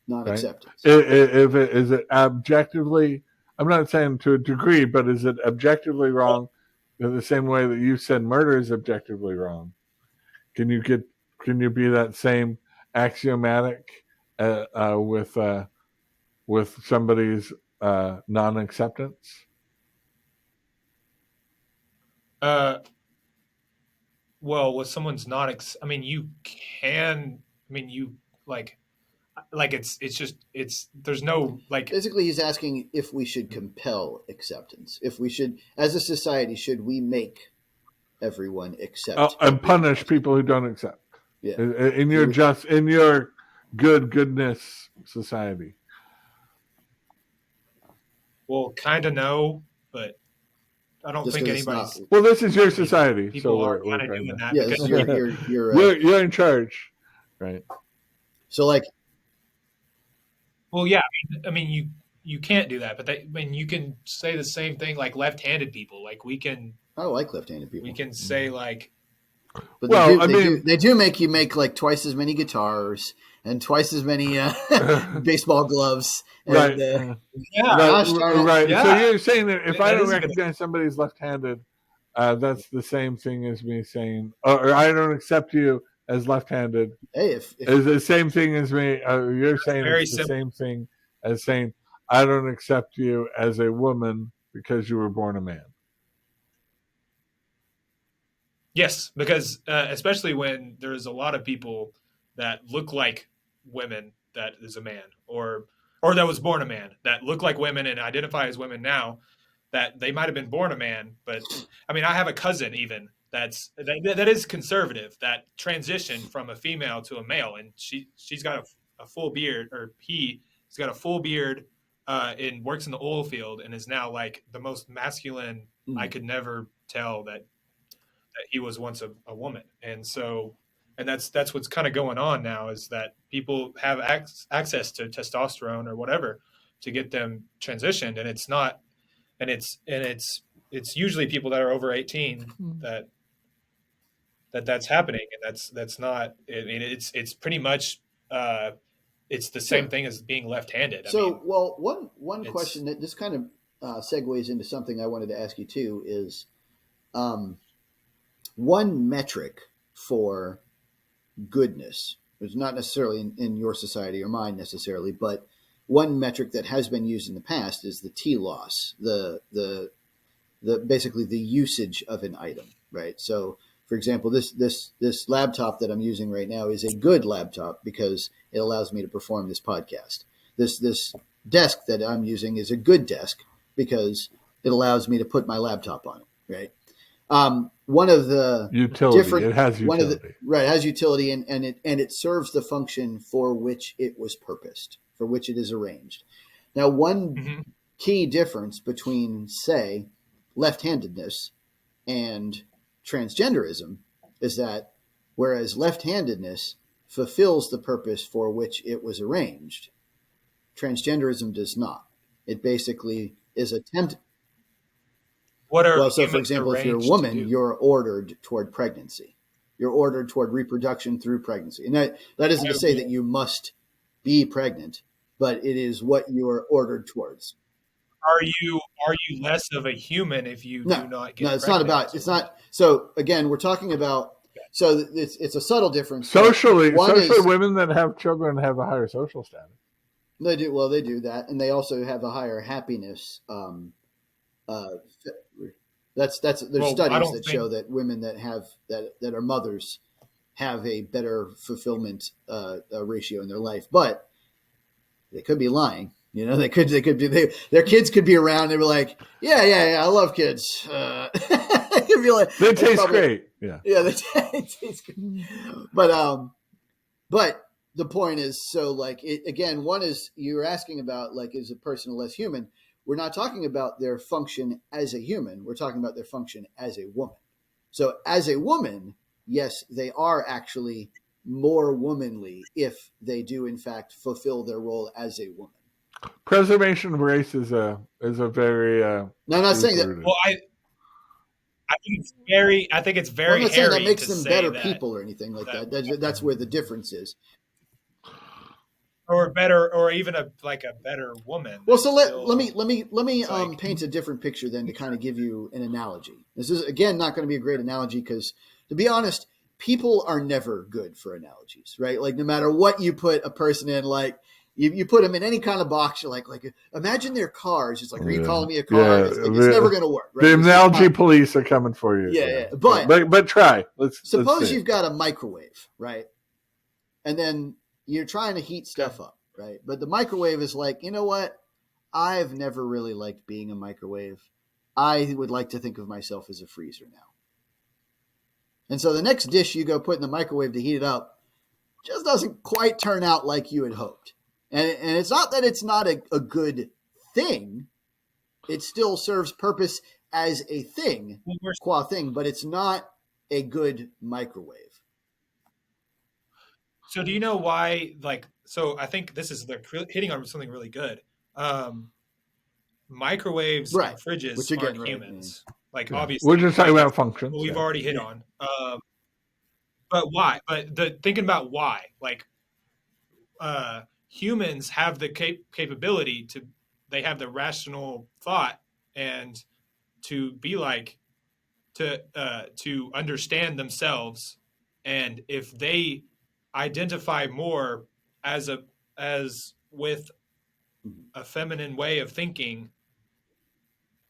Non-acceptance. Right? Is it objectively, I'm not saying to a degree, but is it objectively wrong in the same way that you said murder is objectively wrong? Can you be that same axiomatic with somebody's non-acceptance? Well, with someone's not, you can. You there's no like. Basically, he's asking if we should compel acceptance. If we should, as a society, should we make everyone accept and punish people who don't accept? Yeah, in your goodness society. Well, kind of no, but I don't think anybody's. Well, this is your society. People are kind of doing that. Yes, you're in charge, right? So, like, well, yeah, you can't do that, but you can say the same thing like left-handed people. Like we can. I like left-handed people. We can say like. But they do make you make like twice as many guitars and twice as many baseball gloves. And, right. Right. Yeah. So you're saying that if I don't recognize somebody's left-handed, that's the same thing as me saying, or I don't accept you as left-handed. Hey, if is the same thing as me. You're saying it's the same thing as saying I don't accept you as a woman because you were born a man. Yes, because especially when there's a lot of people that look like women that is a man, or that was born a man that look like women and identify as women now, that they might have been born a man. But I mean, I have a cousin even that is conservative, that transitioned from a female to a male, and she's got a full beard, or he's got a full beard, and works in the oil field, and is now like the most masculine. I could never tell that he was once a woman. And so, and that's what's kind of going on now, is that people have access to testosterone or whatever to get them transitioned, and it's not, and it's usually people that are over 18 that's happening, and that's not. I mean, it's pretty much it's the same thing as being left-handed. Well, one question that just kind of segues into something I wanted to ask you too is, one metric for goodness. It's not necessarily in your society or mine necessarily, but one metric that has been used in the past is the T-loss, the basically the usage of an item, right? So, for example, this laptop that I'm using right now is a good laptop because it allows me to perform this podcast. This desk that I'm using is a good desk because it allows me to put my laptop on it, right? One of the utility. It has utility. It has utility, and it serves the function for which it was purposed, for which it is arranged. Now, one key difference between, say, left-handedness and transgenderism is that whereas left-handedness fulfills the purpose for which it was arranged, transgenderism does not. It basically is attempt. So for example, if you're a woman, you're ordered toward pregnancy. You're ordered toward reproduction through pregnancy. And that isn't to say that you must be pregnant, but it is what you are ordered towards. Are you less of a human if you do not get pregnant? No, it's not about, it's not. So again, we're talking about, so it's a subtle difference. Socially, women that have children have a higher social status. They do. Well, they do that. And they also have a higher happiness. There's studies that show that women that are mothers have a better fulfillment ratio in their life, but they could be lying. You know, their kids could be around. They were like, yeah, I love kids. Could be like, they taste great. Yeah, they taste good. But the point is, so like again, one is you're asking about like, is a person less human? We're not talking about their function as a human. We're talking about their function as a woman. So as a woman, yes, they are actually more womanly if they do in fact fulfill their role as a woman. Preservation of race is a very no, I'm not saying that. Well, I think it's very. Well, I'm not saying that makes them better people or anything like that. That's where the difference is. Or better, or even a better woman. Well, so let me paint a different picture then to kind of give you an analogy. This is again not going to be a great analogy because, to be honest, people are never good for analogies, right? Like no matter what you put a person in, like you put them in any kind of box, you're like imagine their cars. It's like, are you calling me a car? Yeah, it's never going to work. Right? The analogy police are coming for you. Yeah. But try. Suppose you've got a microwave, right? And then you're trying to heat stuff up, right? But the microwave is like, you know what? I've never really liked being a microwave. I would like to think of myself as a freezer now. And so the next dish you go put in the microwave to heat it up just doesn't quite turn out like you had hoped. And it's not that it's not a good thing. It still serves purpose as a thing, but it's not a good microwave. So do you know why, so I think this is hitting on something really good. Microwaves and fridges aren't humans. Obviously. We're just talking about functions. We've already hit on. But why? But thinking about why, humans have the capability they have the rational thought and to be to understand themselves. And if they identify more as with a feminine way of thinking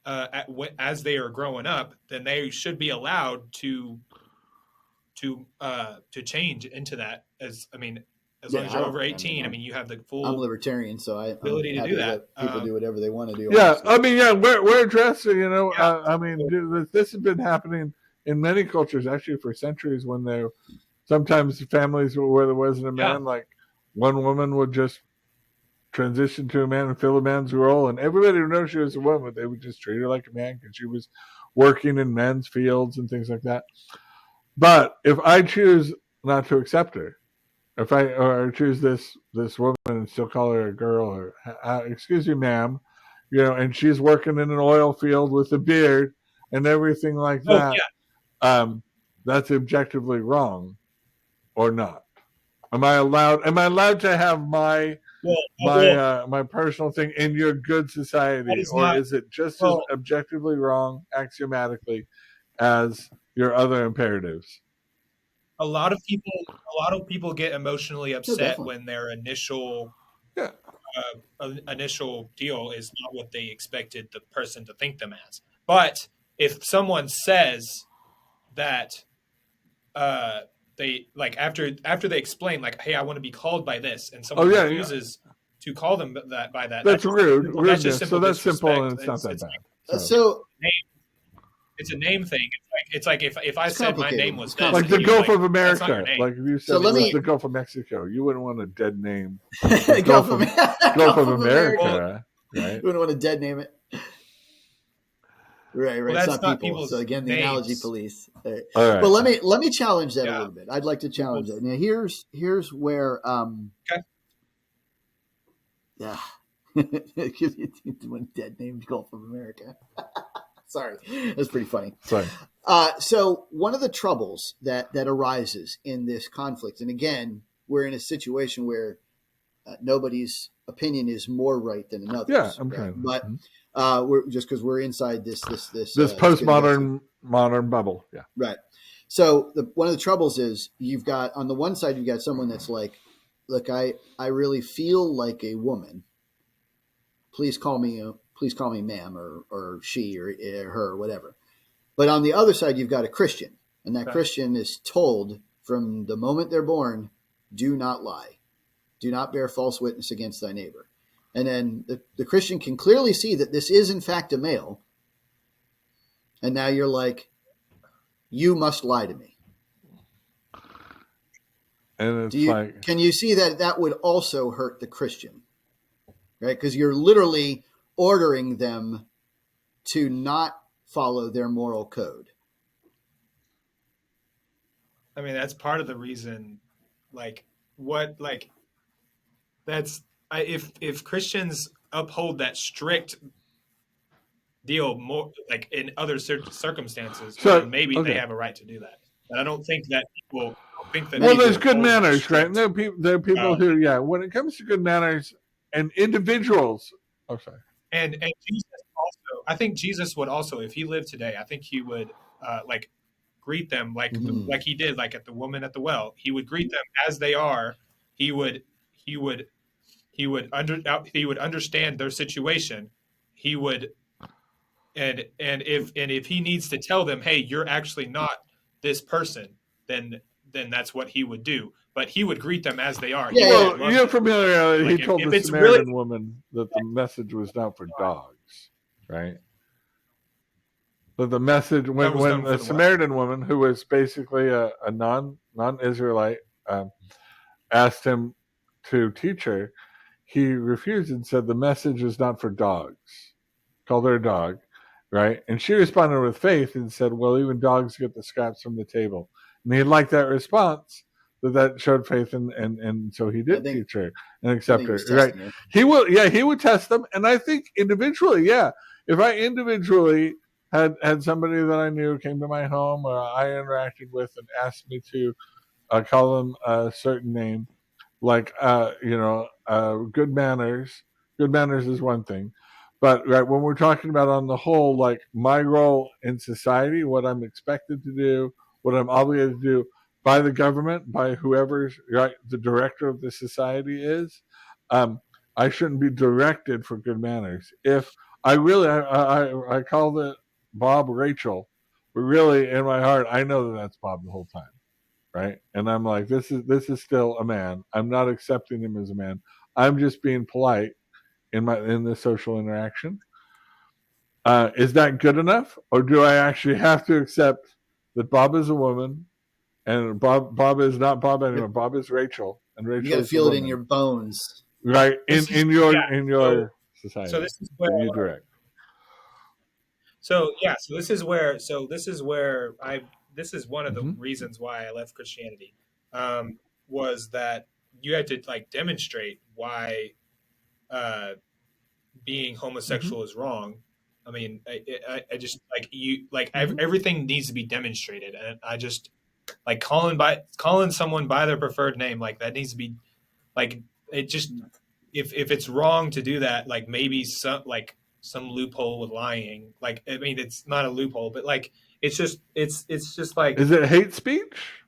as they are growing up, then they should be allowed to change into that as long Yeah, as I you're don't. over 18, you have the I'm full libertarian, so I'm ability to happy do to that. let people do whatever they want to do. Yeah, Honestly. we're addressing, Yeah. this has been happening in many cultures actually for centuries when there sometimes families where there wasn't a man, like one woman would just transition to a man and fill a man's role, and everybody would know she was a woman. They would just treat her like a man because she was working in men's fields and things like that. But if I choose not to accept her, if I choose this woman and still call her a girl, or excuse me, ma'am, and she's working in an oil field with a beard and everything like Oh that, yeah. that's objectively wrong or not? Am I allowed to have my my personal thing in your good That society, is or not is it just as well. objectively wrong axiomatically as your other imperatives? A lot of people get emotionally No, upset definitely. when their Yeah. initial deal is not what they expected the person to think them as. But if someone says that they like after they explain like, hey, I want to be called by this, and Oh someone yeah, yeah. refuses to call them that by that, That's rude, that's just rudeness. So simple that's simple, disrespect. and it's not that bad. So, So It's a name thing. It's like if I it's said my name complicated. was It's this, like and the you're complicated. Gulf like, of that's not your America, name. like if you So said let it was me the Gulf of Mexico, you wouldn't want a dead name. The Gulf Gulf of of Gulf Gulf of of America. Well, America, right? You wouldn't want to dead name it. Right. well, It's that's not not people. So people's again, the analogy names. police. All But right. let me challenge that a Yeah, little bit. I'd like to challenge people's. that. Now here's where Okay. yeah. One dead named Gulf of America. Sorry, that's pretty funny. Sorry. So one of the troubles that arises in this conflict, and again, we're in a situation where nobody's opinion is more right than another's. Yeah, I'm Right? trying. But we're just because we're inside this Postmodern modern bubble. Yeah. right. So one of the troubles is you've got on the one side you've got someone that's like, look, I really feel like a woman. Please call me ma'am or she or her or whatever. But on the other side you've got a Christian, and that Okay. Christian is told from the moment they're born, do not lie, do not bear false witness against thy neighbor. And then the Christian can clearly see that this is in fact a male. And now you're like, you must lie to me. And it's Can you see that would also hurt the Christian, right? Because you're literally ordering them to not follow their moral code. That's part of the reason. If Christians uphold that strict deal more like in other circumstances, so then maybe they okay. have a right to do that. But I don't think that people think that. Well, people there's good hold that manners, right? strict. There are people who, when it comes to good manners and individuals. Oh, sorry. And Jesus also, I think Jesus would also, if he lived today, I think he would greet them like he did like at the woman at the well. He would greet them as they are. He would understand their situation. He would and if he needs to tell them, hey, you're actually not this person, then that's what he would do. But he would greet them as they are. Yeah, Well, you're familiar. He told the Samaritan woman that the message was not for dogs, right? But the message when a Samaritan woman who was basically a non-Israelite asked him to teach her, he refused and said the message is not for dogs. Called her a dog, right? And she responded with faith and said, well, even dogs get the scraps from the table. And he liked that response, that showed faith, and so he did teach her and accept her, right? He would test them. And I think individually, if I individually had somebody that I knew came to my home or I interacted with and asked me to call them a certain name, like good manners is one thing, but right when we're talking about on the whole, like my role in society, what I'm expected to do, what I'm obligated to do by the government, by whoever's right the director of the society is, I shouldn't be directed for good manners. If I really I call it Bob Rachel, but really in my heart I know that that's Bob the whole time. right? And I'm like, this is still a man. I'm not accepting him as a man. I'm just being polite in the social interaction. Is that good enough, or do I actually have to accept that Bob is a woman and Bob is not Bob anymore? Bob is Rachel, and You Rachel got to is the feel it in woman, your bones. right? This is In so your so society this is where that you direct. so this is where I this is one of the Mm-hmm. reasons why I left Christianity, was that you had to like demonstrate why uh, being Mm-hmm. homosexual is wrong. I mean, I just like Mm-hmm. everything needs to be demonstrated, and I just like calling someone by their preferred name, like that needs to be like it just if it's wrong to do that, like maybe some loophole with lying. Like I mean, it's not a loophole, but like it's just like Is it hate speech?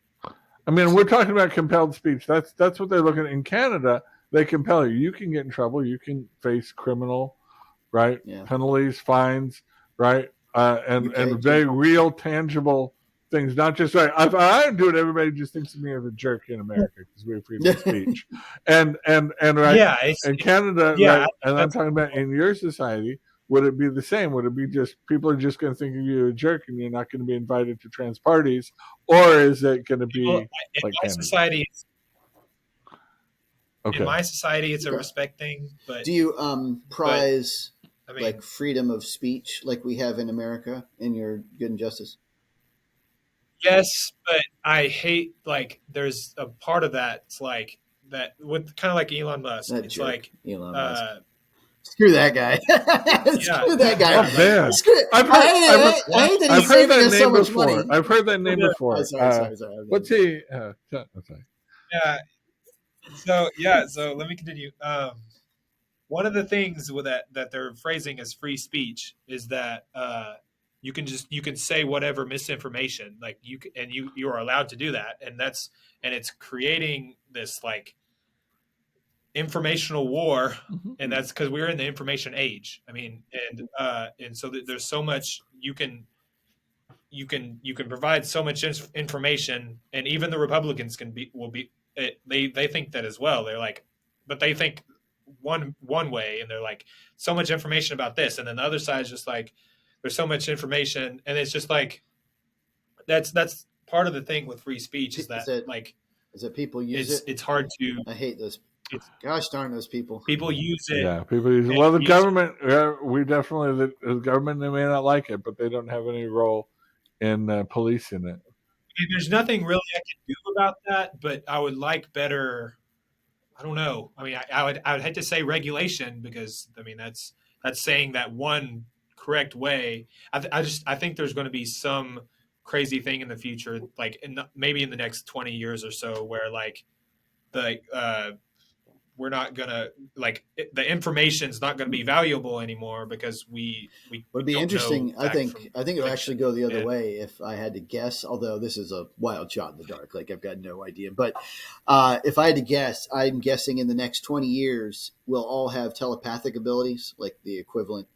I mean, we're talking about compelled speech. That's what they're looking at in Canada. They compel you. You can get in trouble. You can face criminal, right? Yeah. Penalties, fines, right? And UK too. very real, tangible things. Not just right. If I do it, everybody just thinks of me as a jerk in America because we have freedom of speech, and right. yeah, And Canada, yeah. right? And I'm That's talking about in your society. Would it be the same? Would it be just people are just going to think of you as a jerk and you're not going to be invited to trans parties, or is it going to people be like my Canada? society. In Okay. my society, it's a Okay. respect thing, Do you but prize I like mean, freedom of speech like we have in America in your Good and Justice? yes, but I hate like there's a part of that. It's like that with kind of like Elon Musk. That It's jerk, like, Elon Musk. uh, Screw that guy. yeah, Screw that guy. Oh yeah, like man, Screw. I've heard I've I hate that I've he's heard saving that us so name much before. money. I've heard that name Oh, before. sorry. What's he? Sorry. yeah. So let me continue. One of the things with that they're phrasing as free speech is that you can say whatever misinformation like you are allowed to do that, and it's creating this like informational war, and Mm-hmm. that's because we're in the information age. I mean, and so there's so much you can provide so much information, and even the Republicans will be they think that as well. They're like, but they think one way, and they're like so much information about this, and then the other side is just like there's so much information, and it's just like that's part of the thing with free speech is Is that that like is that people use it? it's hard to I hate those. it's Gosh darn those people. people use it Yeah, people use and well. The use government, we definitely the government. They may not like it, but they don't have any role in policing it. there's nothing really I can do about that, but I would like better. I don't know. I mean, I would hate to say regulation because I mean that's saying that one correct way. I think there's going to be some crazy thing in the future, like maybe in the next 20 years or so, where like the we're not gonna like the information's not gonna be valuable anymore because Would we be don't know interesting. fact from I think it'll actually fiction. go the other And way if I had to guess. Although this is a wild shot in the dark, like I've got no idea. But if I had to guess, I'm guessing in the next 20 years we'll all have telepathic abilities, like the equivalent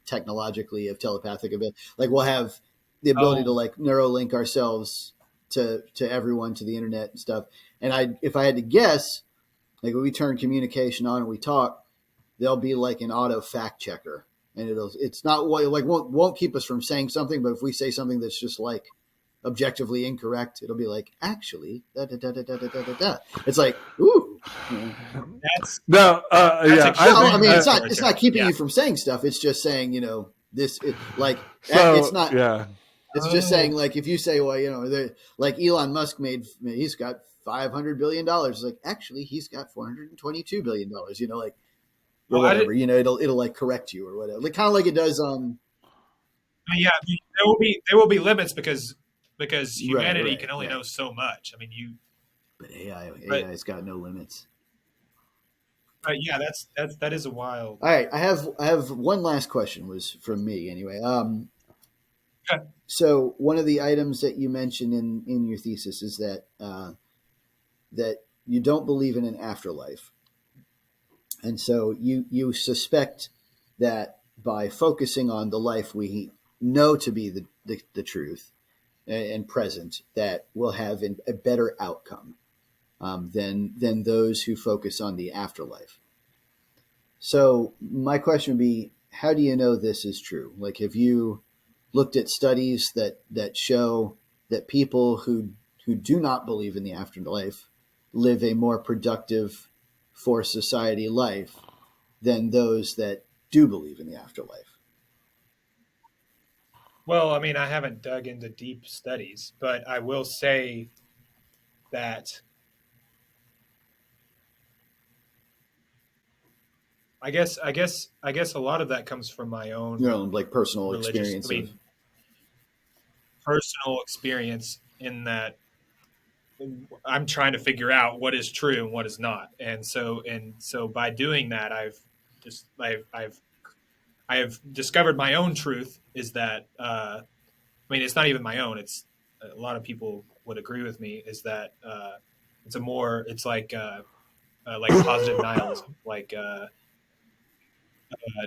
technologically of telepathic ability. Like we'll have the ability to oh like neurolink ourselves to everyone, to the internet and stuff. And if I had to guess, like when we turn communication on and we talk, there'll be like an auto fact checker, and it's not like won't keep us from saying something, but if we say something that's just like objectively incorrect, it'll be like actually da da da da da da da da. It's like ooh, you know. that's No, that's yeah, I No, I think mean extreme it's not authoritarian. keeping Yeah. you from saying stuff. It's just saying this like it's so. not. Yeah, It's just saying Oh. like if you say well like Elon Musk he's got $500 billion, like actually he's got $422 billion. Like or Oh, I did. whatever. It'll like correct you or whatever. Like kind of like it does. Yeah, there will be limits because humanity Right, can only right. know so much. I mean, But but AI's got no limits. yeah, that is a wild. All right, I have one last question was from me anyway. Okay. So one of the items that you mentioned in your thesis is that you don't believe in an afterlife, and so you suspect that by focusing on the life we know to be the truth, and present that will have a better outcome than those who focus on the afterlife. So my question would be, how do you know this is true? Like, have you looked at studies that show that people who do not believe in the afterlife live a more productive for society life than those that do believe in the afterlife? Well, I mean, I haven't dug into deep studies, but I will say that I guess a lot of that comes from my own Like personal religious, experience I of. mean, personal experience in that I'm trying to figure out what is true and what is not. And so by doing that, just I have discovered my own truth is that I mean, it's not even my own. It's a lot of people would agree with me. Is that it's like positive nihilism.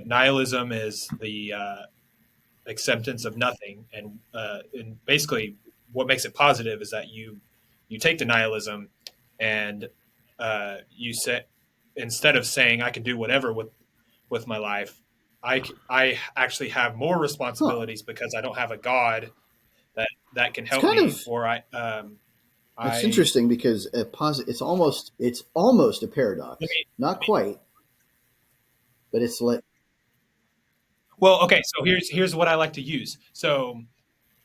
Nihilism is the acceptance of nothing, and basically what makes it positive is that you take the nihilism and you say, instead of saying I can do whatever with my life, I actually have more Huh. responsibilities because I don't have a God that can It's help kind me, of or It's I interesting because it's almost a paradox. let me Not quite, but it's like well, okay, so here's what I like to use. So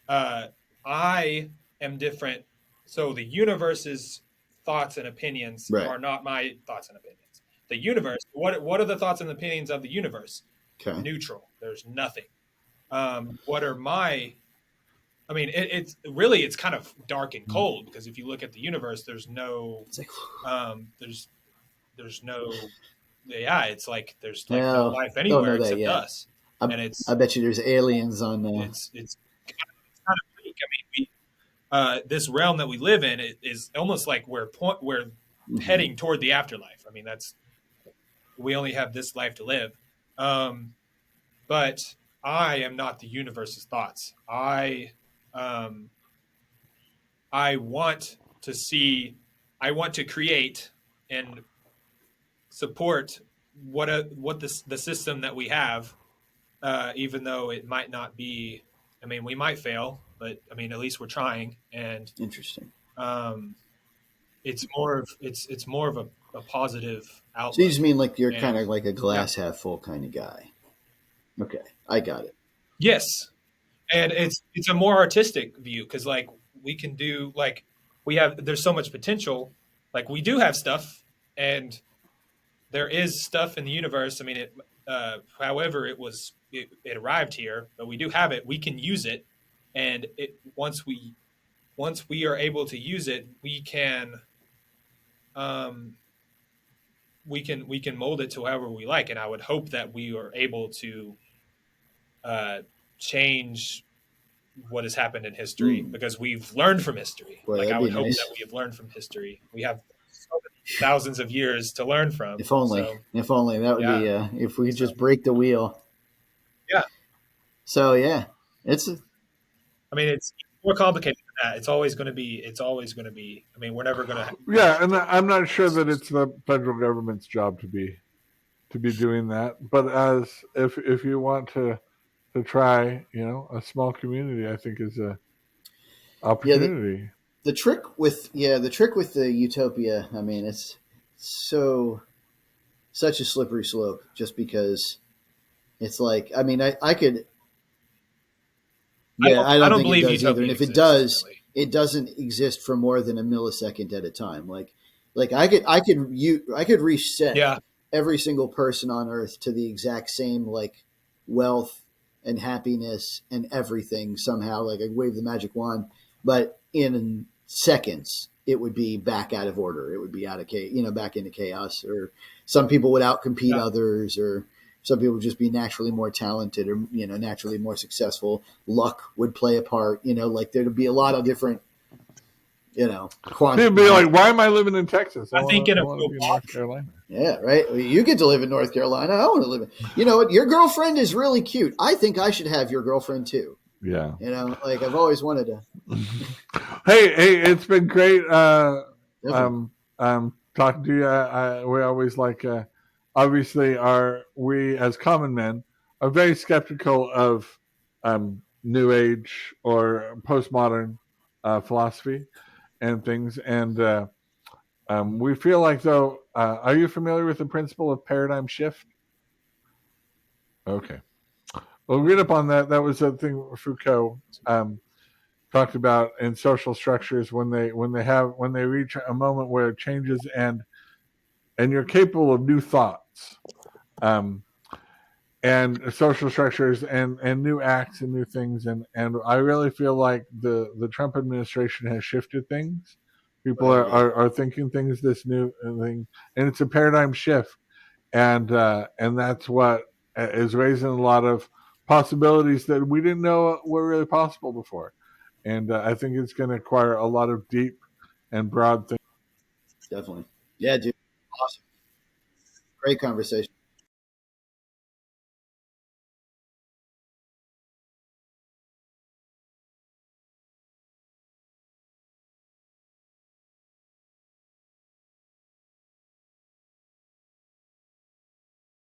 uh, I am different. So the universe's thoughts and opinions right. are not my thoughts and opinions. The universe, what are the thoughts and opinions of the universe? Okay. Neutral. There's nothing. What are my? I mean, it's kind of dark and cold because if you look at the universe, It's like, there's there's no, yeah, it's like there's like no well, life don't anywhere know that except yet. us, I, and I bet you there's aliens on the. it's kind of bleak. I mean, this realm that we live in is almost like we're Mhm. heading toward the afterlife. I mean, that's we only have this life to live, um, but I am not the universe's thoughts. Um, I want to see, I want to create and support what the system that we have, even though it might not be. I mean, we might fail, but I mean, at least we're trying, and Interesting. um, it's more of a positive So you just outlook. mean like you're kind And of like a yeah, glass half full kind of guy. Okay, I got it. yes, and it's a more artistic view because like we can do like we have there's so much potential. Like we do have stuff, and there is stuff in the universe. I mean, however it arrived here, but we do have it. We can use it, and it once we are able to use it, um, we can mold it to however we like. And I would hope that we are able to uh, change what has happened in history Mm, because we've learned from history. boy, Like that'd I be would hope that nice. we have learned from history. We have so many thousands of years to learn from. If only. So If only that would yeah, be. If we could so just break the wheel. yeah. So yeah, it's I mean, it's more complicated than that. It's always going to be. It's always going to be. I mean, we're never going to Yeah, reach and the. I'm not sure It's that just it's the federal government's job to be doing that. But as if you want to try, a small community, I think is a yeah. opportunity. The trick with the utopia. I mean, it's so such a slippery slope. Just because it's like, I mean, I could. Yeah, I I don't don't think it believe does either. And utopia if it exists does, really. it doesn't exist for more than a millisecond at a time. Like I could reset Yeah, every single person on Earth to the exact same like wealth and happiness and everything somehow. Like I wave the magic wand, but in seconds it would be back out of order. It would be out of back into chaos. Or some people would outcompete yeah, others, or some people would just be naturally more talented, or naturally more successful. Luck would play a part. Like there'd be a lot of different They'd be like, "Why am I living in Texas? I think in I a want to be in North robot. Carolina." Yeah, right. Well, you get to live in North Carolina. I want to live in. You know what? Your girlfriend is really cute. I think I should have your girlfriend too. Yeah. Like I've always wanted to. Hey, it's been great Definitely. talking to you. We always like, obviously, we as common men are very skeptical of New Age or postmodern philosophy and things. And we feel like, though, are you familiar with the principle of paradigm shift? Okay. Well, read up on that. That was a thing Foucault talked about in social structures when they reach a moment where it changes and you're capable of new thoughts, um, and social structures and new acts and new things, and I really feel like the Trump administration has shifted things. People Well, yeah, are thinking things this new thing, and it's a paradigm shift, and that's what is raising a lot of possibilities that we didn't know were really possible before. And I think it's going to require a lot of deep and broad things. definitely. Yeah, dude. Awesome. Great conversation.